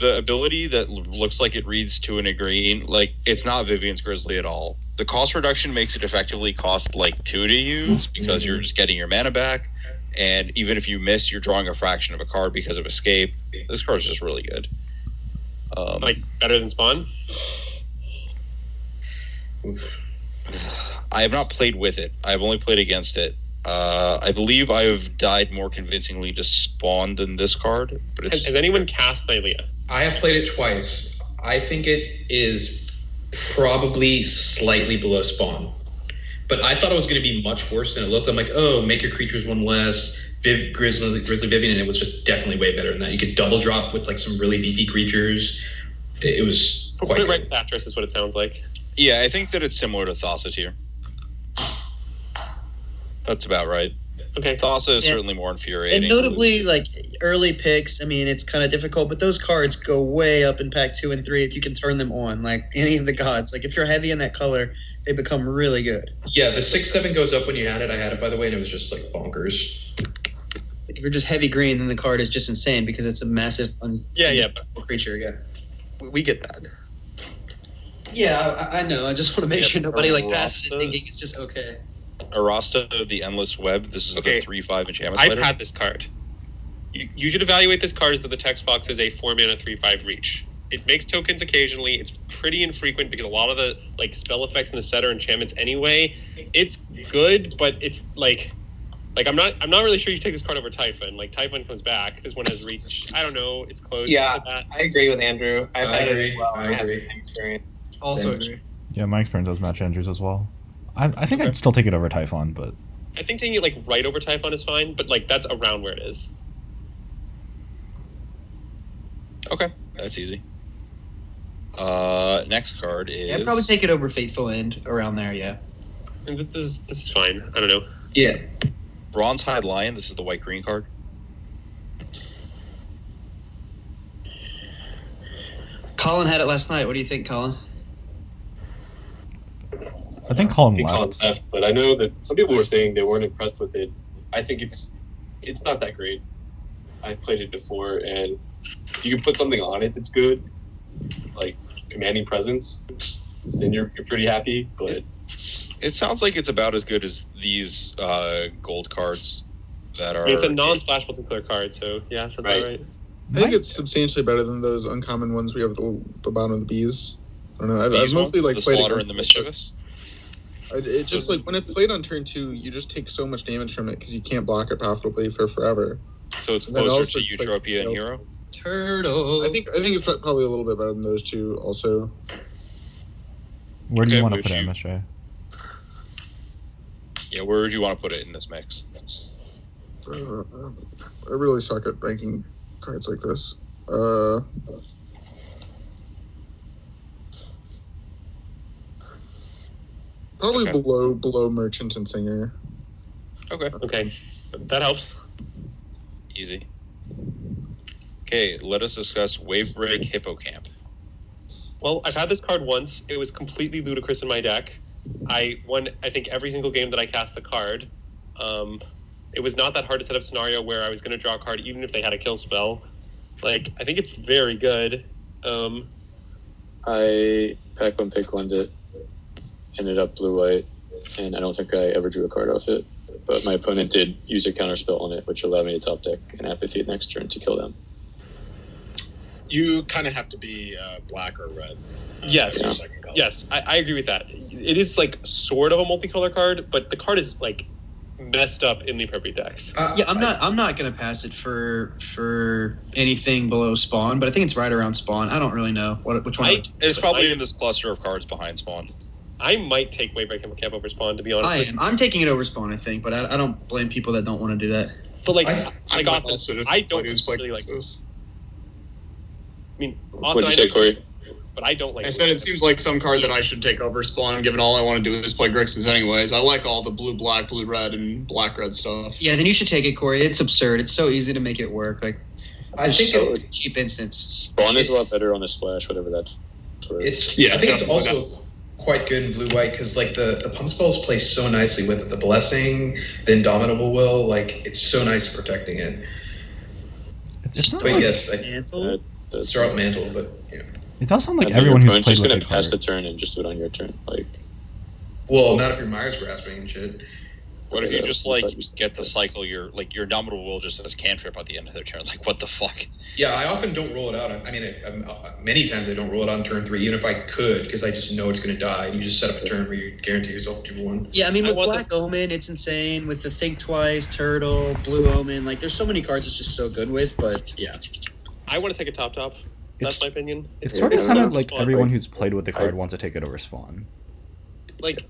the ability that looks like it reads 2 and a green. Like, it's not Vivian's Grizzly at all. The cost reduction makes it effectively cost like 2 to use because you're just getting your mana back. And even if you miss, you're drawing a fraction of a card because of escape. This card's just really good. Like better than Spawn? I have not played with it. I've only played against it. I believe I have died more convincingly to Spawn than this card. But Has anyone cast Nylea? I have played it twice. I think it is probably slightly below Spawn. But I thought it was going to be much worse than it looked. I'm like, oh, make your creatures 1 less, Grizzly Vivian, and it was just definitely way better than that. You could double drop with like some really beefy creatures. It was quite Put it good. right with Thassaros is what it sounds like. Yeah, I think that it's similar to Thassa tier. That's about right. Okay. Thassa is certainly more infuriating. And notably, like early picks, I mean, it's kind of difficult, but those cards go way up in pack 2 and 3 if you can turn them on, like any of the gods. Like if you're heavy in that color, they become really good. Yeah, the 6/7 goes up when you had it. I had it, by the way, and it was just like bonkers. Like if you're just heavy green, then the card is just insane because it's a massive creature again. We get that. Yeah, I know. I just want to make sure nobody like passes it thinking it's just okay. Arasta, the Endless Web. This is the 3/5 enchantment I've spider. had this card. You should evaluate this card as that the text box is a 4-mana 3/5 reach. It makes tokens occasionally. It's pretty infrequent because a lot of the like spell effects in the set are enchantments anyway. It's good, but it's like I'm not really sure you take this card over Typhon. Like Typhon comes back. This one has reach. I don't know. It's close. Yeah, to that. I agree with Andrew. I agree. I had the same experience. Also agree. Yeah, my experience does match Andrew's as well. I think I'd still take it over Typhon, but I think taking it like right over Typhon is fine, but like that's around where it is. Okay, that's easy. Next card is. Yeah, I'd probably take it over Fateful End around there. Yeah. And this is fine. I don't know. Yeah. Bronze Hide Lion. This is the white green card. Colin had it last night. What do you think, Colin? I think Colin Colin left. left, but I know that some people were saying they weren't impressed with it. I think it's not that great. I played it before, and if you can put something on it that's good, like Commanding Presence, then you're pretty happy. But it sounds like it's about as good as these gold cards that are. I mean, it's a non-splash multiplayer card, so yeah, sounds right. I think it's substantially better than those uncommon ones we have at the bottom of the bees. I don't know. I've mostly like the played Slaughter and the Mischievous. It just like when it's played on turn 2, you just take so much damage from it because you can't block it profitably for forever. So it's And then closer also to it's, like, Utopia and failed. Hero. Turtle. I think it's probably a little bit better than those two. Also, Where do you Okay, want to put Bush, it, you- MSJ? Yeah, where would you want to put it in this mix? I really suck at ranking cards like this. Probably Okay. below Merchant and Singer. Okay, that helps. Easy. Okay, let us discuss Wavebreak Hippocamp. Well, I've had this card once. It was completely ludicrous in my deck. I won, I think, every single game that I cast the card. It was not that hard to set up a scenario where I was going to draw a card even if they had a kill spell. Like, I think it's very good. I pack one pick one it, ended up blue-white, and I don't think I ever drew a card off it. But my opponent did use a counter spell on it, which allowed me to top deck an Apathy next turn to kill them. You kind of have to be black or red. Yes. Yes, I agree with that. It is, like, sort of a multicolor card, but the card is, like, messed up in the appropriate decks. Yeah, I'm not gonna pass it for anything below Spawn, but I think it's right around Spawn. I don't really know which one. It's probably in this cluster of cards behind Spawn. I might take Wavebreak Hippocamp over Spawn, to be honest. I'm taking it over Spawn, I think, but I don't blame people that don't want to do that. But like, I Austin, I don't really like. I mean, Austin, What'd you say, Corey? but I don't like. I said it seems like some card that I should take over Spawn, given all I want to do is play Grixis anyways. I like all the blue black, blue red, and black red stuff. Yeah, then you should take it, Corey. It's absurd. It's so easy to make it work. Like, I think so cheap instance. Spawn is a lot better on this flash, whatever that's worth. I think it's also quite good in blue white because like the pump spells play so nicely with it. The blessing, the indomitable will, like it's so nice protecting it. But yes, start with mantle, but yeah. It does sound like everyone who's played just with gonna the pass card. the turn and just do it on your turn, like. Well, not if you're Myers grasping and shit. What if you just like get the cycle? Your indomitable will just says cantrip at the end of their turn. Like what the fuck? Yeah, I often don't roll it out. I mean, many times I don't roll it out on turn 3, even if I could, because I just know it's going to die. And you just set up a turn where you guarantee yourself 2-1. Yeah, I mean, with Black Omen, it's insane. With the Think Twice, Turtle, Blue Omen, like, there's so many cards it's just so good with, but yeah. I want to take a top. That's my opinion. It sort of sounded like everyone who's played with the card wants to take it over Spawn. Like,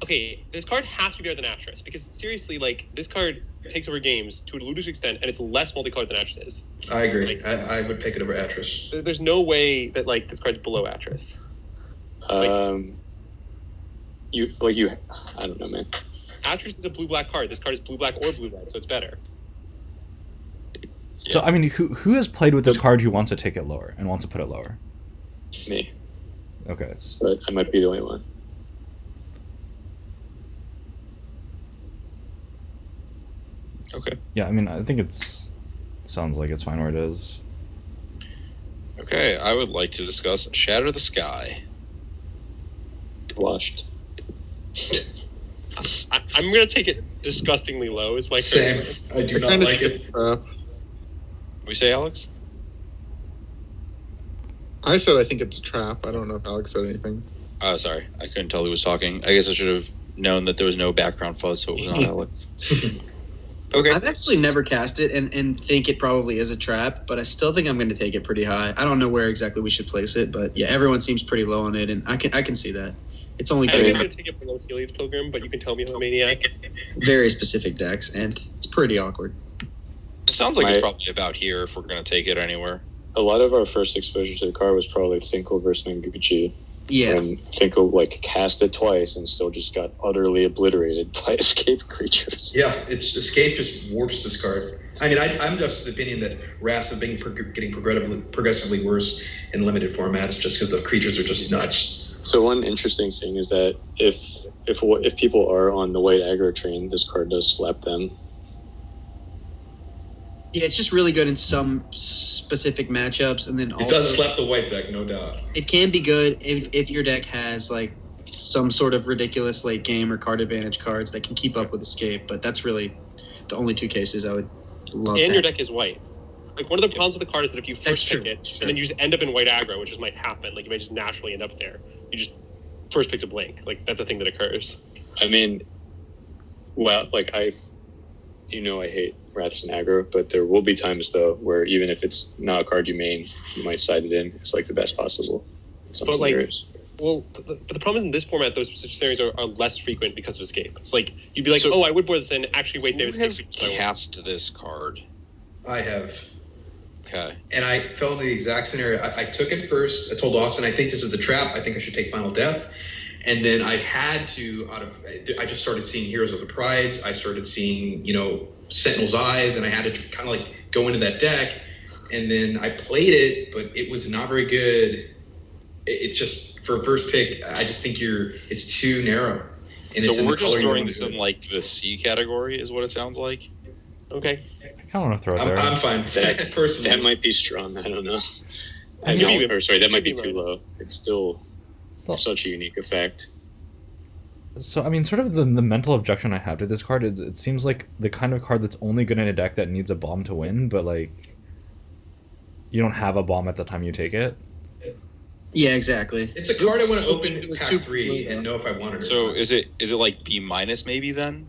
okay, this card has to be better than Atris, because seriously, like, this card takes over games to a ludicrous extent, and it's less multicolored than Atris is. I agree. Like, I would pick it over Atris. There's no way that, like, this card's below Atris. I don't know, man. Atris is a blue-black card. This card is blue-black or blue-red, so it's better. So, I mean, who has played with this card who wants to take it lower and wants to put it lower? Me. Okay. But I might be the only one. Okay. Yeah, I mean, I think sounds like it's fine where it is. Okay, I would like to discuss Shatter the Sky. Washed. I'm going to take it disgustingly low. Is my Same. I do not like it. We say, Alex? I said I think it's trap. I don't know if Alex said anything. Oh, sorry. I couldn't tell who was talking. I guess I should have known that there was no background fuzz, so it was not Alex. Okay. I've actually never cast it and think it probably is a trap, but I still think I'm going to take it pretty high. I don't know where exactly we should place it, but yeah, everyone seems pretty low on it, and I can see that. It's only I'm good going to take it below Helios Pilgrim, but you can tell me how Maniac. very specific decks, and it's pretty awkward. It sounds like it's probably about here if we're going to take it anywhere. A lot of our first exposure to the card was probably Finkel versus Manguchi. Yeah. And Finkel, like, cast it twice and still just got utterly obliterated by escape creatures. Yeah, it's escape just warps this card. I mean, I'm just of the opinion that Wraths have been getting progressively worse in limited formats just because the creatures are just nuts. So one interesting thing is that if people are on the white aggro train, this card does slap them. Yeah, it's just really good in some specific matchups, and then also, It does slap the white deck, no doubt. it can be good if your deck has like some sort of ridiculous late game or card advantage cards that can keep up with escape. But that's really the only two cases I would love. And to your have. deck is white. Like, one of the problems with the card is that if you first pick it, and then you just end up in white aggro, which just might happen, like you might just naturally end up there. You just first picked a blank. Like, that's a thing that occurs. I mean, well, like I hate Wraths and aggro, but there will be times though where even if it's not a card you main, you might side it in. It's like the best possible. Some But, like, scenarios. Well, but the problem is in this format, those specific scenarios are less frequent because of escape. It's like, you'd be like, I would board this in. Actually, wait, Who there's has escape. cast this card? I have. Okay. And I fell into the exact scenario. I took it first. I told Austin, I think this is the trap. I think I should take Final Death. And then I had to, I just started seeing Heroes of the Prides. I started seeing, Sentinel's Eyes, and I had to kind of like go into that deck. And then I played it, but it was not very good. It's just, for first pick, I just think it's too narrow. And it's So in we're the just color you throwing want this to do in it. like the C category, is what it sounds like. Okay. I kind of want to throw it there. I'm fine with that, personally. That might be strong. I don't know. I mean, that might be too low. It's still such a unique effect. So, I mean, sort of the mental objection I have to this card is it seems like the kind of card that's only good in a deck that needs a bomb to win, but, like, you don't have a bomb at the time you take it. Yeah, exactly. It's a card I want to open pack 3 and know if I want it or So not. is it like B minus maybe then?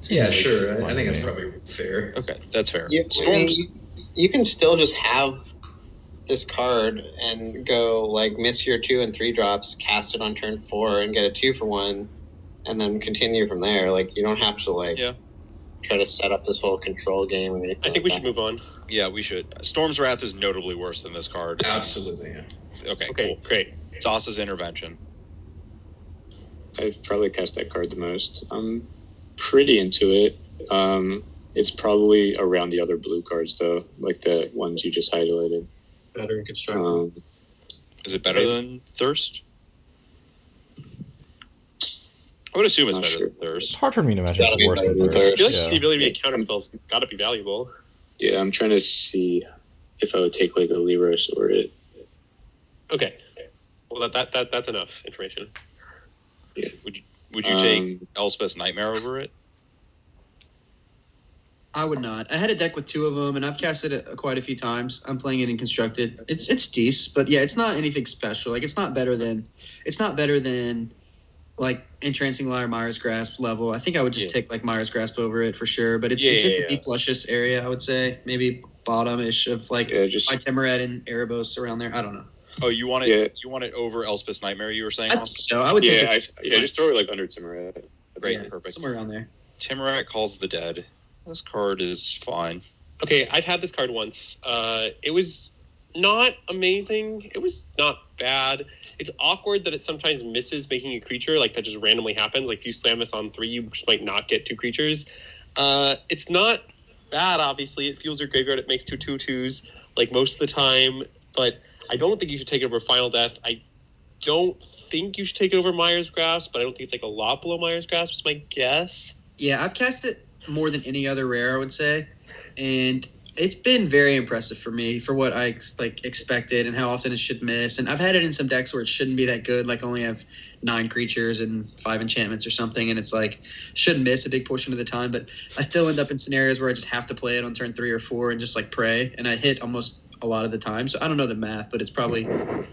Yeah, sure. I think that's probably fair. Okay, that's fair. You can still just have this card and go like miss your 2 and 3 drops, cast it on turn 4 and get a 2-for-1, and then continue from there. Like, you don't have to try to set up this whole control game. I think we should move on. Yeah, we should. Storm's Wrath is notably worse than this card. Absolutely, yeah. Okay, Okay, cool. great. Sauce's Intervention. I've probably cast that card the most. I'm pretty into it. It's probably around the other blue cards though, like the ones you just highlighted. Better in construction. Is it better than Thirst? I would assume it's Not better sure. than Thirst. It's hard for me to imagine Gotta it's be worse better than than Thirst. I feel like Yeah. the ability to be a counterspell's got to be valuable. Yeah, I'm trying to see if I would take like a Libros or it. Okay. Well, that's enough information. Yeah. Would you take Elspeth's Nightmare over it? I would not. I had a deck with two of them, and I've casted it quite a few times. I'm playing it in Constructed. It's decent, but yeah, it's not anything special. Like it's not better than like Entrancing Liar, Myra's Grasp level. I think I would just take like Myra's Grasp over it for sure. But it's in the B plushest area, I would say. Maybe bottom-ish of like my Temerat and Erebos around there. I don't know. Oh, you want it? Yeah. You want it over Elspeth's Nightmare? You were saying? I think so. I would take it. Just throw it like under Temerat. Great, perfect. Somewhere around there. Temerat Calls the Dead. This card is fine. Okay, I've had this card once. It was not amazing. It was not bad. It's awkward that it sometimes misses making a creature, like that just randomly happens. Like if you slam this on 3, you just might not get 2 creatures. It's not bad, obviously. It fuels your graveyard. It makes 2 2/2s like most of the time, but I don't think you should take it over Final Death. I don't think you should take it over Myers Grasp, but I don't think it's like a lot below Myers Grasp is my guess. Yeah, I've cast it more than any other rare, I would say, and it's been very impressive for me for what I expected and how often it should miss. And I've had it in some decks where it shouldn't be that good, like only have 9 creatures and 5 enchantments or something, and it's like should miss a big portion of the time. But I still end up in scenarios where I just have to play it on turn 3 or 4 and just like pray, and I hit almost a lot of the time. So I don't know the math, but it's probably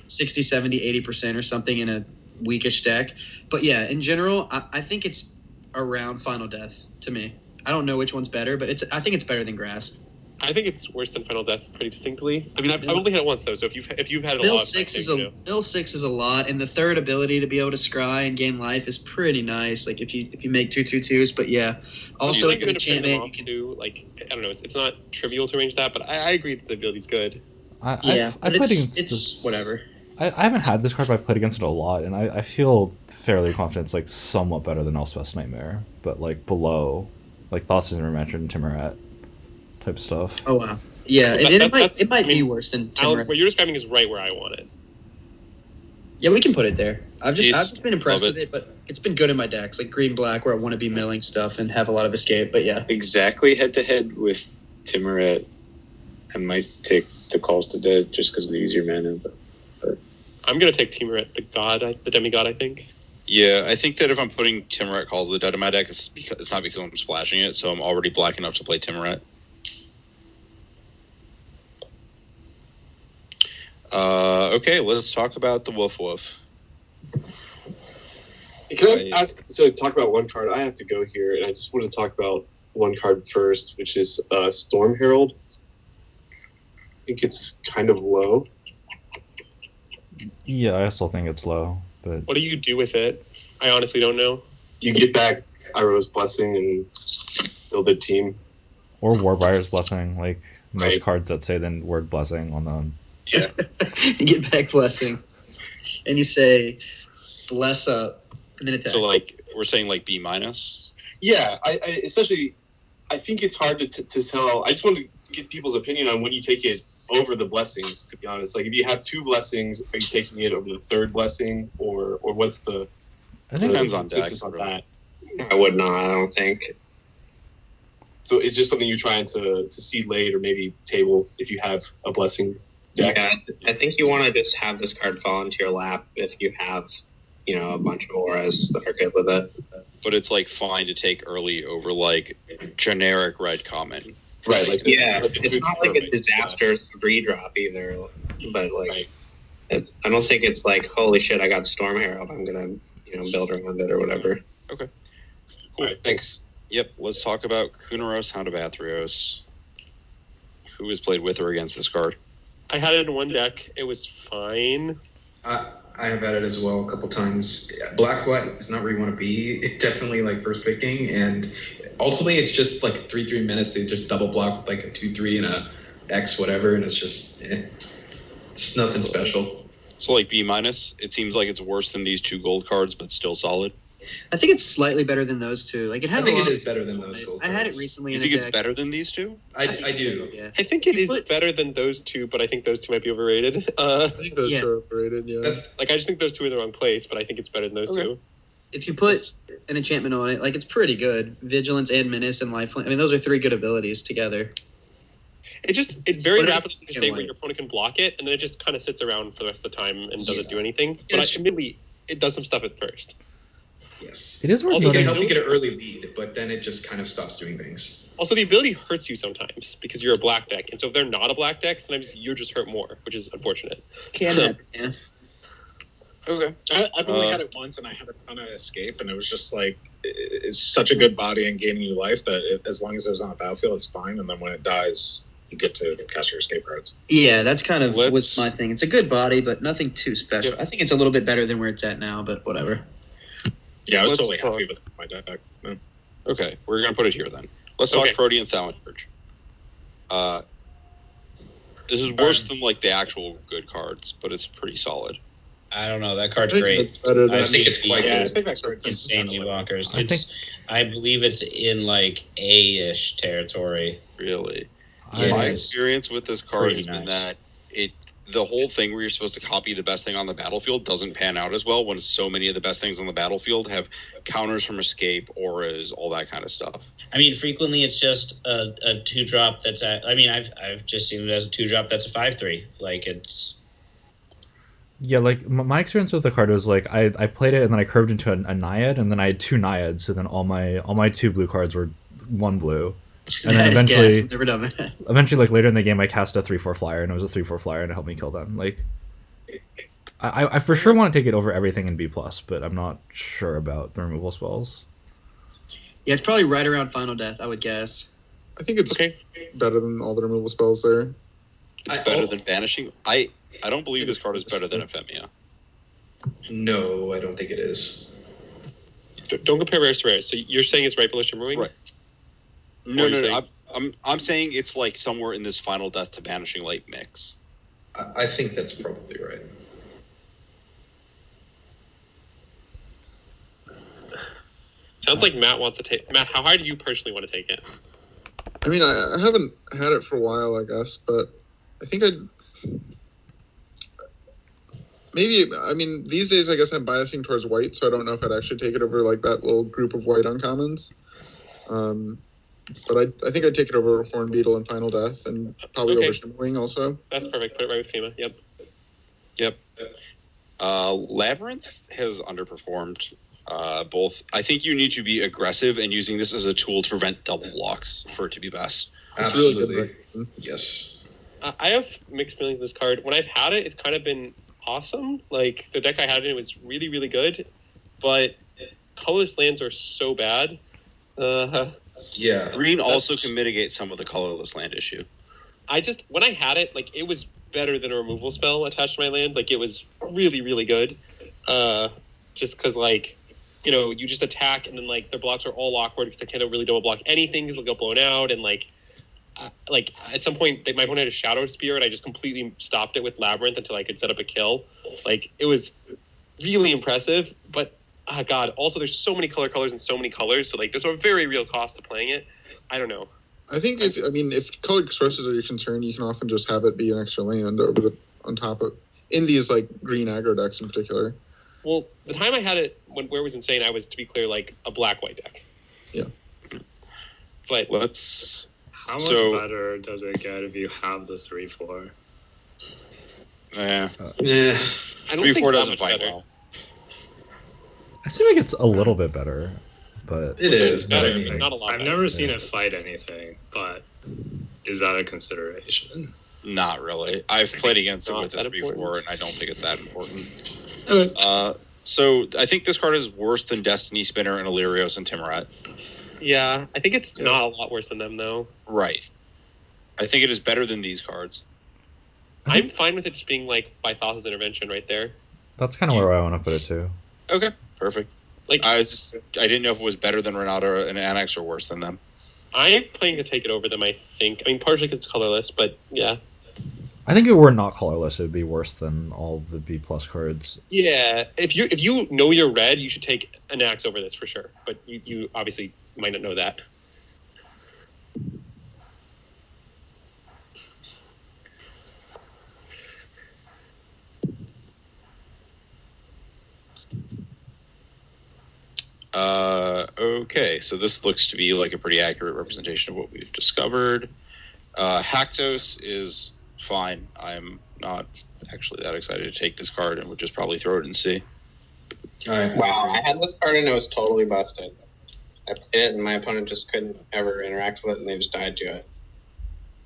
60, 70, 80% or something in a weakish deck. But yeah, in general, I think it's around Final Death to me. I don't know which one's better, but I think it's better than Grasp. I think it's worse than Final Death pretty distinctly. I mean, I've only had it once though, so if you've had it a Mill lot, 6 is Mill 6 is a lot, and the third ability to be able to scry and gain life is pretty nice. Like if you make 2 2/2s, but yeah, also an enchantment. You can do like I don't know. It's not trivial to arrange that, but I agree that the ability's good. I played against it's whatever. I haven't had this card, but I've played against it a lot, and I feel fairly confident it's like somewhat better than Elspeth's Nightmare, but like below, like Thoughts and Intervention, Temerat type stuff. Oh wow. Yeah, it might be worse than Temerat. What you're describing is right where I want it. Yeah, we can put it there. I've just been impressed with it, but it's been good in my decks, like green black, where I want to be milling stuff and have a lot of escape. But yeah, exactly head to head with Temerat. I might take the Calls to Dead just because of the easier mana, but I'm gonna take Temerat, the demigod. I think. Yeah, I think that if I'm putting Temerat Calls the Dead in my deck, it's not because I'm splashing it, so I'm already black enough to play Temerat. Okay, let's talk about the Woof Woof. Can I ask? So talk about one card. I have to go here, and I just want to talk about one card first, which is Storm Herald. I think it's kind of low. Yeah, I still think it's low. But what do you do with it? I honestly don't know. You get back Iroh's Blessing and build a team. Or Warbriar's Blessing, like most cards that say the word blessing on them. Yeah. You get back Blessing, and you say bless up, and then attack. So like we're saying like B minus. Yeah, I especially I think it's hard to tell. I just want to get people's opinion on when you take it over the blessings. To be honest, like if you have 2 blessings, are you taking it over the 3rd blessing, or what's the? I think depends on deck. On that. I would not. I don't think. So it's just something you're trying to see late, or maybe table if you have a blessing deck. Yeah, I think you want to just have this card fall into your lap if you have, a bunch of auras that are good with it. But it's like fine to take early over like generic red common. Right, like it's not like a disaster 3-drop either. But like, I don't think it's like holy shit, I got Storm Herald. I'm gonna build around it or whatever. Okay. Cool. All right, thanks. Yep. Let's talk about Kunaros, Hound of Athreos. Who has played with or against this card? I had it in one deck. It was fine. I have had it as well a couple times. Black white is not where you want to be. It definitely like first picking, and ultimately it's just like 3 minutes. They just double block with like a 2-3 and a X whatever, and it's just it's nothing special. So like B-, it seems like it's worse than these 2 gold cards, but still solid. I think it's slightly better than those two. Like it has. I think a lot it is better than those gold I had it cards. recently. You in think a it's deck. better than these 2? I do. Yeah. I think it is better than those 2, but I think those 2 might be overrated. I think those two are overrated. Yeah. Like I just think those 2 are in the wrong place, but I think it's better than those 2. If you put an enchantment on it, like it's pretty good. Vigilance and Menace and Lifeline. I mean, those are 3 good abilities together. It very But it rapidly is- to a state where your opponent can block it, and then it just kind of sits around for the rest of the time and doesn't do anything. But admittedly, it does some stuff at first. Yes. It is worth Also, it can noting- help you get an early lead, but then it just kind of stops doing things. Also, the ability hurts you sometimes because you're a black deck, and so if they're not a black deck, sometimes you're just hurt more, which is unfortunate. Can happen, yeah. Okay. I've only had it once, and I had a ton of escape, and it was just like it's such a good body and gaining you life that as long as it was on the battlefield, it's fine. And then when it dies, you get to cast your escape cards. Yeah, that's kind of was my thing. It's a good body, but nothing too special. I think it's a little bit better than where it's at now, but whatever. Yeah, I was Let's totally talk- happy with my deck. No. Okay, we're gonna put it here then. Let's talk Protean Thaumaturge. This is worse than like the actual good cards, but it's pretty solid. I don't know. That card's I think great. it's better than- I've I think seen it's it be quite good. I think that card's insanely bonkers. I I believe it's in like A-ish territory. Really? Yeah, My it's experience with this card pretty has been nice. that the whole thing where you're supposed to copy the best thing on the battlefield doesn't pan out as well when so many of the best things on the battlefield have counters from escape, auras, all that kind of stuff. I mean, frequently it's just a 2-drop that's I've just seen it as a 2-drop that's a 5/3. Like it's Yeah, like my experience with the card was like I played it and then I curved into a Naiad and then I had 2 Naiads, so then all my 2 blue cards were 1 blue. And then eventually, never done that. eventually, like later in the game, I cast a 3/4 flyer and it was a 3/4 flyer and it helped me kill them. Like, I for sure want to take it over everything in B+, but I'm not sure about the removal spells. Yeah, it's probably right around Final Death, I would guess. I think it's better than all the removal spells there. It's better than Banishing. I don't believe this card is better than Ephemia. No, I don't think it is. Don't compare rares to rares. So you're saying it's right below Shimmering? Right. No, I'm saying it's like somewhere in this Final Death to Banishing Light mix. I think that's probably right. Sounds like Matt wants to take. Matt, how high do you personally want to take it? I mean, I haven't had it for a while, I guess, but I think maybe, I mean, these days I guess I'm biasing towards white, so I don't know if I'd actually take it over like that little group of white uncommons. But I think I'd take it over Horn Beetle and Final Death, and probably over Shimmering also. That's perfect. Put it right with FEMA. Yep. Labyrinth has underperformed. Both. I think you need to be aggressive and using this as a tool to prevent double blocks for it to be best. It's really good. Absolutely. Yes. I have mixed feelings on this card. When I've had it, it's kind of been awesome. Like the deck I had in it was really, really good, but colorless lands are so bad. Yeah. Green also can mitigate some of the colorless land issue. When I had it, like it was better than a removal spell attached to my land. Like it was really, really good. Just because like, you know, you just attack and then like their blocks are all awkward because they can't really double block anything because they'll get blown out. And like at some point my opponent had a Shadow Spear and I just completely stopped it with Labyrinth until I could set up a kill. Like it was really impressive, but God, also there's so many colors and so many colors. So like there's a very real cost to playing it. I don't know. I think if colored sources are your concern, you can often just have it be an extra land on top of in these like green aggro decks in particular. Well, the time I had it where it was insane, I was, to be clear, like a black-white deck. Yeah. But how much better does it get if you have the 3/4? Yeah. I don't 3/4 think doesn't fight well. I feel like it's a little bit better, but it is. Not a lot. I've never seen it fight anything, but is that a consideration? Not really. I've played against it with it before, and I don't think it's that important. Okay. So I think this card is worse than Destiny Spinner and Illyrios and Timoret. Yeah, I think it's not a lot worse than them, though. Right. I think it is better than these cards. I'm fine with it just being like by Thassa's Intervention right there. That's kind of where I want to put it too. Okay, perfect. Like I didn't know if it was better than Renata and Annex or worse than them. I'm planning to take it over them, I think. I mean, partially because it's colorless, but yeah. I think if it were not colorless, it would be worse than all the B+ cards. Yeah, if you know you're red, you should take an axe over this for sure. But you obviously might not know that. Okay, so this looks to be like a pretty accurate representation of what we've discovered. Haktos is fine. I'm not actually that excited to take this card and would just probably throw it and see. Wow, I had this card and it was totally busted. I played it and my opponent just couldn't ever interact with it and they just died to it.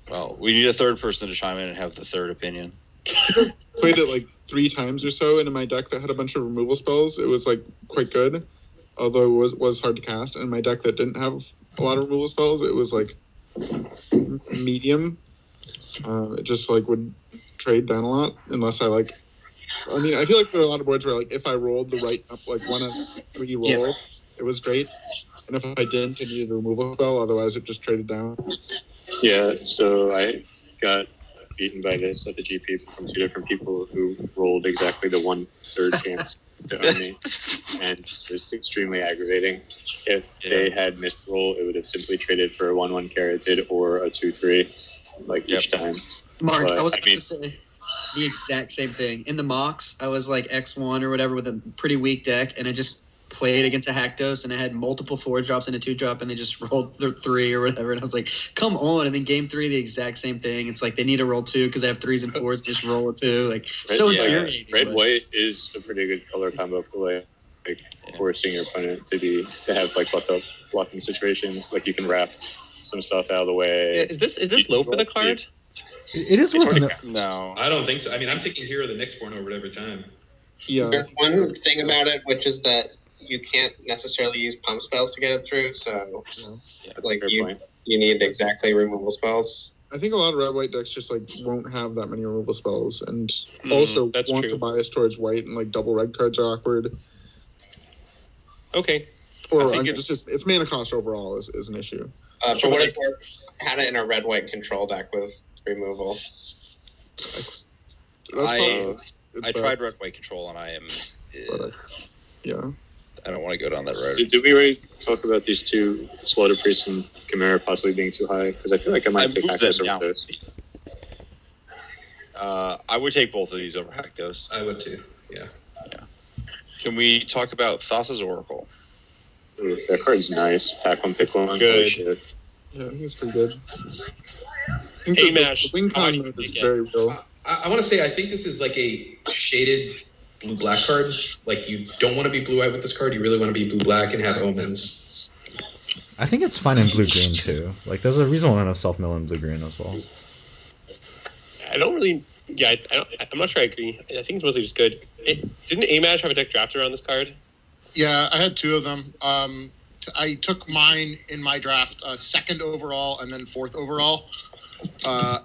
Well, we need a third person to chime in and have the third opinion. Played it like 3 times or so, and in my deck that had a bunch of removal spells, it was like quite good, although it was hard to cast. And in my deck that didn't have a lot of removal spells, it was like medium. It just like would trade down a lot unless I like. I mean, I feel like there are a lot of boards where like if I rolled the right up like 1 of 3 roll, it was great, and if I didn't, I needed a removal spell. Otherwise, it just traded down. Yeah, so I got beaten by this at the GP from 2 different people who rolled exactly the 1/3 chance to own me, and it was extremely aggravating. If they had missed roll, it would have simply traded for a 1/1 carroted or a 2/3, like each time. Mark, But, I was about to say the exact same thing. In the mocks, I was like X1 or whatever with a pretty weak deck, and I just played against a Haktos, and I had multiple 4-drops and a 2-drop, and they just rolled their 3 or whatever, and I was like, come on. And then game 3, the exact same thing. It's like they need to roll 2 because they have 3s and 4s, just roll a 2. Like, so infuriating. Red-white is a pretty good color combo for like forcing your opponent to have like blocking situations. Like you can wrap some stuff out of the way. Yeah, is this low for the card? It is worth it. No, I don't think so. I mean, I'm taking Hero the Nextborn over it every time. Yeah. There's one thing about it, which is that you can't necessarily use pump spells to get it through, so like you need exactly removal spells. I think a lot of red-white decks just like won't have that many removal spells, and also want to bias towards white, and like double red cards are awkward. Okay. Or it's mana cost overall is an issue. For what it's worth, I had it in a red-white control deck with removal. I tried red white control and I am. Yeah. I don't want to go down that road. Did we already talk about these 2 Slaughter Priest and Chimera possibly being too high? Because I feel like I might take Haktos over those. I would take both of these over Haktos. I would too. Yeah. Can we talk about Thassa's Oracle? Ooh, that card's nice. Pack 1, pick 1. Good. Shit. Yeah, I think it's pretty good. I think Mash. the win con mode is very real. I want to say I think this is like a shaded blue-black card. Like you don't want to be blue-white with this card. You really want to be blue-black and have omens. I think it's fine in blue-green too. Like there's a reason why I know self-mill in blue-green as well. I don't really. Yeah, I'm not sure I agree. I think it's mostly just good. Didn't Amash have a deck drafted around this card? Yeah, I had 2 of them. I took mine in my draft 2nd overall and then 4th overall. I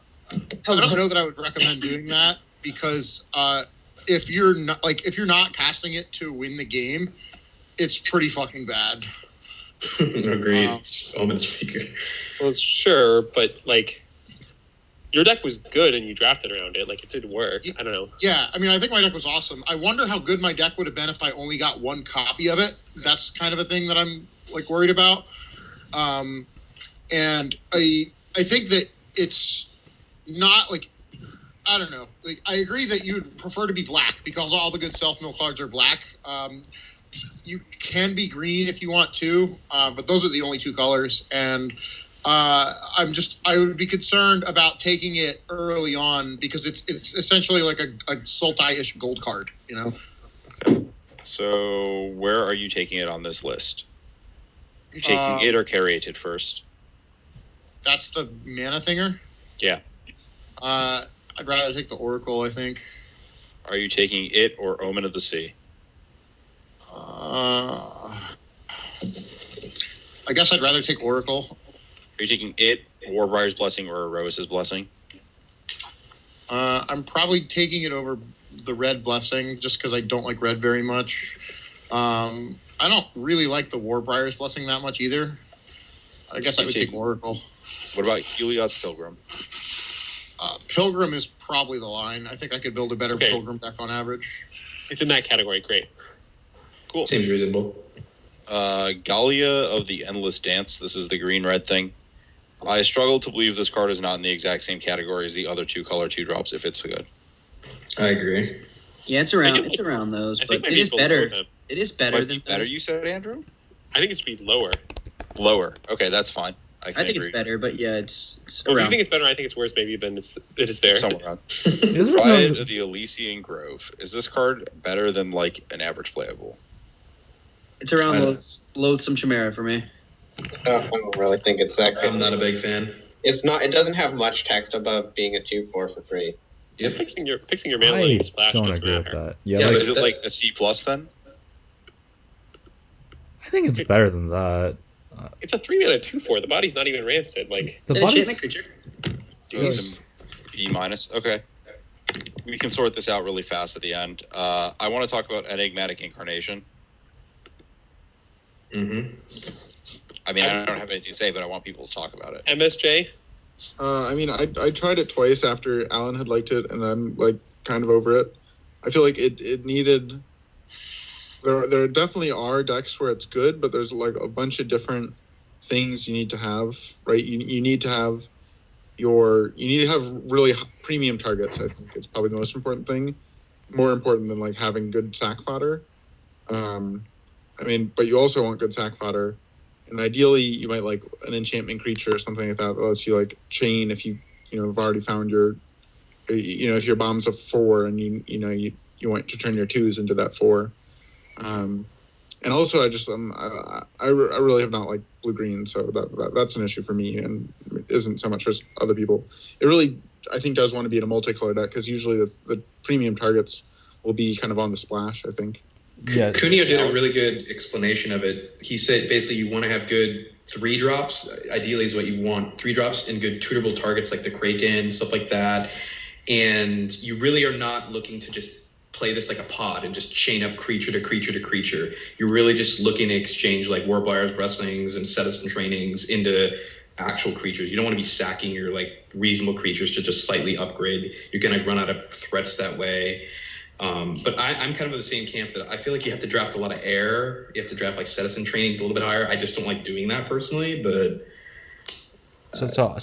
don't know that I would recommend doing that because if you're not casting it to win the game, it's pretty fucking bad. Agreed. It's Omen Speaker. Well, sure, but like your deck was good and you drafted around it. Like it did work. I don't know. Yeah, I mean, I think my deck was awesome. I wonder how good my deck would have been if I only got 1 copy of it. That's kind of a thing that I'm like worried about. And I think that it's not like, I don't know. Like I agree that you'd prefer to be black because all the good self-mill cards are black. You can be green if you want to, but those are the only 2 colors. And I would be concerned about taking it early on because it's essentially like a Sultai-ish gold card, you know? Okay. So where are you taking it on this list? You're taking it or Carriated first? That's the mana thinger? Yeah. I'd rather take the Oracle, I think. Are you taking it or Omen of the Sea? I guess I'd rather take Oracle. Are you taking it, Warbriar's Blessing, or Erois' Blessing? I'm probably taking it over the red blessing just because I don't like red very much. I don't really like the Warbriar's blessing that much either. I guess I would take Oracle. What about Heliod's Pilgrim? Pilgrim is probably the line. I think I could build a better Pilgrim deck on average. It's in that category. Great. Cool. Seems reasonable. Gallia of the Endless Dance. This is the green-red thing. I struggle to believe this card is not in the exact same category as the other two color 2-drops if it's good. I agree. Yeah, it's around those, but it is better. It is better than better. those. You said, Andrew? I think it should be lower. Lower. Okay, that's fine. I think it's better, but yeah, it's well, around. If you think it's better, I think it's worse maybe than it is there. Somewhere around. Is it Riot of the Elysian Grove. Is this card better than like an average playable? It's around Loathsome Chimera for me. I don't really think it's that good. I'm not a big fan. It's not. It doesn't have much text above being a 2/4 for free. Yep. Fixing your mana I like splash don't doesn't agree with matter. that. Yeah, Yeah, like, is it like a C+ then? I think it's better than that. It's a 3-mana 2/4. The body's not even rancid. Like The It's an body's- enchantment creature. B-. Okay. We can sort this out really fast at the end. I want to talk about Enigmatic Incarnation. Mm-hmm. I mean, I don't have anything to say, but I want people to talk about it. MSJ. I mean, I tried it twice after Alan had liked it, and I'm like kind of over it. I feel like it needed. There definitely are decks where it's good, but there's like a bunch of different things you need to have, right? You need to have really premium targets. I think it's probably the most important thing, more important than like having good sack fodder. I mean, but you also want good sack fodder, and ideally you might like an enchantment creature or something like that lets you like chain if you have already found your, if your bomb's a 4 and you want to turn your 2s into that 4. And also, I really have not liked blue green, so that's an issue for me, and it isn't so much for other people. It really, I think, does want to be in a multicolor deck because usually the premium targets will be kind of on the splash. I think. Yeah, Cuneo did a really good explanation of it. He said basically you want to have good 3-drops. Ideally, is what you want. 3-drops and good tutorable targets like the Kraken, stuff like that. And you really are not looking to just play this like a pod and just chain up creature to creature to creature. You're really just looking to exchange like Warblire's Wrestlings and Citizen Trainings into actual creatures. You don't want to be sacking your like reasonable creatures to just slightly upgrade. You're going to run out of threats that way. But I'm kind of in the same camp that I feel like you have to draft a lot of air. You have to draft like Citizen Trainings a little bit higher. I just don't like doing that personally, but So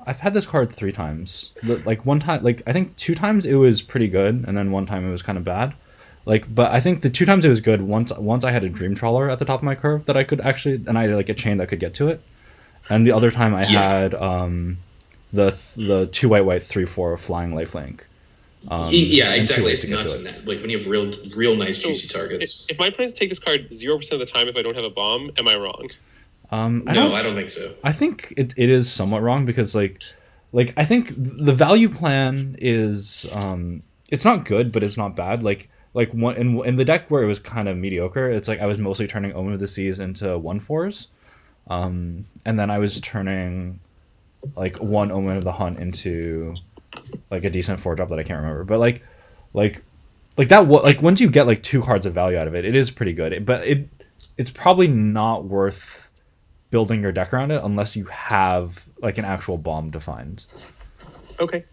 I've had this card 3 times. Like one time, like I think 2 times it was pretty good, and then one time it was kind of bad. Like, but I think the 2 times it was good. Once I had a Dream Trawler at the top of my curve that I could actually, and I had like a chain that could get to it. And the other time I had the 2 white 3/4 flying lifelink. Exactly. It's nuts in that. Like when you have real nice juicy targets. If my plans take this card 0% of the time if I don't have a bomb, am I wrong? I don't think so. I think it is somewhat wrong because like I think the value plan is it's not good, but it's not bad. Like one in the deck where it was kind of mediocre, it's like I was mostly turning Omen of the Seas into 1/4s, and then I was turning like one Omen of the Hunt into like a decent 4-drop that I can't remember. But like that like once you get like 2 cards of value out of it, it is pretty good. But it's probably not worth building your deck around it unless you have like an actual bomb defined. Okay,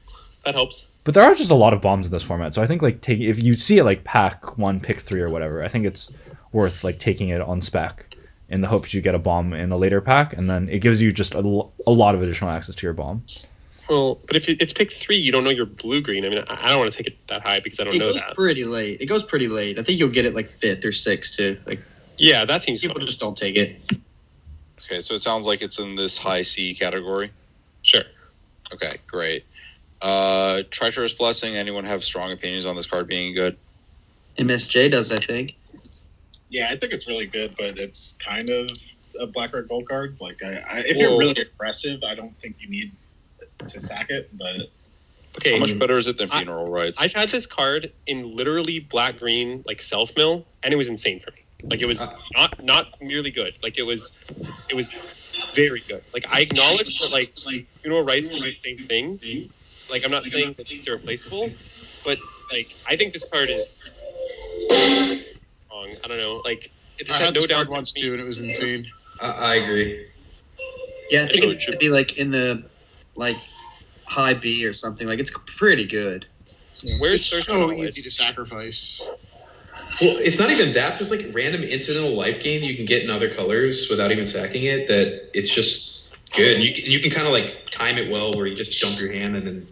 that helps. But there are just a lot of bombs in this format, so I think like if you see it like pack 1, pick 3 or whatever, I think it's worth like taking it on spec in the hopes you get a bomb in a later pack, and then it gives you just a lot of additional access to your bomb. Well, but if it's pick 3, you don't know your blue green. I mean, I don't want to take it that high because I don't know that. It goes pretty late. I think you'll get it like 5th or 6th too. Like, yeah, that seems people just don't take it. Okay, so it sounds like it's in this high C category. Sure. Okay, great. Treacherous Blessing. Anyone have strong opinions on this card being good? MSJ does, I think. Yeah, I think it's really good, but it's kind of a black red gold card. Like, if you're really aggressive, I don't think you need to sack it. But okay, how much better is it than Funeral Rites? I've had this card in literally black green like self mill, and it was insane for me. Like it was not merely good. Like it was very good. Like I acknowledge that like Funeral Rites is the same thing. Like I'm not saying that these are replaceable, but Like, I think this card is wrong. I don't know. Like, it I just had had no this card down. once too, and it was insane. I agree. Yeah, I think So it it should should- be like in the like high B or something. Like it's pretty good. Where's It's Thirst so Knowledge? easy to sacrifice. Well, it's not even that. There's like random incidental life gain you can get in other colors without even sacking it. That it's just good. You can kind of like time it well, where you just dump your hand and then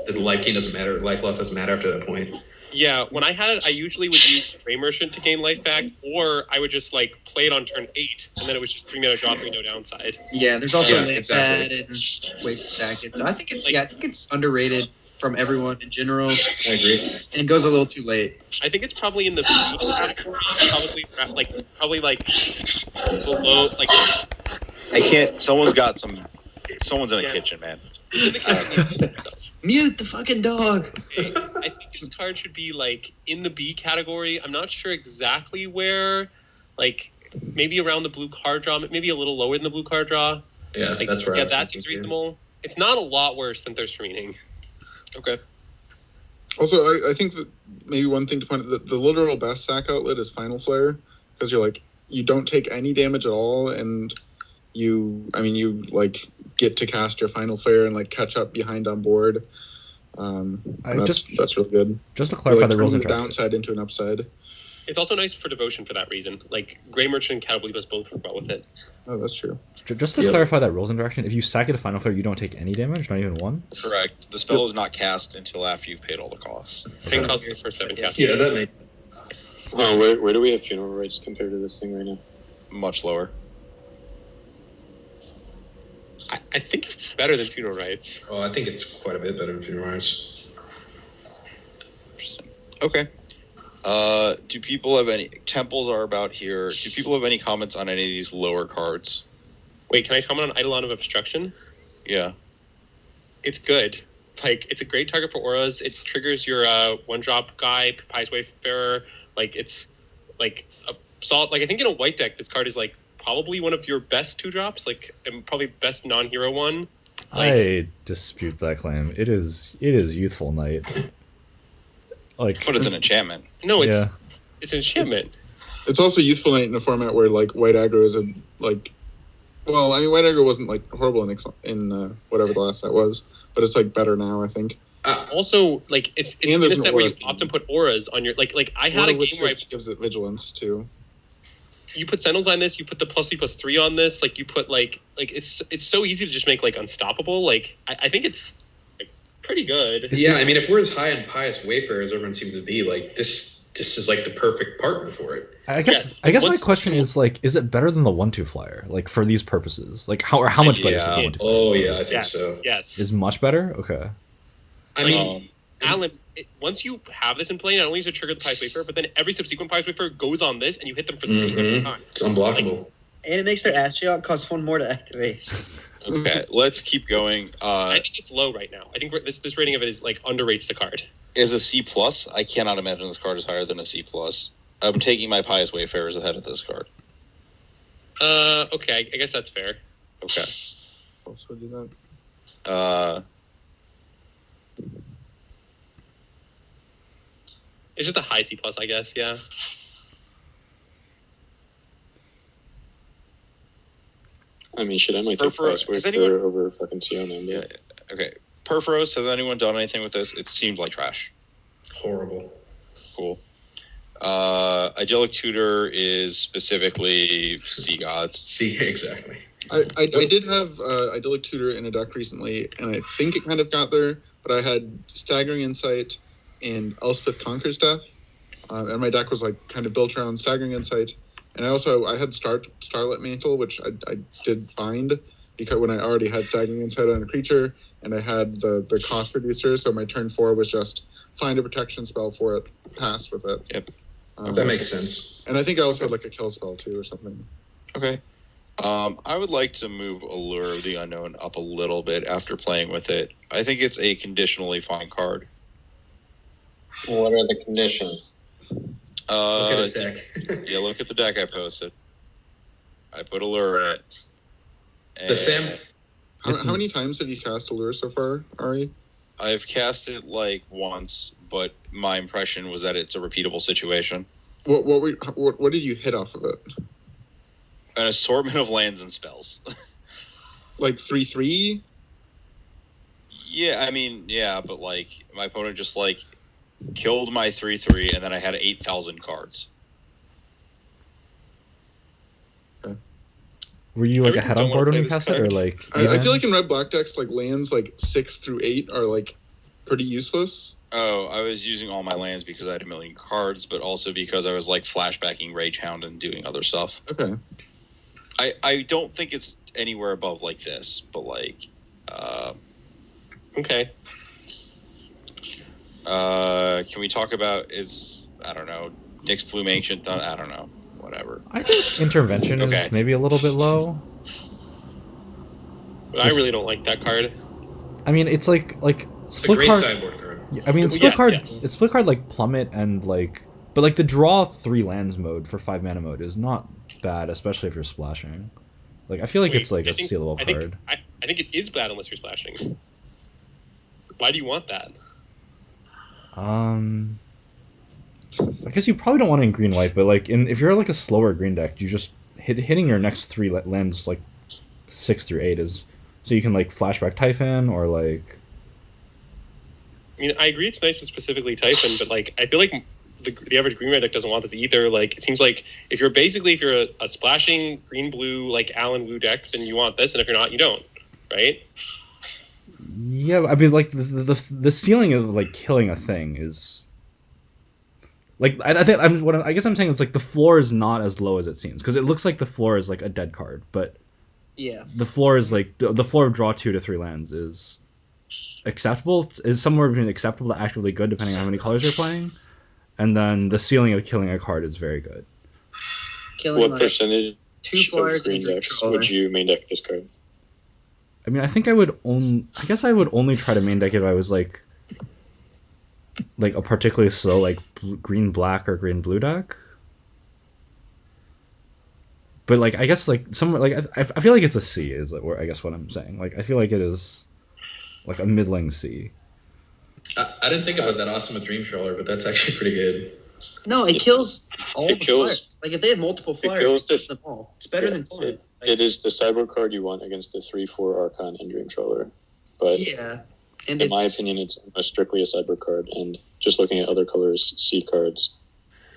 the life gain doesn't matter. Life loss doesn't matter after that point. Yeah, when I had it, I usually would use Gray Merchant to gain life back, or I would just like play it on turn 8, and then it was just 3 mana draw, 3 no downside. Yeah, there's also Yeah, land exactly. pad and ways to sack it. So I think it's underrated from everyone in general, I agree. and it goes a little too late. I think it's probably in the B category, probably like below, like I can't. Someone's in a Yeah. kitchen, man. in the kitchen. Mute the fucking dog. I think this card should be like in the B category. I'm not sure exactly where, like maybe around the blue card draw, maybe a little lower than the blue card draw. Yeah, Like, that's where I yeah, was that thinking, seems too. reasonable. It's not a lot worse than Thirst for Meaning. Okay. Also, I think that maybe one thing to point out, the literal best sack outlet is Final Flare, because you don't take any damage at all, and you like get to cast your Final Flare and like catch up behind on board. That's really good. Just to clarify like, the rules turning and the downside into an upside. It's also nice for devotion for that reason. Like Gray Merchant and Catablibus both work well with it. Oh, that's true. Just to clarify that rules interaction, if you sack it a Final Flare, you don't take any damage, not even one? Correct. The spell is not cast until after you've paid all the costs. 10 costs for the first 7 casts. Yeah, that makes. Oh, where do we have funeral rites compared to this thing right now? Much lower. I think it's better than Funeral Rites. Oh, I think it's quite a bit better than funeral rites. Interesting. Okay. Do people have any temples are about here? Do people have any comments on any of these lower cards? Wait, can I comment on Eidolon of Obstruction? Yeah. It's good. Like, it's a great target for auras. It triggers your one-drop guy, Pious Wayfarer. Like, it's like a solid. Like, I think in a white deck, this card is like probably one of your best 2-drops. Like, and probably best non-hero one. Like, I dispute that claim. It is youthful night. Like, But it's an enchantment. no, it's it's an enchantment. It's also Youthful Night in a format where like white aggro is well, I mean white aggro wasn't like horrible in whatever the last set was, but it's like better now, I think. Also, like it's And in a there's an set where you aura often put auras on your like I had One a of which game where gives it vigilance too. you put Sentinels on this, you put the +3/+3 on this, like you put like it's so easy to just make like unstoppable. Like I think it's like pretty good. Yeah, I mean, if we're as high in Pious Wayfarer as everyone seems to be, like this is like the perfect partner for it. I guess my question is like, is it better than the 1/2 flyer? Like for these purposes, like how much better is it than the 1/2 flyer? Oh yeah, I think so. Yes. Is much better? Okay. I mean, Alan, once you have this in play, not only does it trigger the Pious Wayfarer, but then every subsequent Pious Wayfarer goes on this, and you hit them for 3 every time. It's unblockable. And it makes their Astronaut cost 1 more to activate. Okay, let's keep going. I think it's low right now. I think this rating of it is like underrates the card. Is a C+. I cannot imagine this card is higher than a C+. I'm taking my Pious Wayfarers ahead of this card. Okay, I guess that's fair. Okay. Also do that. It's just a high C+, I guess. Yeah. I mean, shit, I might take Perforos- Pious has Wayfarer over fucking Siona. Yeah. Okay. Perforos, has anyone done anything with this? It seemed like trash. Horrible. Cool. Idyllic Tutor is specifically Sea Gods. See, exactly. I did have Idyllic Tutor in a deck recently, and I think it kind of got there, but I had Staggering Insight and Elspeth Conquers Death, and my deck was like kind of built around Staggering Insight, and I had Starlit Mantle, which I did find because when I already had Staggering Insight on a creature, and I had the cost reducer, so my turn 4 was just find a protection spell for it, pass with it. Yep. That makes sense. And I think I also had like a kill spell too or something. Okay. I would like to move Allure of the Unknown up a little bit after playing with it. I think it's a conditionally fine card. What are the conditions? Look at his deck. Yeah, look at the deck I posted. I put Allure in it. The Sam. How many times have you cast Allure so far, Ari? I've cast it like once, but my impression was that it's a repeatable situation. What did you hit off of it? An assortment of lands and spells. Like 3/3? Yeah, I mean, yeah, but like my opponent just like killed my 3/3, and then I had 8,000 cards. Were you like ahead on board when you cast it, or like? I feel like in red black decks, like lands like 6 through 8 are like pretty useless. Oh, I was using all my lands because I had a million cards, but also because I was like flashbacking Ragehound and doing other stuff. Okay. I don't think it's anywhere above like this, but like, okay. Can we talk about I don't know, Nyx Plume Ancient? I don't know, whatever. I think intervention is maybe a little bit low. But I really don't like that card. I mean, it's like It's split a great card. sideboard card. I mean, Yes, split card. yes. It's split card like Plummet and like, but like the draw 3 lands mode for 5 mana mode is not bad, especially if you're splashing. Like I feel like it's like a stealable card. I think it is bad unless you're splashing. Why do you want that? I guess you probably don't want it in green white, but like if you're like a slower green deck, you just hitting your next 3 lands like 6 through 8 is so you can like flashback Typhon or like. I mean, I agree it's nice with specifically Typhon, but like I feel like the average green red deck doesn't want this either. Like it seems like if you're a splashing green blue like Alan Wu deck, then you want this, and if you're not, you don't, right? Yeah, I mean, like the ceiling of like killing a thing is like I think I guess I'm saying it's like the floor is not as low as it seems because it looks like the floor is like a dead card, but yeah, the floor is like the floor of draw 2 to 3 lands is acceptable, is somewhere between acceptable to actively good depending on how many colors you're playing, and then the ceiling of killing a card is very good. Killing what percentage 2 flyers of green decks would you main deck this card? I mean, I think I would only try to main deck if I was like a particularly slow like green black or green blue deck. But like I guess like somewhere like I feel like it's a C is where I guess what I'm saying. Like I feel like it is like a middling C. I didn't think about that awesome Dream Trawler, but that's actually pretty good. No, it kills all the flyers. Like if they have multiple flyers, it kills them all. It's better than Plummet. It is the sideboard card you want against the 3/4 Archon and Dream Trawler. But yeah, and in my opinion, it's strictly a sideboard card. And just looking at other colors, C cards,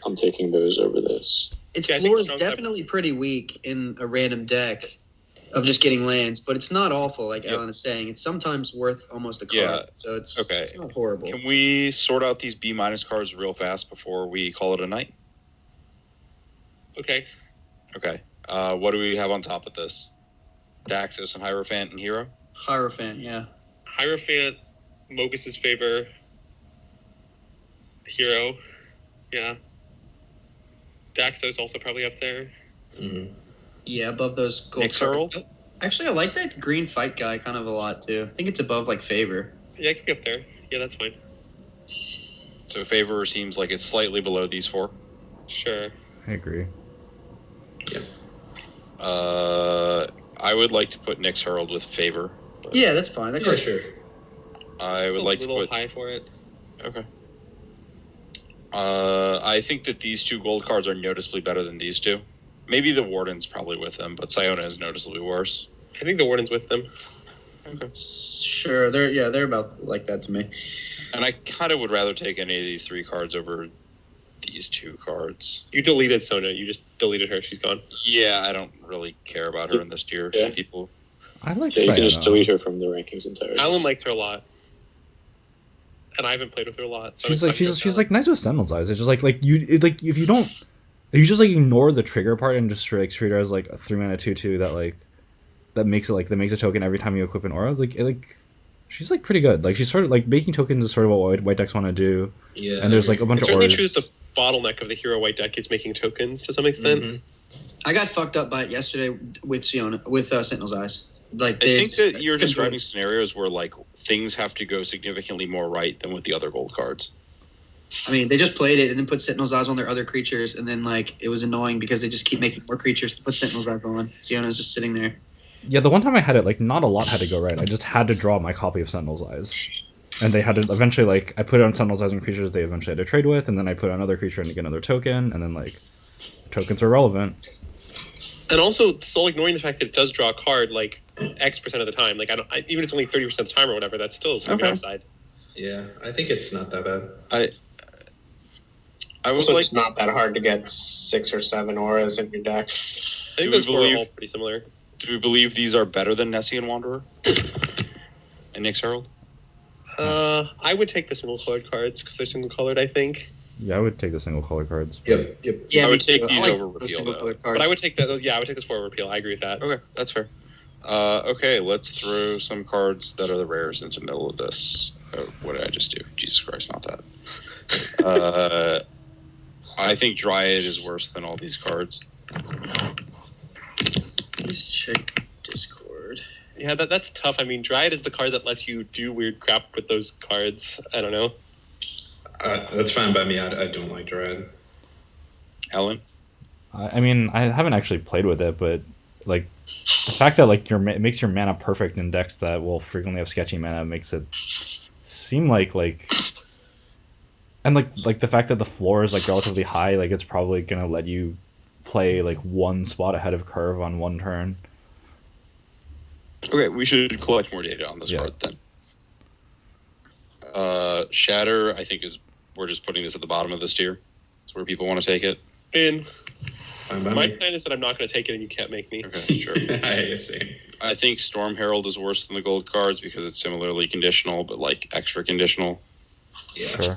I'm taking those over this. Its floor is definitely pretty weak in a random deck of just getting lands, but it's not awful, like Alan is saying. It's sometimes worth almost a card, so it's not horrible. Can we sort out these B- cards real fast before we call it a night? Okay. Okay. What do we have on top of this? Daxos and Hierophant and Hero? Hierophant, yeah. Hierophant, Mogus's favor, Hero, yeah. Daxos also probably up there. Mm-hmm. Yeah, above those gold Nyx Herald? Actually, I like that green fight guy kind of a lot, too. I think it's above, like, favor. Yeah, it could be up there. Yeah, that's fine. So favor seems like it's slightly below these 4? Sure. I agree. Yep. I would like to put Nyx Herald with favor. Yeah, that's fine. That sure. I would like to put... a little high for it. Okay. I think that these 2 gold cards are noticeably better than these 2. Maybe the Warden's probably with them, but Siona is noticeably worse. I think the Warden's with them. Okay. Sure, they're about like that to me. And I kind of would rather take any of these 3 cards over these 2 cards. You deleted Sona. You just deleted her. She's gone. Yeah, I don't really care about her in this tier. Yeah. People. I like. Yeah, you can just delete her from the rankings entirely. Alan likes her a lot, and I haven't played with her a lot. So She's like nice with Sentinel's Eyes. It's just like if you don't, you just like ignore the trigger part and just like treat her as like a 3 mana 2/2 that makes a token every time you equip an aura. She's like pretty good. Like she's sort of like making tokens is sort of what white decks want to do. Yeah, and there's like a bunch of auras. It's certainly true that the bottleneck of the hero white deck is making tokens to some extent. Mm-hmm. I got fucked up by it yesterday with Sentinel's Eyes. I think that you're describing scenarios where like things have to go significantly more right than with the other gold cards. I mean, they just played it and then put Sentinel's Eyes on their other creatures, and then like it was annoying because they just keep making more creatures to put Sentinel's Eyes on. Siona's just sitting there. Yeah, the one time I had it, like not a lot had to go right. I just had to draw my copy of Sentinel's Eyes. and they had to eventually, like, I put on Sentinelizing creatures they eventually had to trade with, and then I put on another creature and to get another token, and then, like, tokens are relevant. And also, still ignoring the fact that it does draw a card like X% of the time. Like, even if it's only 30% of the time or whatever, that's still some good upside. Yeah, I think it's not that bad. I was also, like, it's not that hard to get 6 or 7 auras in your deck. I think those four are all pretty similar. Do we believe these are better than Nessian Wanderer and Nyx Herald? I would take the single colored cards because they're single colored, I think. Yeah, I would take the single color cards. Yep. Yeah, I would take these over repeal, though. But I would take that. Yeah, I would take this for repeal. I agree with that. Okay, that's fair. Okay, let's throw some cards that are the rares into the middle of this. What did I just do? Jesus Christ, not that. I think Dryad is worse than all these cards. Let's check Discord. Yeah, that's tough. I mean, Dryad is the card that lets you do weird crap with those cards. I don't know. That's fine by me. I don't like Dryad. Alan? I mean, I haven't actually played with it, but like the fact that like it makes your mana perfect in decks that will frequently have sketchy mana makes it seem like and like the fact that the floor is like relatively high, like it's probably gonna let you play like one spot ahead of curve on one turn. Okay, we should collect more data on this card then. Shatter, I think we're just putting this at the bottom of this tier. It's where people want to take it. And my plan is that I'm not going to take it, and you can't make me. Okay, sure. I see. I think Storm Herald is worse than the gold cards because it's similarly conditional, but like extra conditional. Yeah. Sure.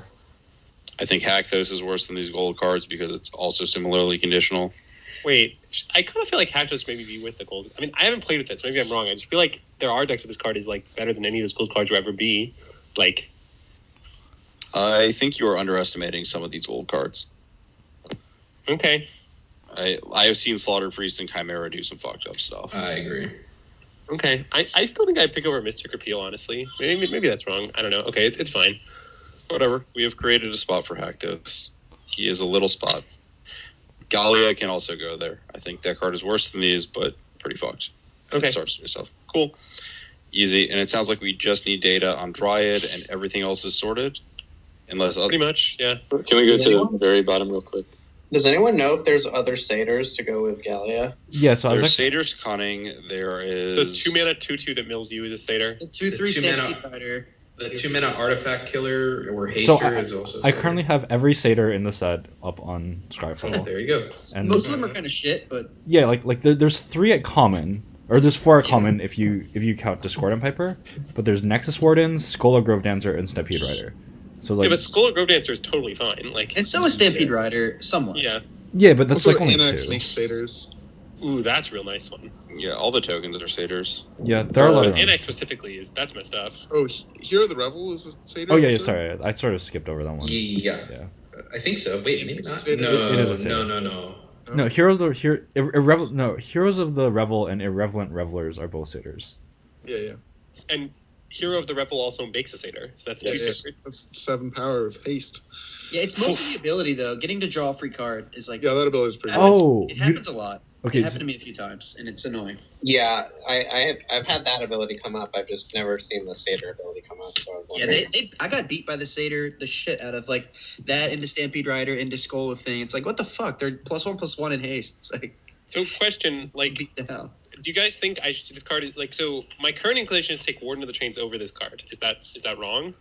I think Hakthos is worse than these gold cards because it's also similarly conditional. Wait, I kind of feel like Hakthos maybe be with the gold. I mean, I haven't played with it, so maybe I'm wrong. I just feel like there are decks with this card is like better than any of those gold cards will ever be. Like, I think you are underestimating some of these gold cards. Okay. I have seen Slaughter Priest and Chimera do some fucked up stuff. I agree. Okay, I still think I'd pick over Mystic Repeal, honestly. Maybe that's wrong. I don't know. Okay, it's fine. Whatever. We have created a spot for Hakthos. He is a little spot. Gallia can also go there. I think that card is worse than these, but pretty fucked. Okay. It starts to yourself. Cool. Easy. And it sounds like we just need data on Dryad and everything else is sorted. Unless pretty much, yeah. Can we go to the very bottom real quick? Does anyone know if there's other satyrs to go with Gallia? Yeah, so there's Satyr's Cunning. There is the 2 mana 2/2 that mills you is a satyr. The 2/3 Stampede Rider. The 2 mana Artifact Killer or So Haster is also. I currently have every satyr in the set up on Skyfall. There you go. And most of them are kind of shit, but yeah, like there's 3 at common, or there's 4 at common if you count Discordant Piper, but there's Nexus Wardens, Skull of Grove Dancer, and Stampede Rider. So like, yeah, but Skull of Grove Dancer is totally fine. Like, and so is Stampede Rider, somewhat. Yeah. Yeah, but that's Also, like only Annex 2. makes satyrs. Ooh, that's a real nice one. Yeah, all the tokens are satyrs. Yeah, there are a lot of Annex specifically that's messed up. Oh, Hero of the Revel is a satyr? Oh yeah, also? sorry, I sort of skipped over that one. Yeah. I think so. Wait, maybe not. It is a satyr. No. No, Heroes of the Revel and Irreverent Revelers are both satyrs. Yeah. And Hero of the Revel also makes a satyr, so that's 2 separate. That's 7 power of haste. Yeah, it's mostly the ability though. Getting to draw a free card is like that ability is pretty. It happens a lot. Okay, It happened to me a few times, and it's annoying. Yeah, I've had that ability come up. I've just never seen the satyr ability come up. So I was wondering. I got beat by the satyr the shit out of like that into Stampede Rider into Skull thing. It's like what the fuck? They're +1/+1 in haste. It's like so. Question like beat down. Do you guys think this card is like so? My current inclination is to take Warden of the Chains over this card. Is that wrong?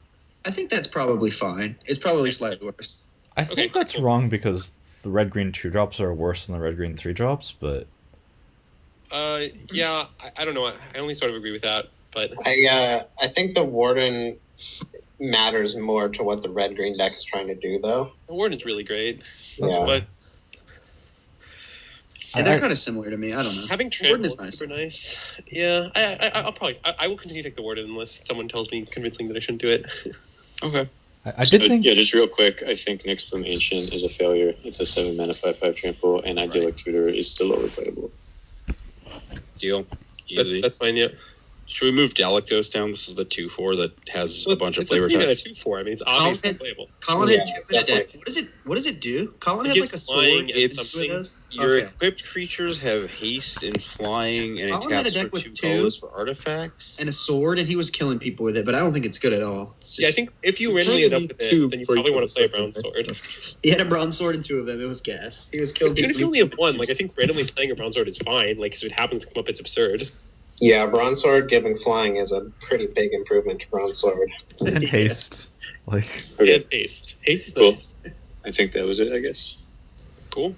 I think that's probably fine. It's probably slightly worse. I think that's wrong because the red-green 2-drops are worse than the red-green 3-drops, but yeah, I don't know. I only sort of agree with that, but I think the Warden matters more to what the red green deck is trying to do, though. The Warden's really great. Yeah. But they're kind of similar to me. I don't know. Having Warden is nice. Super nice. Yeah, I will continue to take the Warden unless someone tells me convincing that I shouldn't do it. Okay. I did think. Yeah, just real quick. I think Nyx Plume Ancient is a failure. It's a 7 mana 5/5 trample, and Idyllic Tutor is still overplayable. Deal. Easy. That's fine. Yeah. Should we move Galactose down? This is the 2/4 that has a bunch of It's flavor a 3 and a text. 2/4. I mean, it's obviously Colin playable. Colin Yeah, had 2 in a deck. definitely. What does it do? Colin It had gives like a flying sword. and It's something. your Okay. equipped creatures have haste and flying, and it Colin had a taps deck for with 2 2 colors for artifacts. and a sword, and he was killing people with it. But I don't think it's good at all. It's just, Yeah, I think if you You randomly end up probably with need it, two then you before you probably put want the to play a stuff brown in there. sword. he had a bronze sword and 2 of them. It was gas. He was killing Even people. if you only have one, like I think randomly playing a brown sword is fine. Like if it happens to come up, it's absurd. Yeah, Bronze Sword giving flying is a pretty big improvement to Bronze Sword. And haste. Like, Okay, And haste. Haste is Cool. nice. I think that was it. I guess. Cool.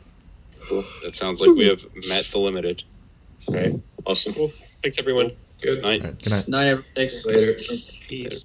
Cool. That sounds like we have met the limited. All right. Awesome. Cool. Thanks everyone. Good. Night. alright, good night. Night, everyone. Thanks. Later. Peace.